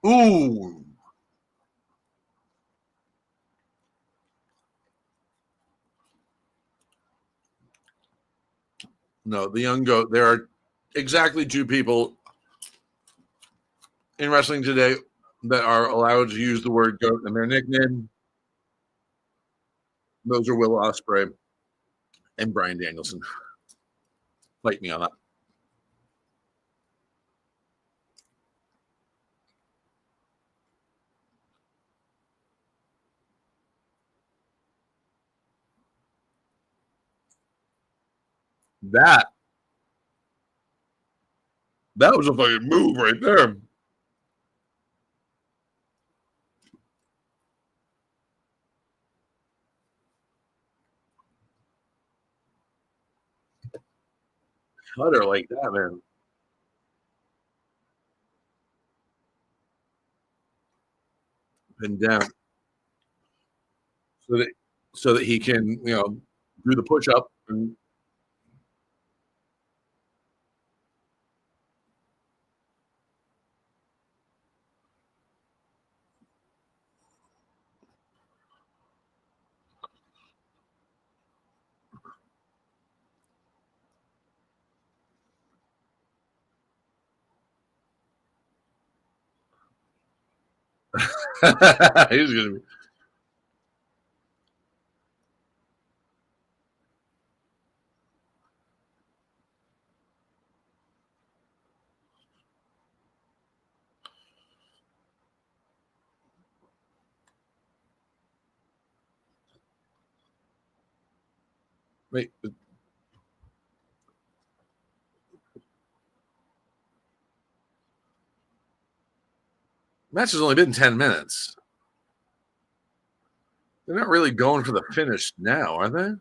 Ooh. No, the young goat. There are exactly two people in wrestling today that are allowed to use the word goat in their nickname. Those are Will Ospreay and Bryan Danielson. Fight me on that. That was a fucking move right there. Cutter like that, man. Pinned down. So that he can, do the push up and he's gonna be. Wait, match has only been 10 minutes. They're not really going for the finish now, are they?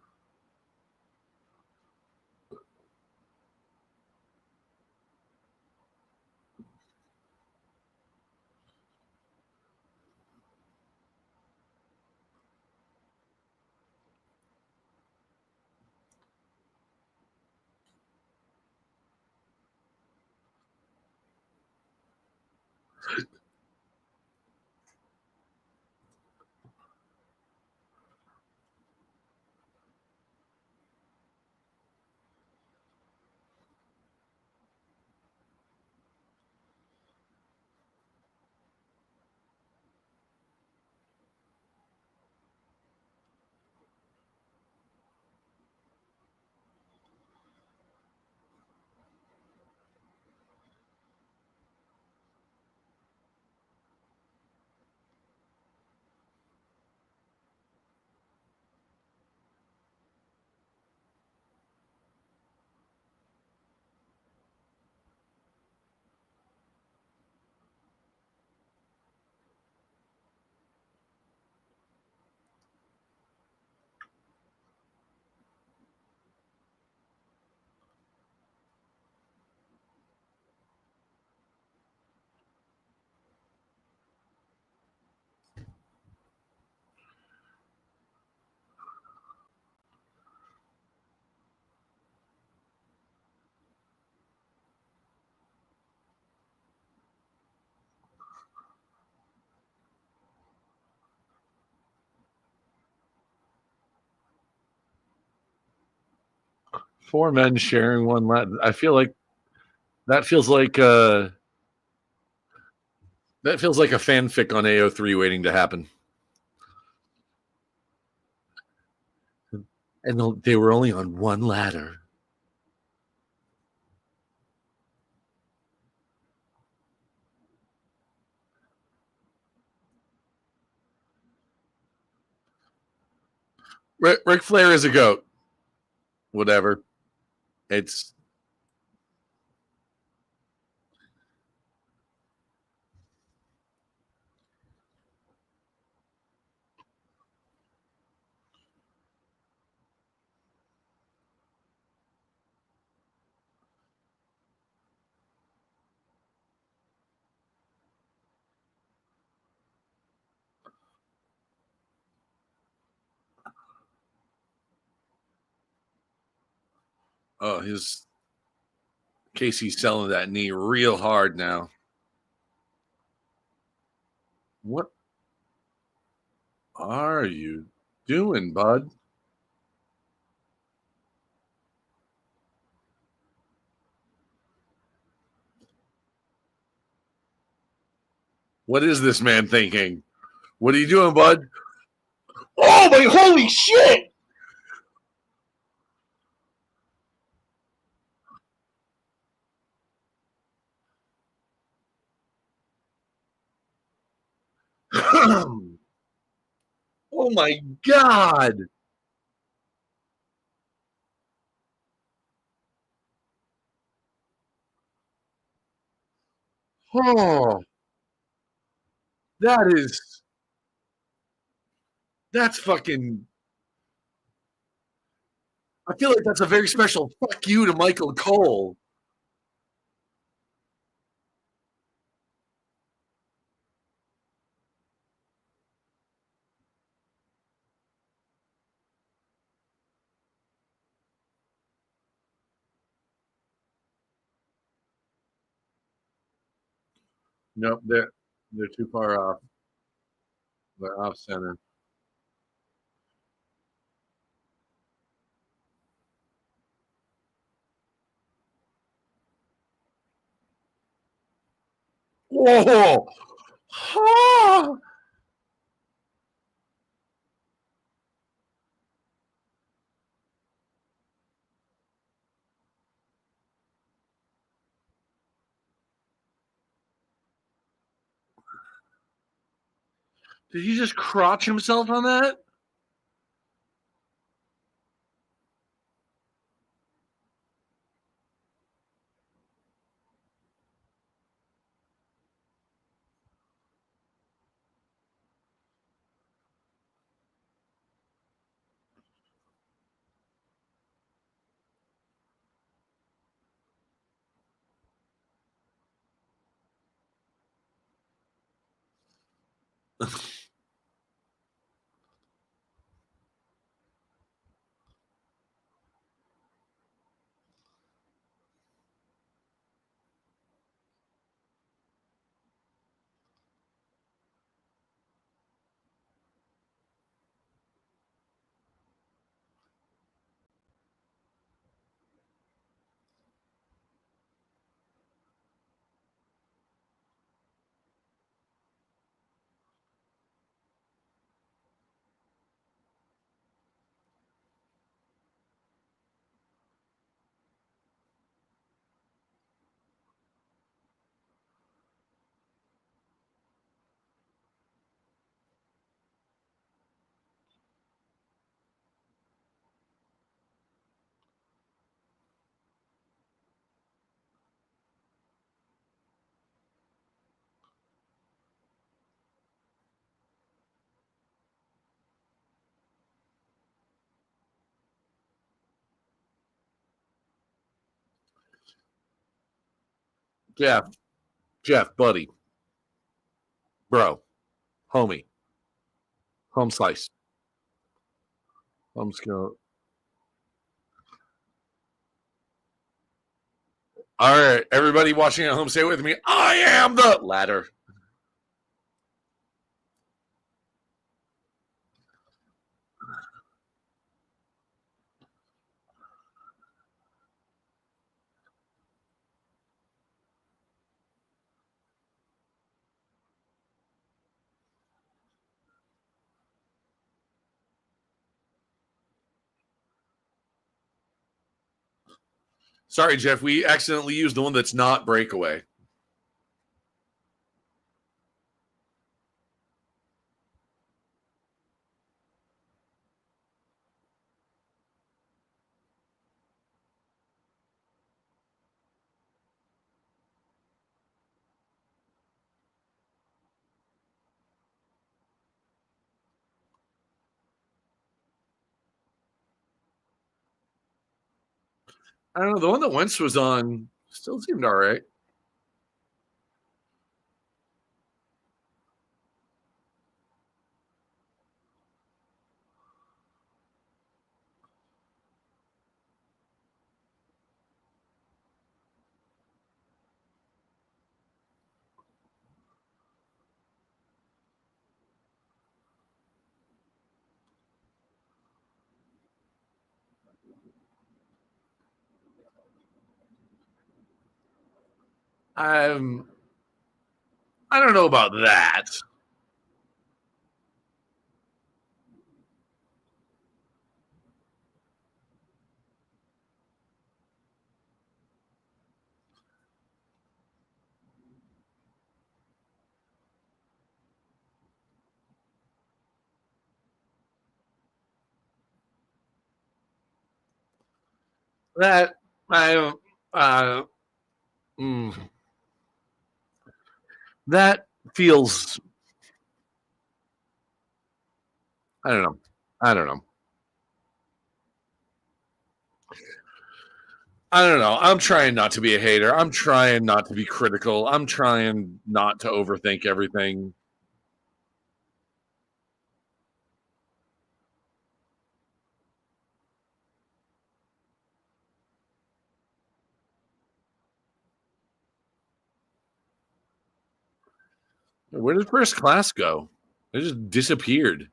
4 men sharing one ladder. I feel like that feels like a fanfic on AO3 waiting to happen. And they were only on one ladder. Ric Flair is a goat. Whatever. It's his Casey's selling that knee real hard now. What are you doing, bud? What is this man thinking? What are you doing, bud? Oh my holy shit! Oh my god! Oh, that's fucking. I feel like that's a very special fuck you to Michael Cole. Nope, they're too far off. They're off center. Whoa! Oh! Did he just crotch himself on that? Jeff, buddy, bro, homie, home slice, home skill. All right, everybody watching at home, say with me, I am the ladder. Sorry, Jeff. We accidentally used the one that's not breakaway. I don't know. The one that Wentz was on still seemed all right. I don't know about that. That I that feels. I don't know. I don't know. I'm trying not to be a hater. I'm trying not to be critical. I'm trying not to overthink everything. Where did first class go? It just disappeared.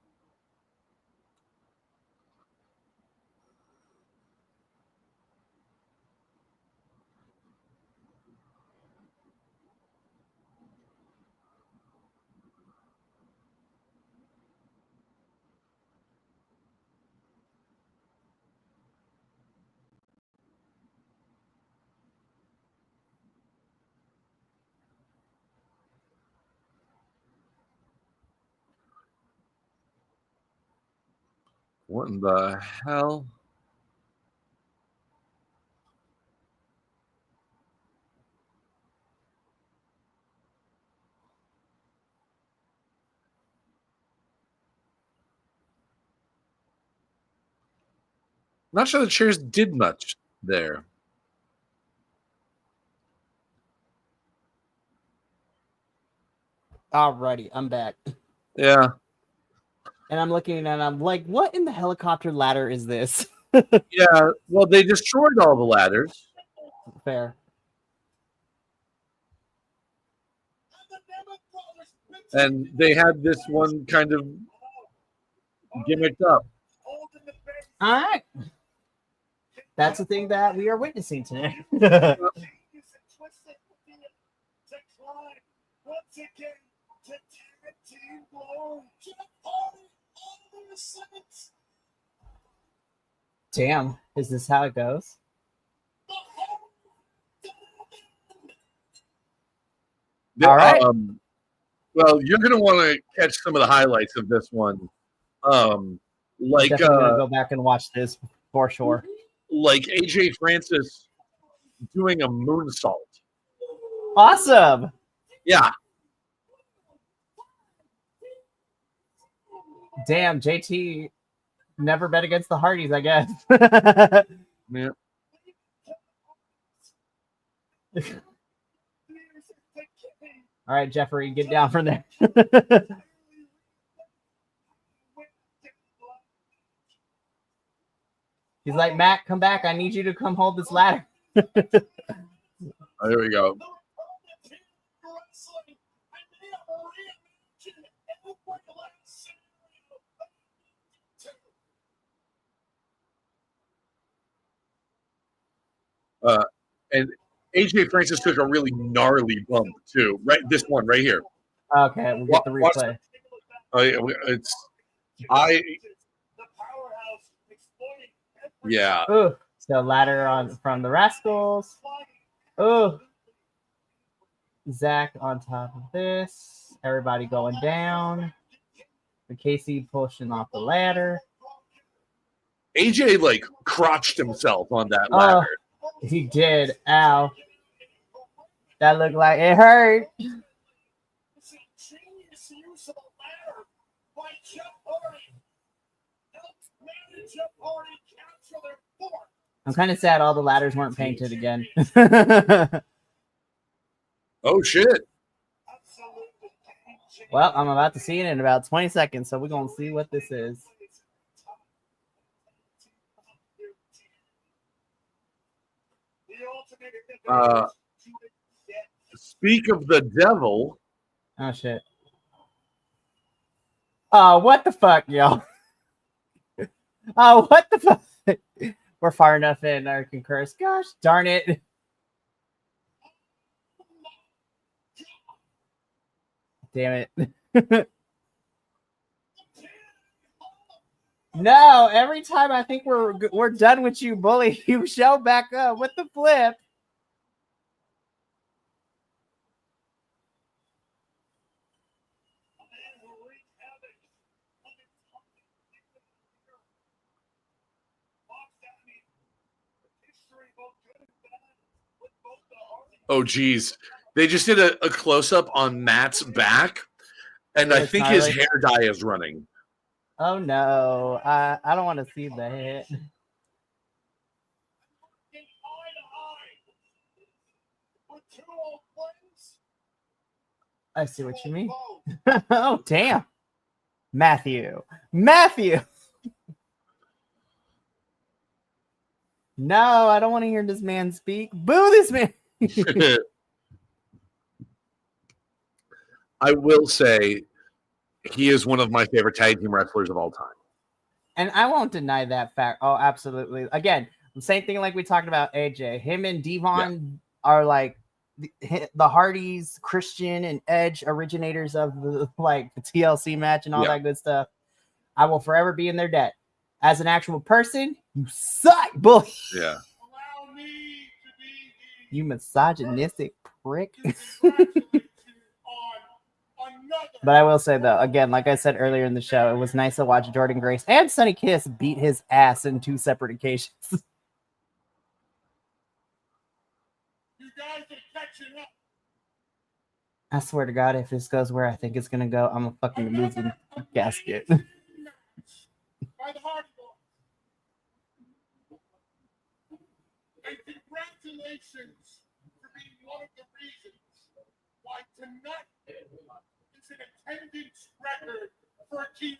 What in the hell? Not sure the chairs did much there. Alrighty, I'm back. Yeah. And I'm looking and I'm like, what in the helicopter ladder is this? Yeah. Well, they destroyed all the ladders. Fair. And they had this one kind of gimmicked up. All right. That's the thing that we are witnessing today. Damn, is this how it goes? All right. Well, you're going to want to catch some of the highlights of this one. Like Definitely gonna go back and watch this for sure. Like AJ Francis doing a moonsault. Awesome. Yeah. Damn, JT never bet against the Hardys, I guess. Yeah. All right, Jeffrey, get down from there. He's like, Matt, come back. I need you to come hold this ladder. Oh, here we go. And AJ Francis took a really gnarly bump too. Right, this one right here. Okay, we'll get the replay. Oh yeah, yeah. Ugh. So ladder on from the Rascals. Oh, Zach on top of this. Everybody going down. The Casey pushing off the ladder. AJ like crotched himself on that Oh, ladder. he did. Ow. That looked like it hurt. I'm kind of sad all the ladders weren't painted again. Oh shit. Well, I'm about to see it in about 20 seconds, so we're going to see what this is. Speak of the devil. Oh, shit. Oh, what the fuck, y'all? Oh, what the fuck? We're far enough in our concurrence. Gosh darn it. Damn it. No, every time I think we're done with you, bully, you show back up with the flip. Oh geez. They just did a close-up on Matt's back, and I think his hair dye is running. Oh no. I don't want to see the hit. I see what you mean. Oh, damn. Matthew. No, I don't want to hear this man speak. Boo this man. I will say he is one of my favorite tag team wrestlers of all time. And I won't deny that fact. Oh, absolutely. Again, the same thing like we talked about AJ. Him and Devon are like the Hardys, Christian, and Edge originators of the TLC match and all that good stuff. I will forever be in their debt. As an actual person, you suck, boy. Yeah. You misogynistic prick. But I will say, though, again, like I said earlier in the show, it was nice to watch Jordan Grace and Sonny Kiss beat his ass in 2 separate occasions. You guys are catching up. I swear to God, if this goes where I think it's going to go, I'm going to fucking move the gasket. By the Hardy Boys. And congratulations for being one of the reasons why tonight is an attendance record for TNA.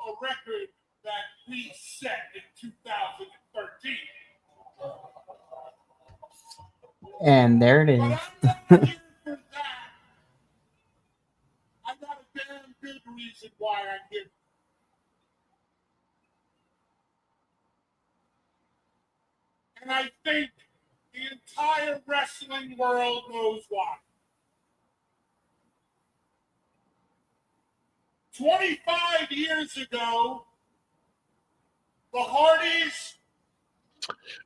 A record that we set in 2013. And there it is. But I'm not here for that. I got a damn good reason why I'm here. And I think the entire wrestling world knows why. 25 years ago, the Hardys.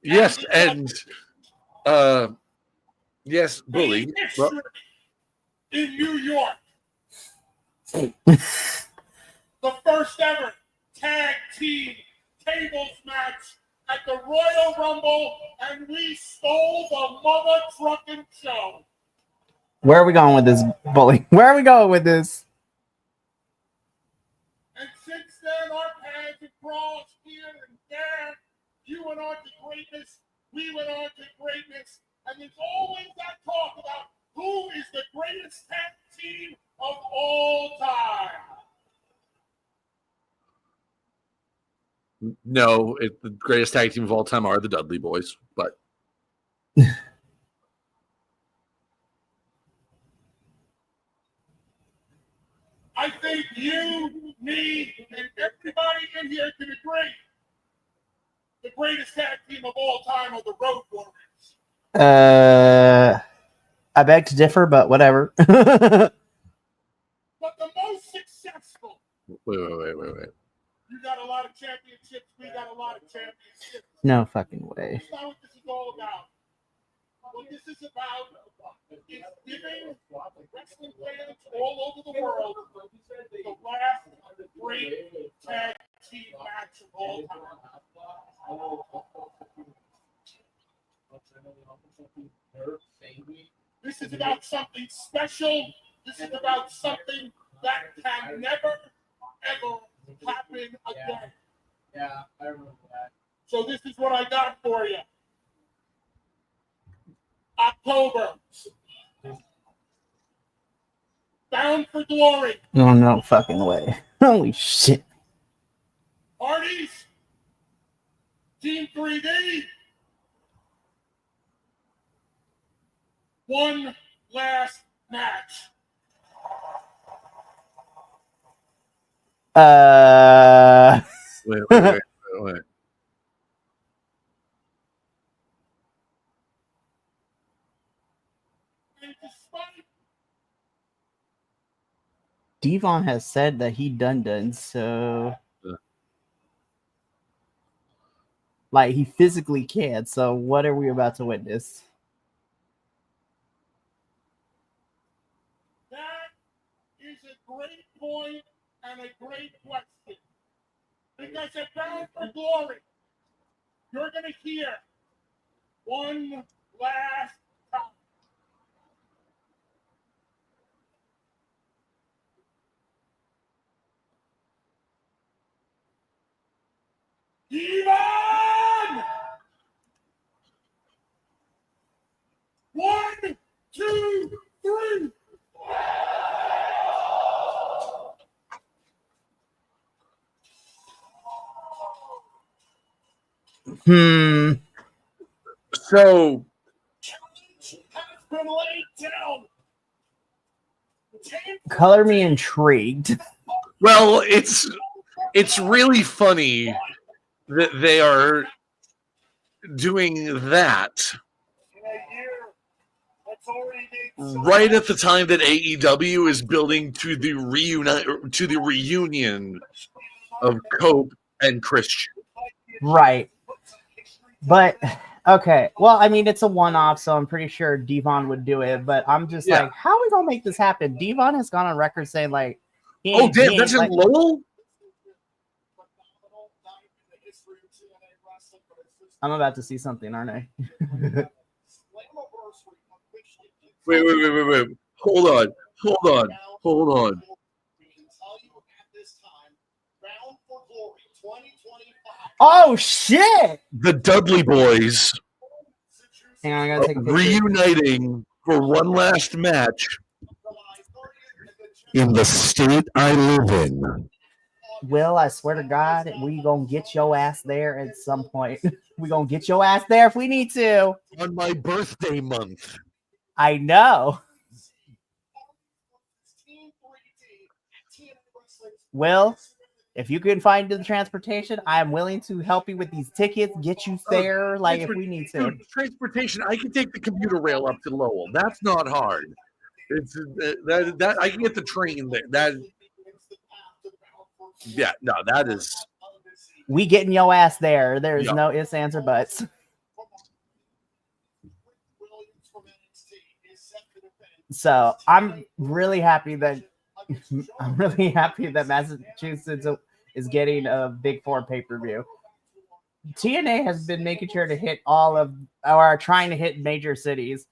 Yes, and yes, bully. In New York. The first ever tag team tables match at the Royal Rumble, and we stole the mother trucking show. Where are we going with this, bully? Where are we going with this? And since then, our paths have crossed here and there. You went on to greatness, we went on to greatness, and there's always that talk about who is the greatest tag team of all time. No, the greatest tag team of all time are the Dudley Boys, but I think me and everybody in here can agree. The greatest tag team of all time are the Road Warriors. I beg to differ, but whatever. But the most successful. Wait. You got a lot of championships. We got a lot of championships. No fucking way. That's not what this is all about. What this is about is giving wrestling fans all over the world the last great tag team match of all time. This is about something special. This is about something that can never, ever happen again. Yeah, I remember that. So this is what I got for you. October. Bound for Glory. Oh, no fucking way. Holy shit. Parties. Team 3D. One last match. Wait. And despite Devon has said that he done, so Yeah. like he physically can't. So what are we about to witness? that is a great point and a great question. Because at Bound for Glory, you're going to hear one last time. Devon! 1, 2, 3. So Has been laid down. Color me intrigued. well, it's really funny that they are doing that In a year that's already been right at the time that AEW is building to the reunion of Cope and Christian. Right. But okay. Well, I mean, it's a one-off, so I'm pretty sure Devon would do it. But I'm just Yeah. like, how are we gonna make this happen? Devon has gone on record saying like, he Oh ain't- damn, he that's ain't in like- Lowell? I'm about to see something, aren't I? Wait. Hold on. Oh shit! The Dudley Boys Hang on, I gotta take a picture. reuniting for one last match in the state I live in. Will, I swear to God, we gonna get your ass there at some point. We gonna get your ass there if we need to. On my birthday month. I know. Will, if you can find the transportation, I am willing to help you with these tickets, get you there, like if we need to. Dude, transportation, I can take the commuter rail up to Lowell. That's not hard. It's that I can get the train there. That is We getting your ass there. There's Yeah. no ifs, ands, or buts. So I'm really happy that Massachusetts is getting a Big Four pay-per-view. TNA has been making sure to hit all of, or trying to hit major cities.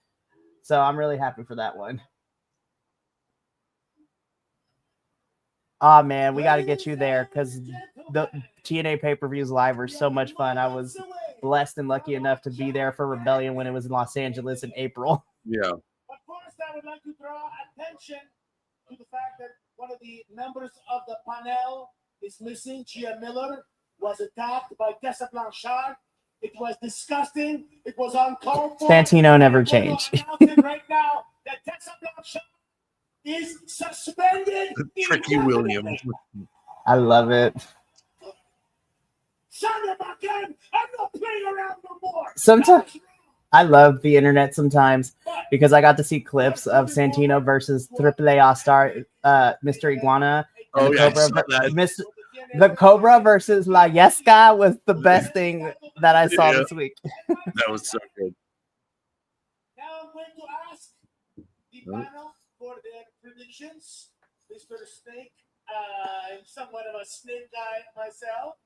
So I'm really happy for that one. Oh man, we got to get you there because the TNA pay-per-views live were so much fun. I was blessed and lucky enough to be there for Rebellion when it was in Los Angeles in April. yeah. But first, I would like to draw attention to the fact that one of the members of the panel is missing. Gia Miller was attacked by Tessa Blanchard. It was disgusting. It was uncalled for. Santino never changed. Right now, that Tessa Blanchard is suspended. Tricky Williams. I love it. Son of a gun! I'm not playing around no more! Sometimes I love the internet sometimes because I got to see clips of Santino versus AAA All-Star Mr. Iguana. And Oh, the yeah, I Cobra saw that. The Cobra versus La Yesca was the best thing that I saw Yeah. this week. That was so good. Now I'm going to ask the panel for their predictions. Mr. Snake, I'm somewhat of a snake guy myself.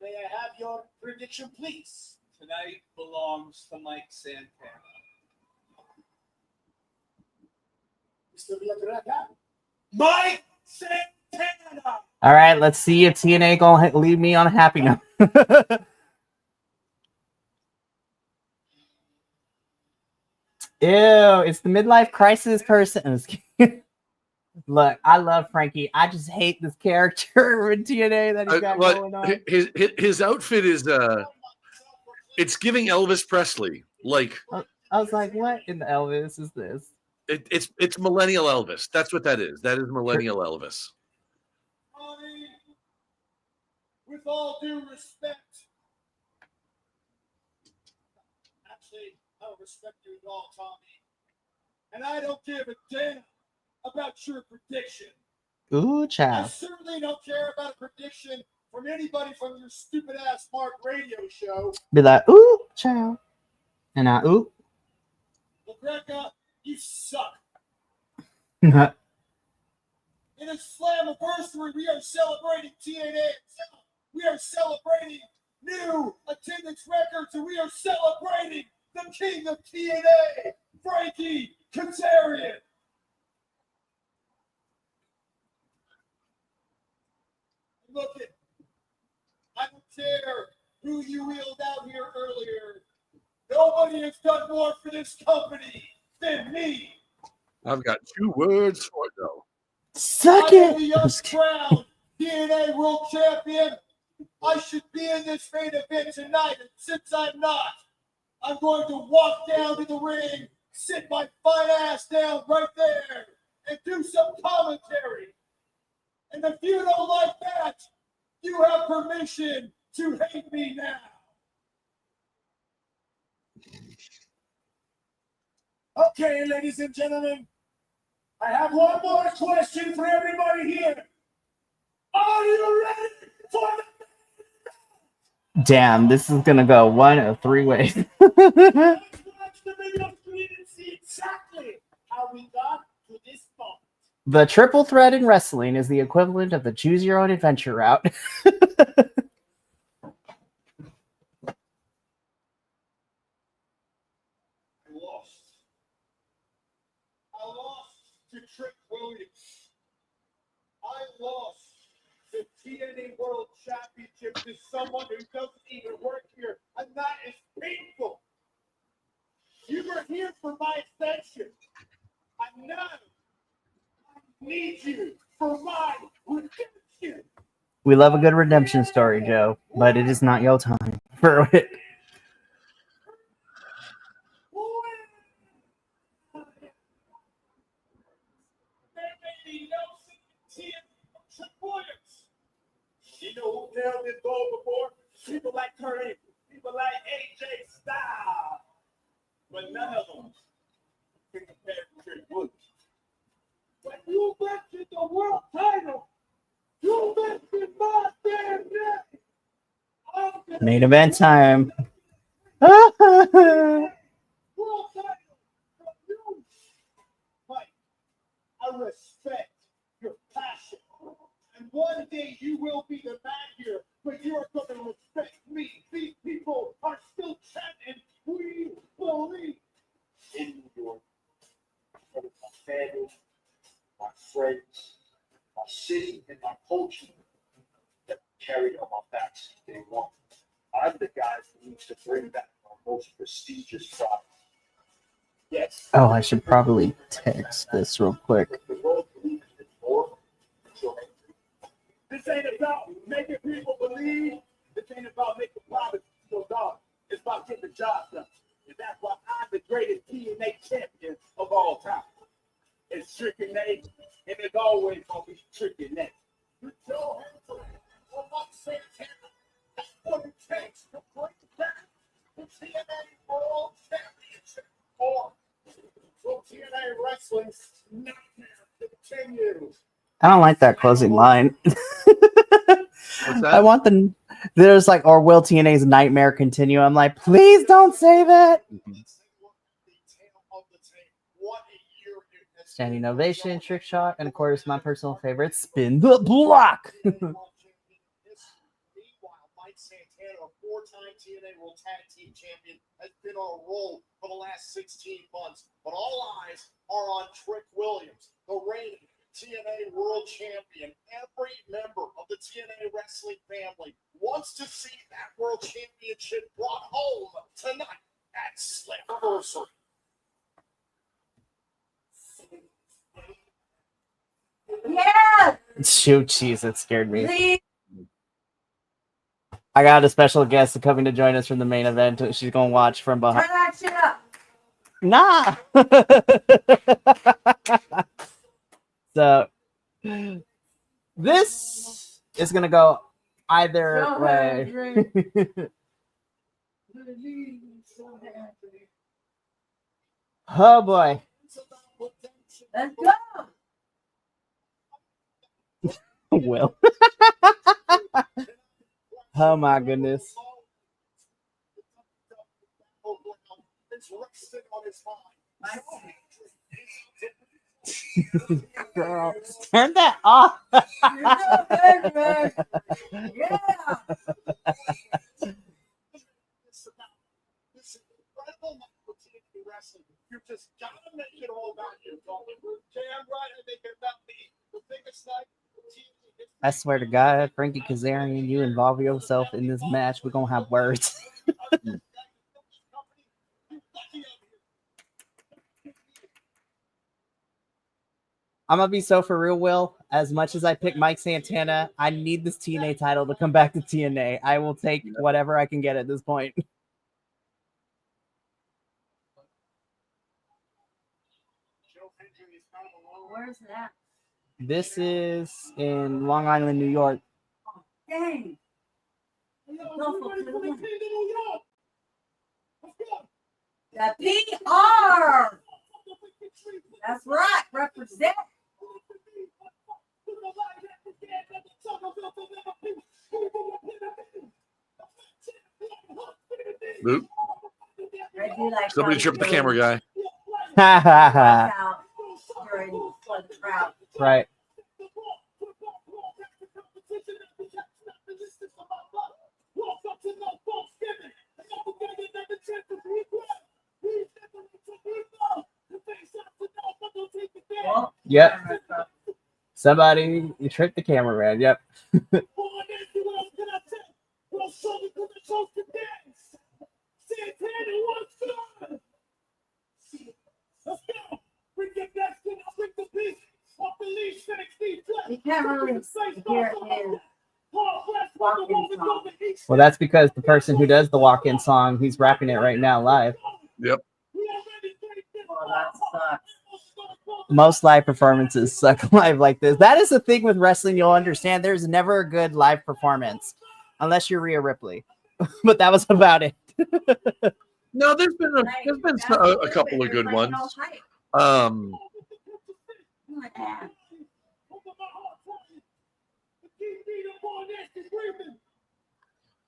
May I have your prediction, please? Tonight belongs to Mike Santana. Mr. Villagrata? Mike Santana! All right, let's see if TNA gonna leave me on a happy note. Ew, it's the midlife crisis person. Look, I love Frankie. I just hate this character in TNA that he's got going on. His outfit is it's giving Elvis Presley. Like I was like, what in the Elvis is this? it's millennial Elvis. That's what that is. That is millennial Elvis. Tommy, with all due respect, actually, I don't respect you at all, Tommy. And I don't give a damn about your prediction. Ooh, I child. certainly don't care about a prediction from anybody from your stupid ass Mark radio show. Be like, ooh, child. And I, ooh. LaGreca, you suck. That's In a Slammiversary, we are celebrating TNA. We are celebrating new attendance records, and we are celebrating the king of TNA, Frankie Kazarian. Look it. I don't care who you wheeled out here earlier. Nobody has done more for this company than me. I've got 2 words for it though. Suck I am the it. crowned TNA World Champion. I should be in this main event tonight, and since I'm not, I'm going to walk down to the ring, sit my fine ass down right there, and do some commentary. And if you don't like that, you have permission to hate me now. Okay, ladies and gentlemen, I have one more question for everybody here. Are you ready for the Damn, this is gonna go one of 3 ways. Let's watch the video screen and see exactly how we got to this point. The triple threat in wrestling is the equivalent of the choose your own adventure route. I lost to Trick Williams. I lost the TNA World Championship to someone who doesn't even work here, and that is painful. You were here for my ascension. And now I need you for my redemption. We love a good redemption story, Joe, but it is not your time for it. You know who held this goal before? People like Kurt Angle, people like AJ Styles. But none of them can compare to Trick Williams. When you mentioned the world title, you mentioned my damn name. Main event time. World title from you. Mike, I respect your passion. And one day you will be the man here, but you are going to respect me. These people are still chanting, we believe. In New York, for my family, my friends, my city, and my culture that carried on my backs day one. I'm the guy who needs to bring back our most prestigious product. Yes. Oh, I should probably text this real quick. The world believes in more. This ain't about making people believe. This ain't about making promises to God. It's about getting the job done. And that's why I'm the greatest TNA champion of all time. It's Trick and Nate, and it's always going to be Trick and Nate. Put your hands on I don't like that closing line. What's that? I want there's like, or will TNA's nightmare continue? I'm like, please don't say that. Standing ovation, trick shot, and of course, my personal favorite, spin the block. Meanwhile, Mike Santana, a four-time TNA World Tag Team Champion, has been on a roll for the last 16 months. But all eyes are on Trick Williams, the reigning TNA World Champion. Every member of the TNA Wrestling family wants to see that World Championship brought home tonight at Slammiversary. Yeah. Shoot, jeez, that scared me. Please. I got a special guest coming to join us from the main event. She's gonna watch from Turn behind. that shit up. Nah. So this is gonna go either way. Oh boy. Let's go. Will. Oh my goodness. It's resting on his mind. Girl, turn that off. You're so good, man. Yeah. This incredible night for TNA Wrestling. You just gotta make it all about you, don't you? Damn right, I make it about me. The biggest night. I swear to God, Frankie Kazarian, you involve yourself in this match, we're gonna have words. I'm gonna be so for real, Will. As much as I pick Mike Santana, I need this TNA title to come back to TNA. I will take whatever I can get at this point. Where's that? This is in Long Island, New York. Dang. The PR. That's right. Represent. Oop. I do like Somebody tripped the camera guy. Ha ha ha. out during flood crowd. Right. Well, Yep. Somebody you tricked the cameraman. Yep. you can't really hear his walk-in song. Well, that's because the person who does the walk-in song, he's rapping it right now live. Yep. Well, that sucks. Most live performances suck live like this. That is the thing with wrestling. You'll understand. There's never a good live performance unless you're Rhea Ripley. But that was about it. No, there's been a couple of good ones.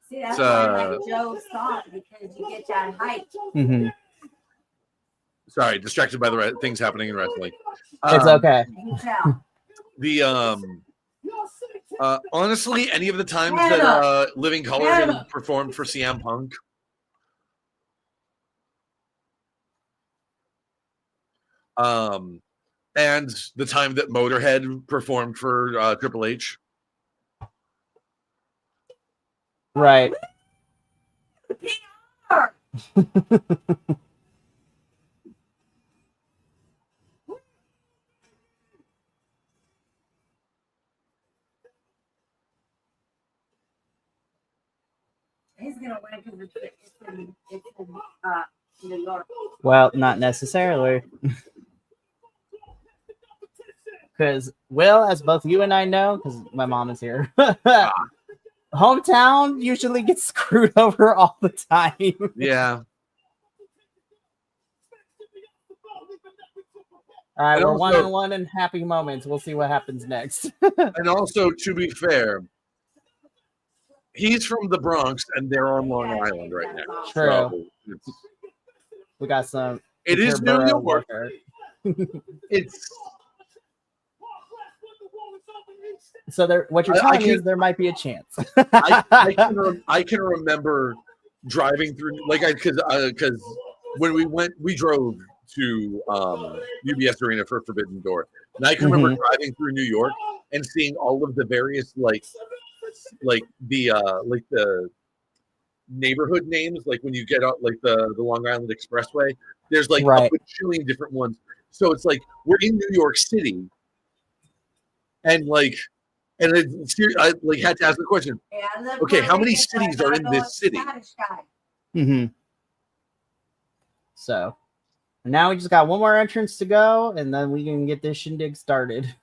See, that's why I like Joe's song, because you get that hype. Mm-hmm. Sorry, distracted by the things happening in wrestling. It's okay. You can tell. Honestly, any of the times that Living Color has performed for CM Punk, and the time that Motorhead performed for Triple H. Right. He's gonna win because it's in New York. Well, not necessarily. Because, Will, as both you and I know, because my mom is here, hometown usually gets screwed over all the time. Yeah. All right, And we're also- 1-1 in happy moments. We'll see what happens next. And also, to be fair, he's from the Bronx, and they're on Long Island right now. True. So We got some. it is New interborough York. warfare. It's So there, what you're I telling me can- is there might be a chance. I can remember driving through because when we drove to UBS Arena for Forbidden Door, and I can remember driving through New York and seeing all of the various like the neighborhood names, like when you get out like the Long Island Expressway, there's like Right. a bajillion different ones. So it's like we're in New York City, and I like had to ask the question. Okay, how many cities are in this city? So now we just got one more entrance to go, and then we can get this shindig started.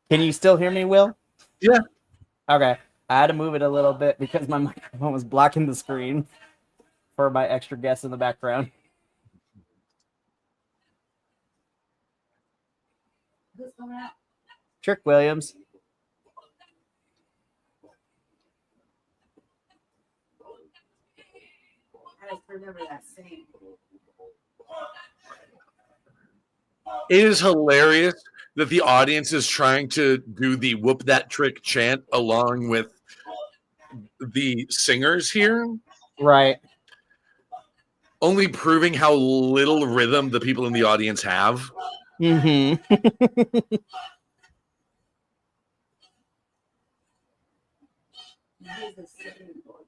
Can you still hear me, Will? Yeah. Okay. I had to move it a little bit because my microphone was blocking the screen for my extra guests in the background. Who's coming out? Trick Williams. I just remember that scene. It is hilarious that the audience is trying to do the whoop that trick chant along with the singers here, Right. only proving how little rhythm the people in the audience have. Mm-hmm. He's a singing boy.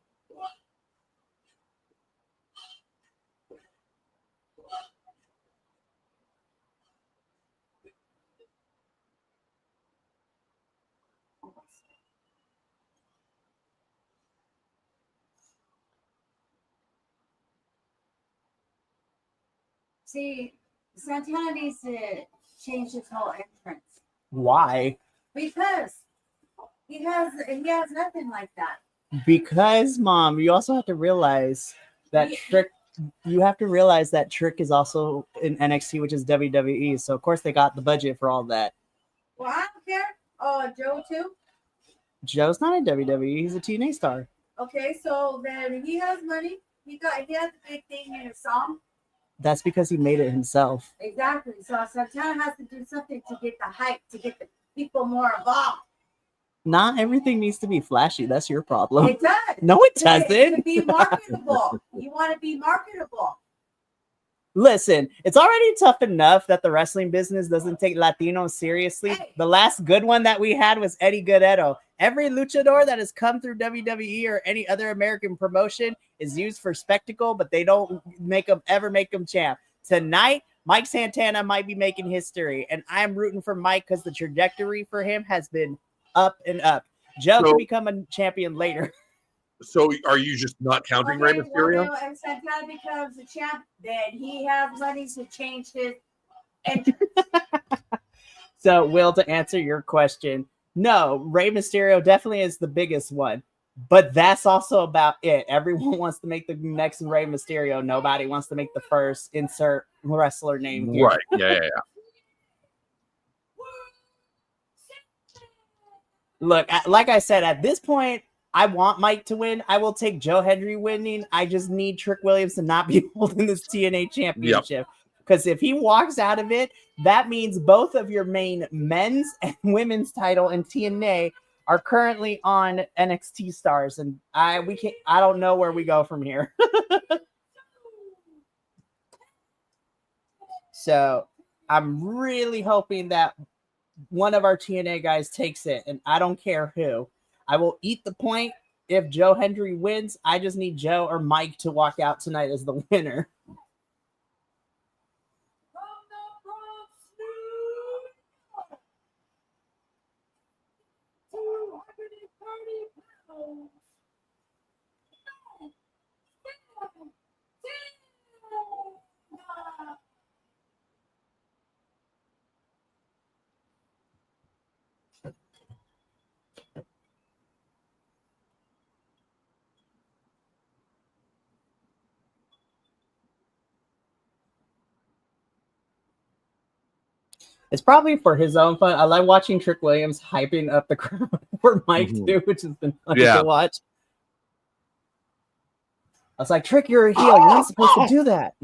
See, Santana needs to change his whole entrance Why? because he has nothing like that. Because, Mom, you also have to realize that Trick. You have to realize that Trick is also in NXT, which is WWE. So of course they got the budget for all that. Well, I don't care. Oh, Joe too. Joe's not in WWE. He's a TNA star. Okay, so then he has money. He has a big thing in his song. That's because he made it himself. Exactly. So Santana has to do something to get the hype, to get the people more involved. Not everything needs to be flashy. That's your problem. It does. No, it To doesn't. be marketable. You want to be marketable. Listen, it's already tough enough that the wrestling business doesn't take Latinos seriously. Hey. The last good one that we had was Eddie Guerrero. Every luchador that has come through WWE or any other American promotion is used for spectacle, but they don't ever make them champ. Tonight, Mike Santana might be making history, and I'm rooting for Mike because the trajectory for him has been up and up. Joe So- can become a champion later. So are you just not counting Rey Mysterio? Well, if Santana becomes a champ, then he has money to change his entrance. So, Will, to answer your question, no, Rey Mysterio definitely is the biggest one, but that's also about it. Everyone wants to make the next Rey Mysterio. Nobody wants to make the first. Insert wrestler name here. Right. Yeah. Look, like I said, at this point, I want Mike to win. I will take Joe Hendry winning. I just need Trick Williams to not be holding this TNA championship. Because if he walks out of it, that means both of your main men's and women's title in TNA are currently on NXT stars, and I don't know where we go from here. So I'm really hoping that one of our TNA guys takes it, and I don't care who. I will eat the point if Joe Hendry wins. I just need Joe or Mike to walk out tonight as the winner. It's probably for his own fun. I like watching Trick Williams hyping up the crowd for Mike too, which has been fun to watch. I was like, Trick, you're a heel. You're not supposed to do that.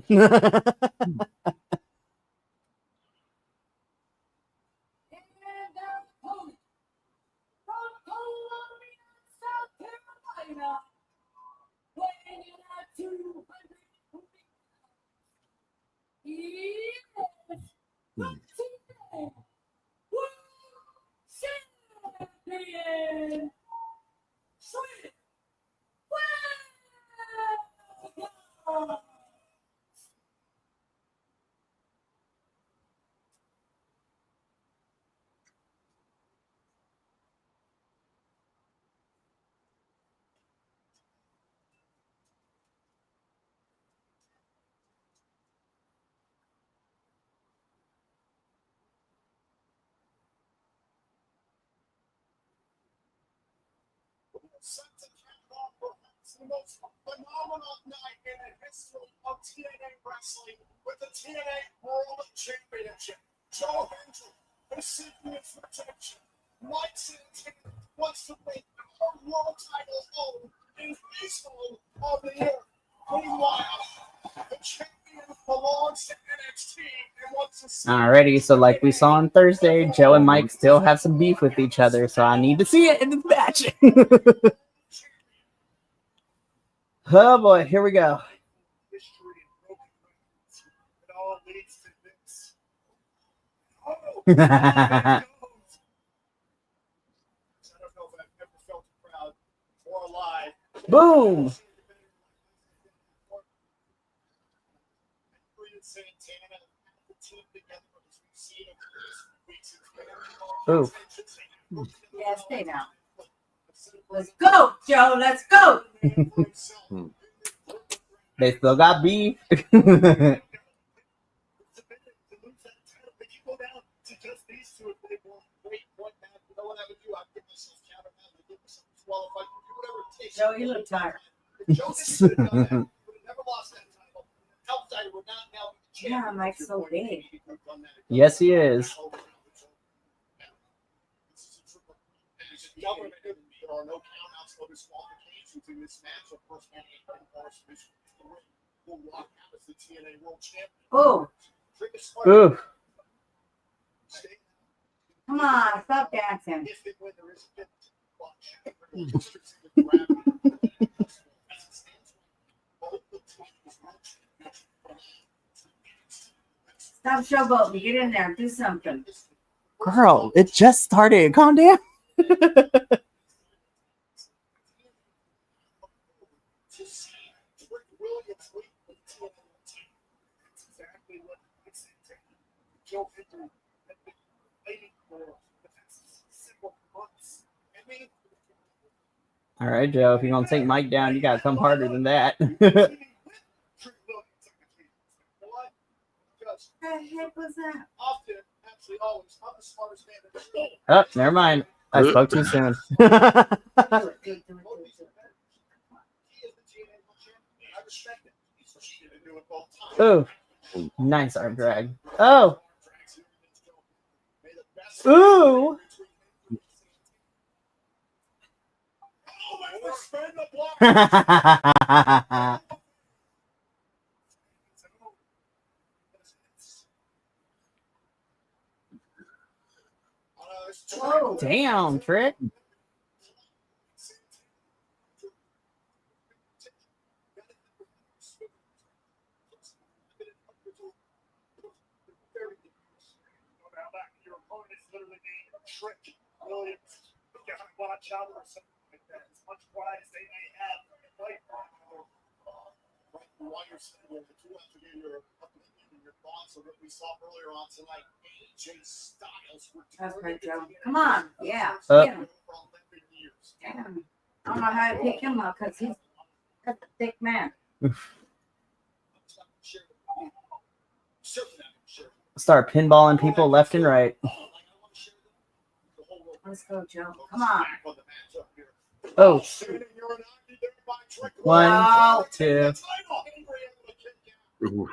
Set to kick off perhaps the most phenomenal night in the history of TNA Wrestling with the TNA World Championship. Joe Hendry is seeking its protection. Mike Santana wants to make our world title home in his home of the year. Meanwhile, the champion belongs to NXT and wants to see. Alrighty, so like we saw on Thursday, Joe and Mike still have some beef with each other, so I need to see it in the match. Oh boy, here we go. History and broken records. It all leads to this. Oh, I don't know if I've ever felt proud or alive. Boom! Santana the team together as we've seen over the weeks. Yeah, stay now. Let's go, Joe. Let's go. They still got beef. Joe, you look tired. Yeah, Mike's so big. Yes, he is. There are no countouts or disqualifications in this match. Of course, will walk out as the TNA World Champion. Oh. Ooh. Come on, stop dancing. Stop showboating. Get in there. Do something. Girl, it just started. Calm down. All right, Joe, if you're going to take Mike down, you got to come harder than that. What the heck was that? Oh, never mind. I spoke too soon. Oh, nice arm drag. Oh. Ooh. Whoa. Damn, Trick. Your opponent is literally named Trick Williams. You gotta watch out for something like that. As much pride as they may have in fight, While you're sitting there, the two have to get your opinion and your thoughts on what we saw earlier on tonight. AJ Styles That's right, Joe. Come on. Yeah. Up. Get him. Damn. I don't know how to pick him up because he's a thick man. Start pinballing people left and right. Let's go, Joe. Come on. Oh. Wow. 1, 2. Ooh.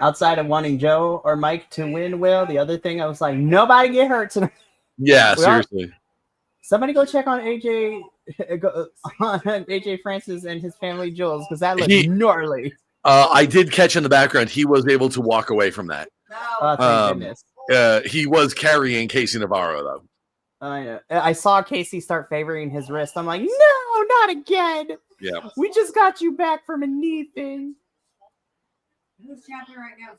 Outside of wanting Joe or Mike to win, Will, the other thing I was like, nobody get hurt tonight. Yeah, We are- seriously. Somebody go check on AJ Francis and his family jewels because that looks gnarly. I did catch in the background. He was able to walk away from that. Oh, thank goodness. He was carrying Casey Navarro, though. Yeah. I saw Casey start favoring his wrist. I'm like, no, not again. Yeah. We just got you back from a knee thing. Who's champion right now?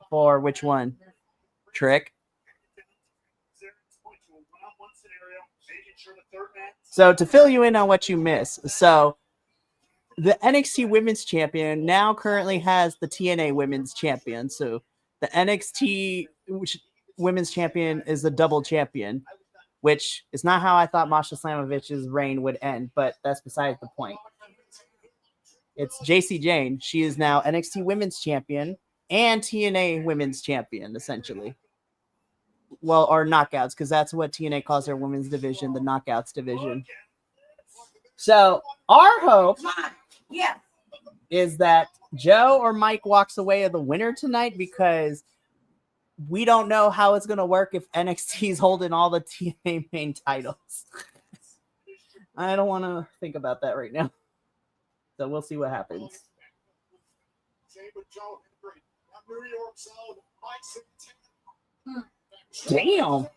For which one? Trick. So to fill you in on what you missed, so the NXT Women's Champion now currently has the TNA Women's Champion. So the NXT Women's Champion is the double champion, which is not how I thought Masha Slamovich's reign would end, but that's besides the point. It's JC Jane. She is now NXT Women's Champion and TNA Women's Champion, essentially. Well, or Knockouts, because that's what TNA calls their women's division, the Knockouts division. So our hope is that Joe or Mike walks away as the winner tonight, because we don't know how it's going to work if NXT is holding all the TNA main titles. I don't want to think about that right now. So we'll see what happens. Damn.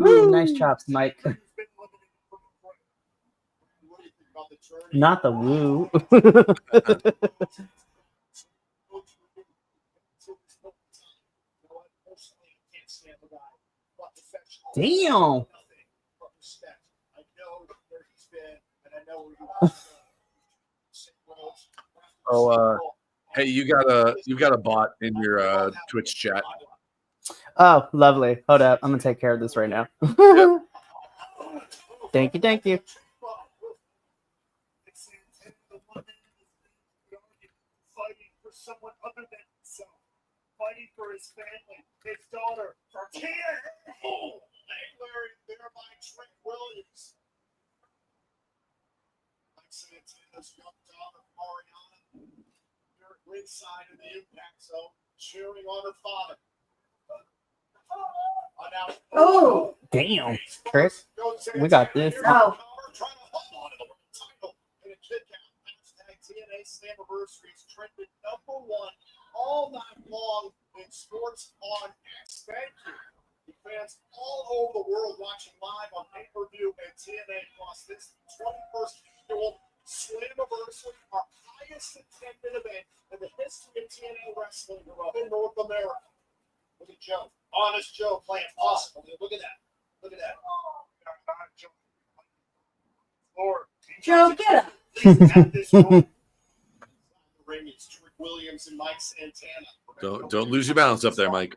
Ooh, nice chops, Mike. Not the woo. Damn. Oh, hey, you got a bot in your Twitch chat. Oh, lovely. Hold up. I'm gonna take care of this right now. Yep. Thank you. Fighting for someone other than himself. Fighting for his family, his daughter, for TNA. Oh, Larry, there by Trent Williams. Mike Santana's young daughter, Mariana, here at ringside in the impact zone, cheering on her father. Oh, damn, Chris. We got this. Oh. TNA Slammiversary has trended #1 all night long in sports on X. Thank you. Fans all over the world watching live on pay-per-view and TNA Plus. This 21st annual Slammiversary, our highest attended event in the history of TNA Wrestling in North America. Look at Joe. Honest Joe playing awesome. Look at that. Look at that. Lord, Joe, get up. Williams and Mike Santana. Don't lose your balance up there, Mike.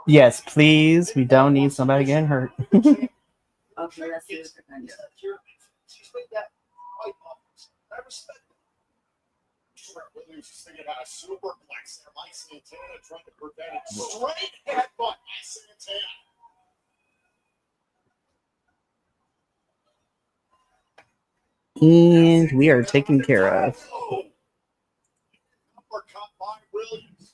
Yes, please. We don't need somebody getting hurt. Okay, let's see what they're going to do. She's made that fight offense. I respect it. Trent Williams is thinking about a superplex there. Mike Santana trying to prevent it. Straight headbutt by Santana. And we are taken care of. Uppercut by Williams.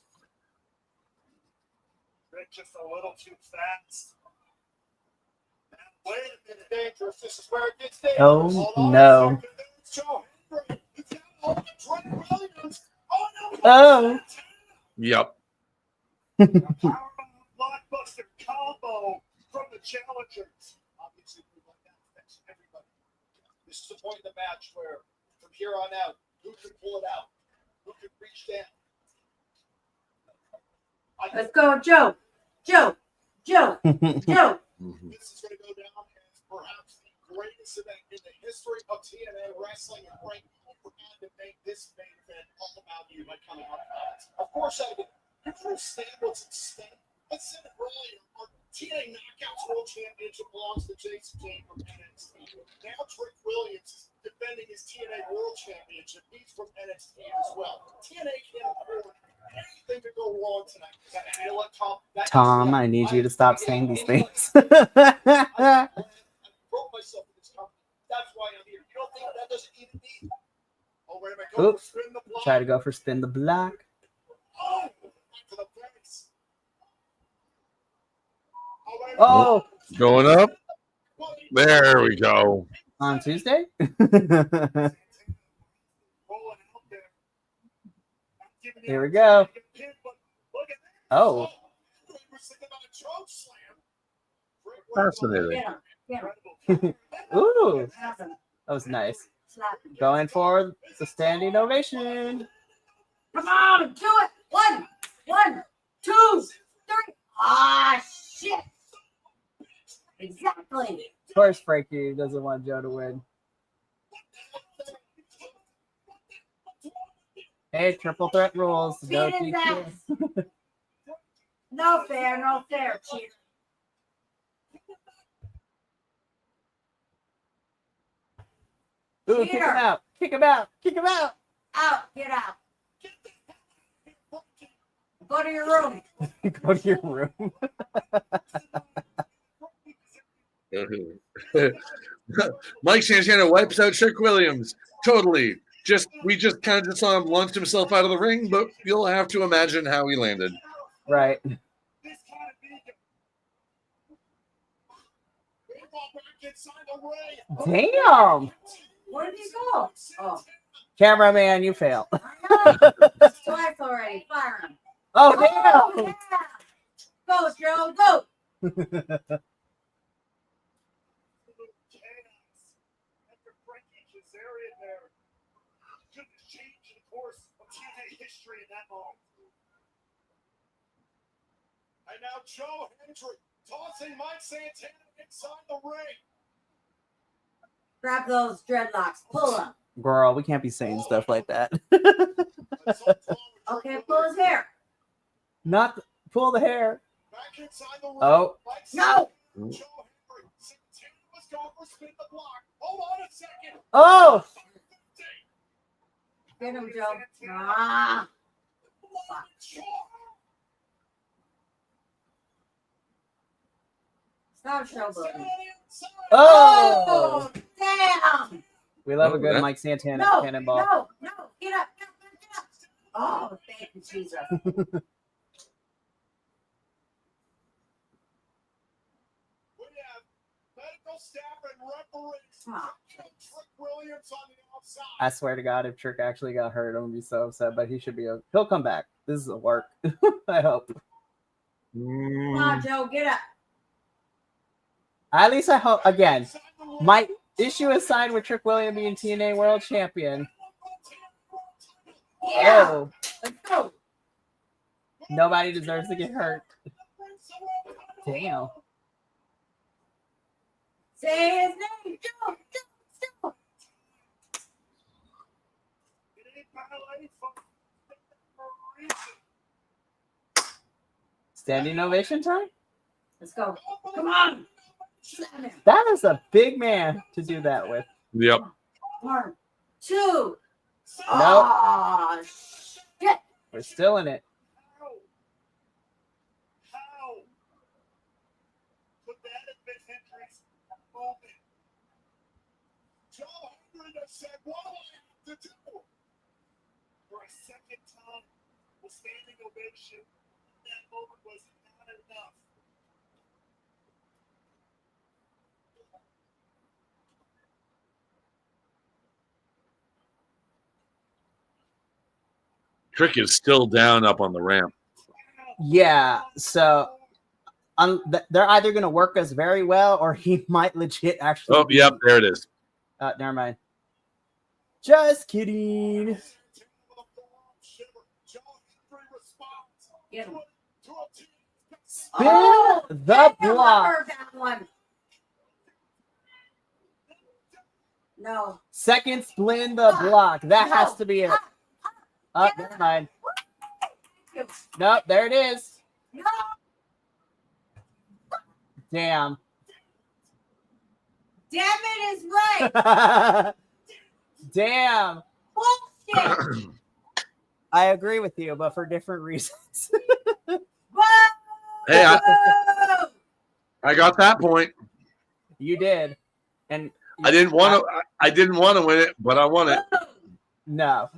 Just a little too fast. Wait a minute. Dangerous. This is where it gets dangerous. Oh, no. Oh. Oh. Yep. Blockbuster combo from the challengers. Obviously, that affects everybody. This is the point of the match where, from here on out, who can pull it out? Who can reach down? Let's go, Joe. Joe. Joe. Joe. This is going to go down as perhaps the greatest event in the history of TNA Wrestling, and Frank had to make this main event all about value by coming out of that. Of course, I did. You understand what's at stake. I said it earlier. Our TNA Knockouts World Championship belongs to Jason Kane from NXT. Now Trick Williams is defending his TNA World Championship. He's from NXT as well. TNA can't afford anything to go wrong tonight. And you know what, Tom, I need you to stop saying these things. I broke myself in this company. That's why I'm here. You don't think that doesn't even need? Oh, wait a minute. Go Oops. for spin the block. Try to go for spin the block. Oh, back to the face. Oh, wait a minute. Oh, Going up. There we go. on Tuesday? Here we go. Oh, Fascinating. Get him. ooh, Awesome. that was nice. Slap. Going for the standing ovation. Come on, do it. One, 2, 3. Ah, shit. Exactly. Of course, Frankie doesn't want Joe to win. Hey, triple threat rules. No Beat his DQ. ass. No fair, cheater. Ooh, kick him out. Kick him out. Kick him out. Out, get out. Go to your room. Go to your room. Mike Santana wipes out Trick Williams. Totally. We just kind of saw him launch himself out of the ring, but you'll have to imagine how he landed. Right. Damn. Where did he go? Oh, Cameraman, you fail. twice already. Fire him. Oh, Oh, damn. yeah. Go, Joe, go. After Frankie Kazarian there could have changed the course of TNA history in that moment. And now Joe Hendry tossing Mike Santana inside the ring. Grab those dreadlocks. Pull them. Girl, we can't be saying stuff like that. Okay, pull his hair. Not pull the hair. Back inside the ring. Oh. Mike No. Santana, Joe Hendry. Santana was going for spin the block. Hold on a second. Oh. Get him, Joe. Ah. Fuck. Stop showboating. Oh. Damn. We love Oh, a good that- Mike Santana No, cannonball. no. Get up. Oh, thank you, Jesus. We have medical staff and referees. Ah. Trick Williams on the outside. I swear to God, if Trick actually got hurt, I'm gonna be so upset. But he should be. He'll come back. This is a work. I hope. Come on, Joe, get up. At least I hope. Again, my issue is signed with Trick Williams being TNA World Champion. Yeah. Oh, Let's go. nobody deserves to get hurt. Damn. Say his name, Joe. Standing ovation time? Let's go. Come on. Slam him. That is a big man to do that with. Yep. 1, 2. Nope. Oh, shit. We're still in it. How could that have been Hendry's moment? Joe Hendry just said, what do I have to do? For a second time, the standing ovation, that moment was not enough. Trick is still down up on the ramp. Yeah, so they're either going to work us very well or he might legit actually. Oh, yep, there it is. Never mind. Just kidding. Get him. Spin Oh, the damn, block. I heard that one. No. Second spin the block. That has to be it. Oh, never mind. Nope, there it is. No. Damn. Damn it is right. Damn. Bullshit. I agree with you, but for different reasons. Hey, I got that point. You did. And I didn't want to. I didn't want to win it, but I won it. No.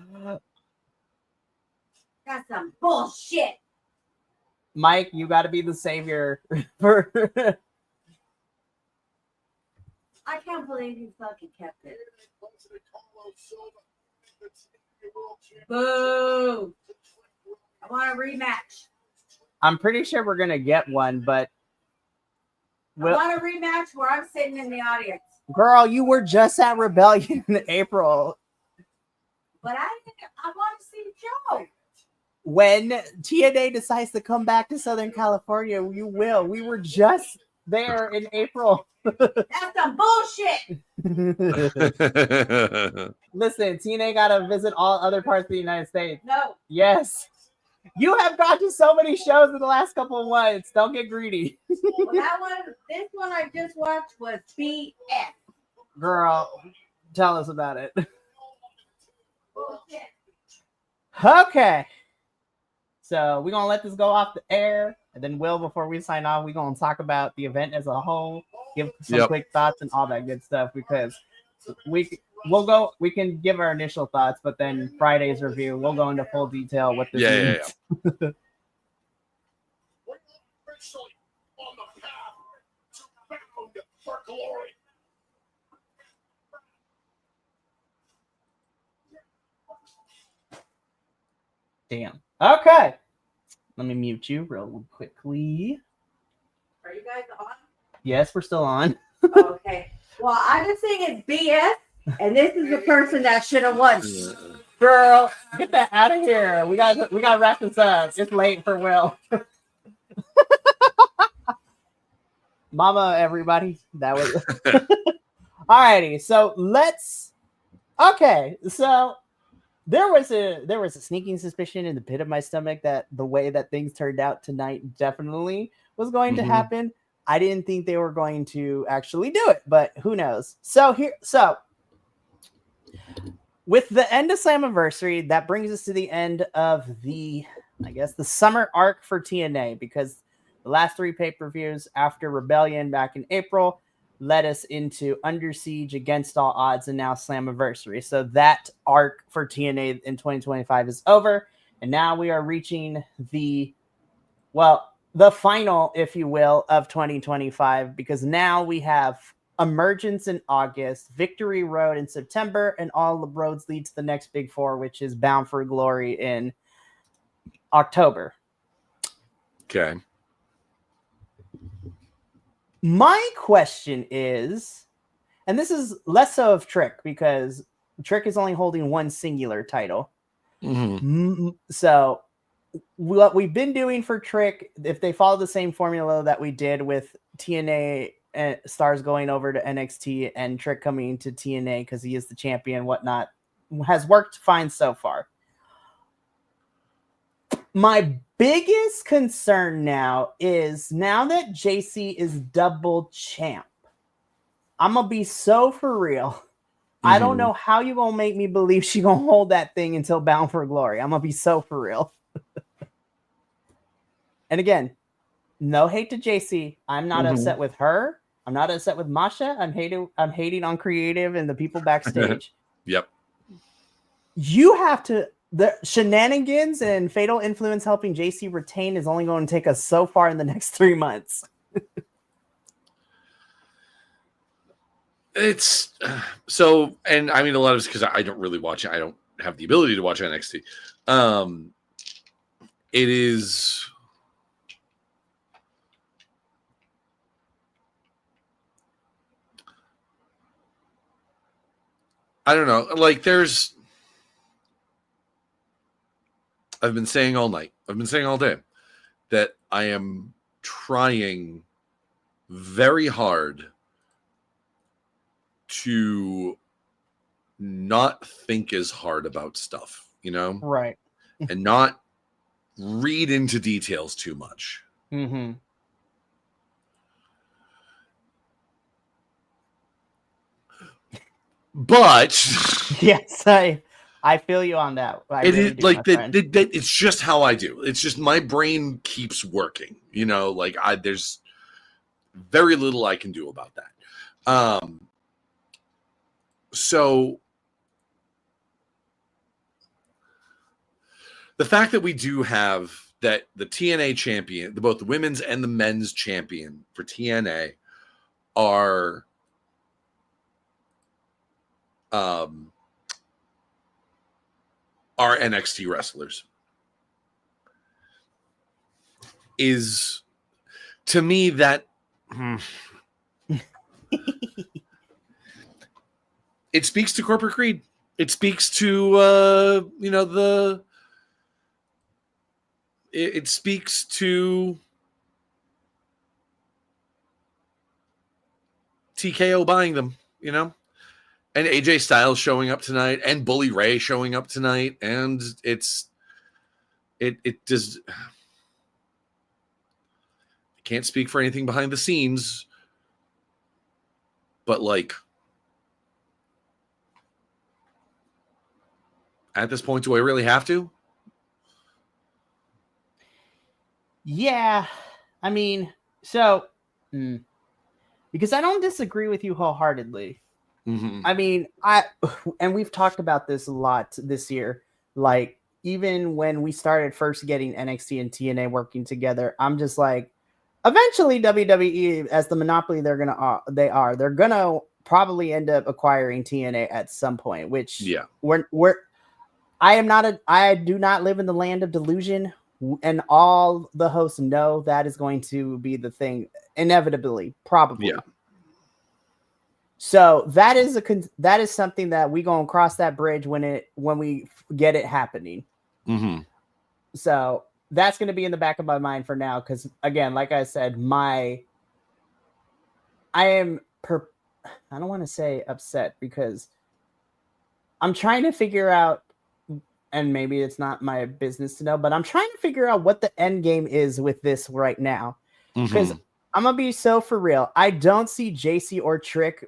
That's some bullshit. Mike, you got to be the savior for. I can't believe you fucking kept it. Boo. I want a rematch. I'm pretty sure we're gonna get one, but I want a rematch where I'm sitting in the audience. girl, you were just at Rebellion in April. But I want to see Joe. When TNA decides to come back to Southern California, you will. We were just there in April. That's some bullshit. Listen, TNA gotta visit all other parts of the United States. No. Yes. You have gone to so many shows in the last couple of months. Don't get greedy. Well, this one I just watched was BS. Girl, tell us about it. Bullshit. Okay. So we're going to let this go off the air. And then, Will, before we sign off, we're going to talk about the event as a whole, give some quick thoughts and all that good stuff, because we can give our initial thoughts, but then Friday's review, we'll go into full detail what this means. We're officially on the path to bound for glory. Damn. Okay. Let me mute you real quickly. Are you guys on? Yes, we're still on. Okay. Well, I just think it's BS, and this is the person that should have won. Girl, get that out of here. We got to wrap this up. It's late for Will. Mama, everybody. That was alrighty. So so there was a sneaking suspicion in the pit of my stomach that the way that things turned out tonight definitely was going to happen. I didn't think they were going to actually do it, but who knows? So with the end of Slammiversary, that brings us to the end of the summer arc for TNA, because the last 3 pay-per-views after Rebellion back in April led us into Under Siege, Against All Odds, and now Slammiversary. So that arc for TNA in 2025 is over, and now we are reaching the final, if you will, of 2025, because now we have Emergence in August, Victory Road in September, and all the roads lead to the next big 4, which is Bound for Glory in October. Okay. My question is, and this is less so of Trick, because Trick is only holding one singular title. So what we've been doing for Trick, if they follow the same formula that we did with TNA stars going over to NXT and Trick coming to TNA because he is the champion, whatnot, has worked fine so far. My biggest concern now is, now that JC is double champ, I'm gonna be so for real. I don't know how you gonna make me believe she gonna hold that thing until Bound for Glory. I'm gonna be so for real. And again, no hate to JC. I'm not upset with her. I'm not upset with Masha. I'm hating on creative and the people backstage. Yep. You have to. The shenanigans and fatal influence helping JC retain is only going to take us so far in the next 3 months. It's so, and I mean, a lot of it's because I don't really watch it. I don't have the ability to watch NXT. It is. I don't know. Like, I've been saying all night, I've been saying all day that I am trying very hard to not think as hard about stuff, you know? Right. and not read into details too much. Mm-hmm. But yes, I feel you on that. I it really is do, like my that. friend. It's just how I do. It's just my brain keeps working. You know, like there's very little I can do about that. So the fact that we do have that the TNA champion, both the women's and the men's champion for TNA are NXT wrestlers is, to me, that it speaks to corporate greed. It speaks to it speaks to TKO buying them, and AJ Styles showing up tonight, and Bully Ray showing up tonight, and it does. I can't speak for anything behind the scenes, but like at this point, do I really have to? Yeah, I mean, so because I don't disagree with you wholeheartedly. Mm-hmm. I mean, and we've talked about this a lot this year. Like, even when we started first getting NXT and TNA working together, I'm just like, eventually WWE, as the monopoly they're gonna probably end up acquiring TNA at some point. Which I do not live in the land of delusion, and all the hosts know that is going to be the thing inevitably, probably. Yeah. So that is something that we gonna cross that bridge when we get it happening. Mm-hmm. So that's gonna be in the back of my mind for now, because again, like I said, I don't want to say upset, because I'm trying to figure out, and maybe it's not my business to know, but I'm trying to figure out what the end game is with this right now, because I'm gonna be so for real. I don't see JC or Trick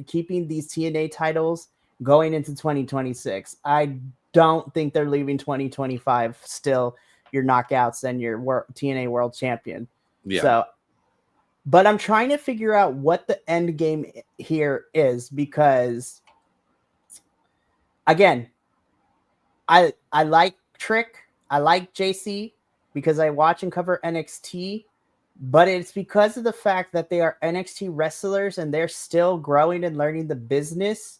keeping these TNA titles going into 2026. I don't think they're leaving 2025 still your knockouts and your TNA World Champion. Yeah. So, but I'm trying to figure out what the end game here is, because again, I like Trick, I like JC because I watch and cover NXT. But it's because of the fact that they are NXT wrestlers and they're still growing and learning the business.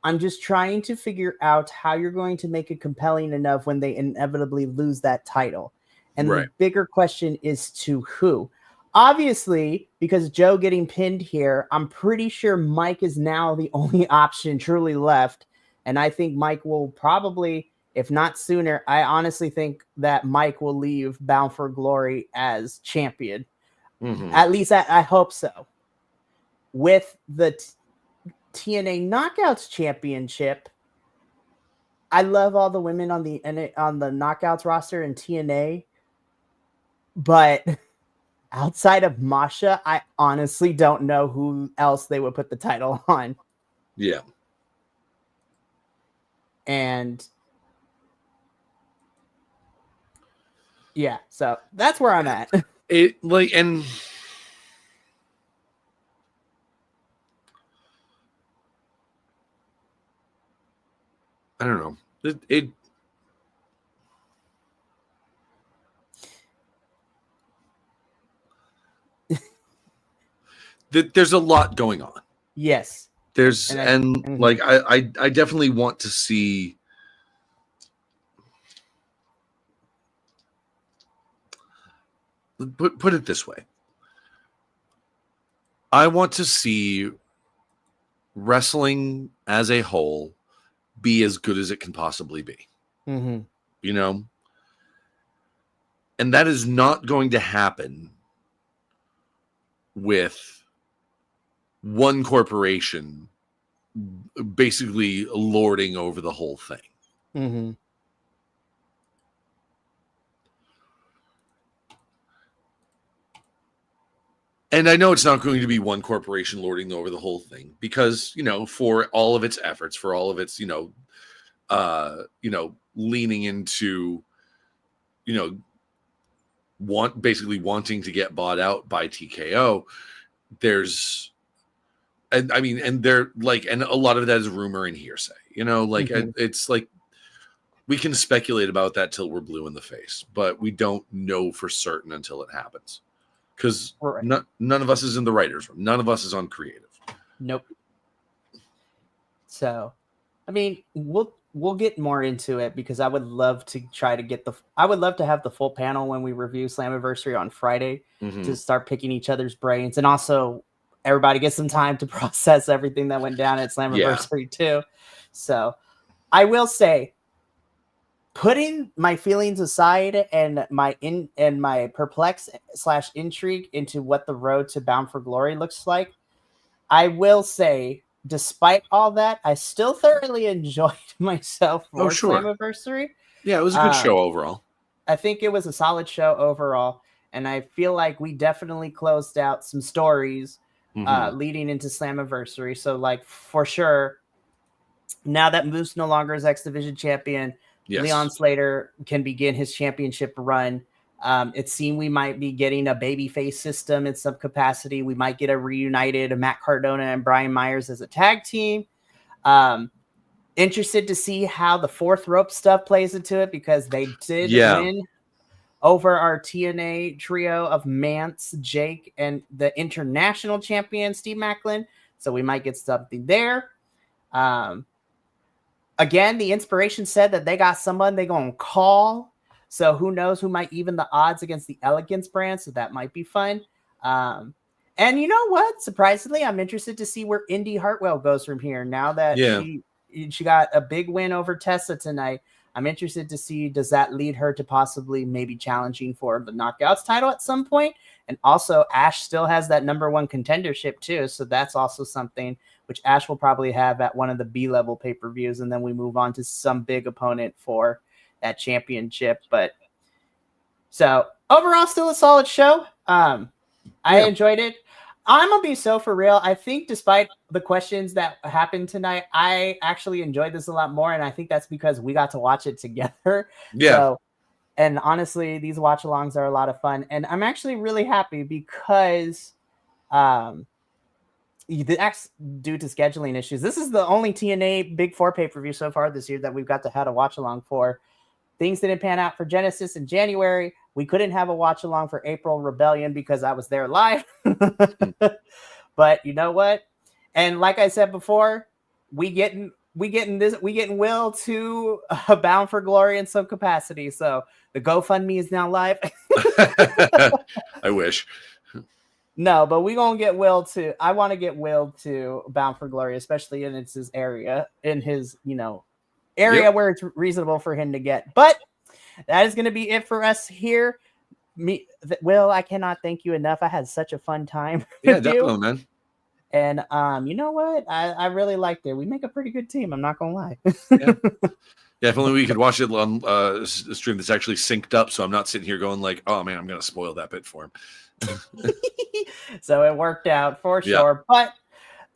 I'm just trying to figure out how you're going to make it compelling enough when they inevitably lose that title. And the bigger question is to who? Obviously, because Joe getting pinned here, I'm pretty sure Mike is now the only option truly left. And I think Mike will probably, if not sooner, I honestly think that Mike will leave Bound for Glory as champion. Mm-hmm. At least I hope so. With the TNA Knockouts Championship, I love all the women on the Knockouts roster in TNA, but outside of Masha, I honestly don't know who else they would put the title on. Yeah. And yeah, so that's where I'm at. And I don't know. There's a lot going on. Yes. There's I definitely want to see put it this way. I want to see wrestling as a whole be as good as it can possibly be. Mm-hmm. You know? And that is not going to happen with one corporation basically lording over the whole thing. Mm-hmm. And I know it's not going to be one corporation lording over the whole thing because, for all of its efforts, for all of its, leaning into, basically wanting to get bought out by TKO, and they're like, and a lot of that is rumor and hearsay, it's like we can speculate about that till we're blue in the face, but we don't know for certain until it happens. Because none of us is in the writer's room. None of us is on creative. Nope. So, we'll get more into it because I would love to have the full panel when we review Slammiversary on Friday to start picking each other's brains, and also everybody get some time to process everything that went down at Slammiversary too. So, I will say, putting my feelings aside and my perplex / intrigue into what the road to Bound for Glory looks like, I will say, despite all that, I still thoroughly enjoyed myself for Slammiversary. Yeah, it was a good show overall. I think it was a solid show overall, and I feel like we definitely closed out some stories leading into Slammiversary. So, like, for sure, now that Moose no longer is X Division champion, yes, Leon Slater can begin his championship run. It seemed we might be getting a babyface system in some capacity. We might get a reunited Matt Cardona and Brian Myers as a tag team. Interested to see how the fourth rope stuff plays into it because they did win over our TNA trio of Mance, Jake, and the international champion, Steve Macklin. So we might get something there. Again, the inspiration said that they got someone they're going to call. So who knows who might even the odds against the Elegance brand. So that might be fun. And you know what? Surprisingly, I'm interested to see where Indy Hartwell goes from here. Now that she got a big win over Tessa tonight, I'm interested to see, does that lead her to possibly maybe challenging for the Knockouts title at some point? And also, Ash still has that #1 contendership too. So that's also something which Ash will probably have at one of the B-level pay-per-views. And then we move on to some big opponent for that championship. But so overall, still a solid show. I enjoyed it. I'm going to be so for real. I think despite the questions that happened tonight, I actually enjoyed this a lot more. And I think that's because we got to watch it together. Yeah. So, and honestly, these watch-alongs are a lot of fun. And I'm actually really happy because due to scheduling issues, this is the only TNA Big 4 pay-per-view so far this year that we've got to have a watch-along for. Things didn't pan out for Genesis in January. We couldn't have a watch-along for April Rebellion because I was there live. But you know what? And like I said before, we getting Will to Bound for Glory in some capacity. So the GoFundMe is now live. I wish. No, but we're gonna get Will to. I want to get Will to Bound for Glory, especially in his area, where it's reasonable for him to get. But that is going to be it for us here. Will, I cannot thank you enough. I had such a fun time. Yeah, definitely, man. And you know what? I really liked it. We make a pretty good team. I'm not gonna lie. Yeah, if only we could watch it on a stream that's actually synced up, so I'm not sitting here going like, "Oh man, I'm gonna spoil that bit for him." So it worked out for sure. But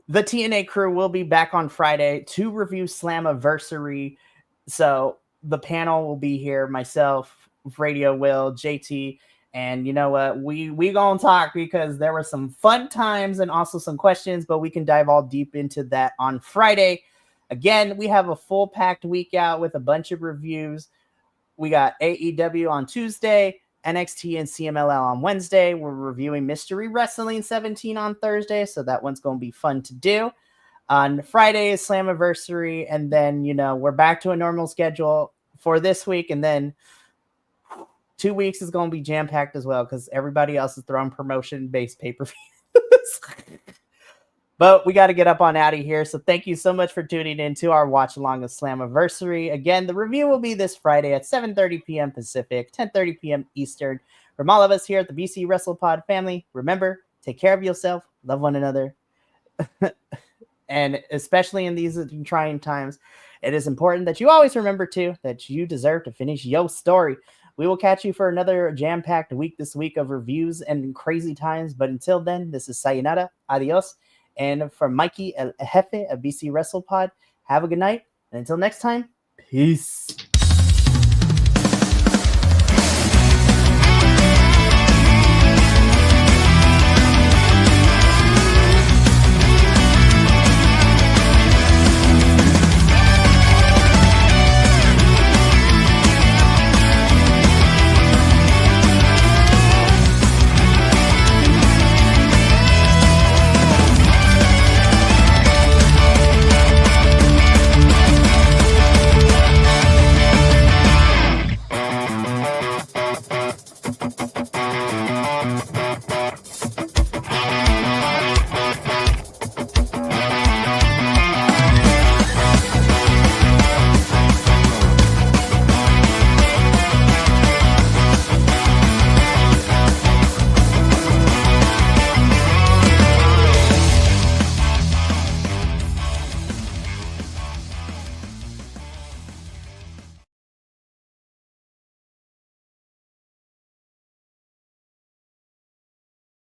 the TNA crew will be back on Friday to review Slammiversary. So the panel will be here, myself, Radio Will, JT, and you know what? We gonna talk because there were some fun times and also some questions, but we can dive all deep into that on Friday. Again, we have a full packed week out with a bunch of reviews. We got AEW on Tuesday, NXT and CMLL on Wednesday. We're reviewing Mystery Wrestling 17 on Thursday, so that one's going to be fun to do. On Friday is Slammiversary, and then, we're back to a normal schedule for this week, and then 2 weeks is going to be jam-packed as well because everybody else is throwing promotion-based pay-per-views. But we got to get up on out of here, so thank you so much for tuning in to our watch-along of Slammiversary. Again, the review will be this Friday at 7:30 p.m. Pacific, 10:30 p.m. Eastern. From all of us here at the BC WrestlePod family, remember, take care of yourself, love one another, and especially in these trying times, it is important that you always remember, too, that you deserve to finish your story. We will catch you for another jam-packed week this week of reviews and crazy times. But until then, this is Sayonara, adios. And from Mikey El Jefe of BC WrestlePod, have a good night. And until next time, peace.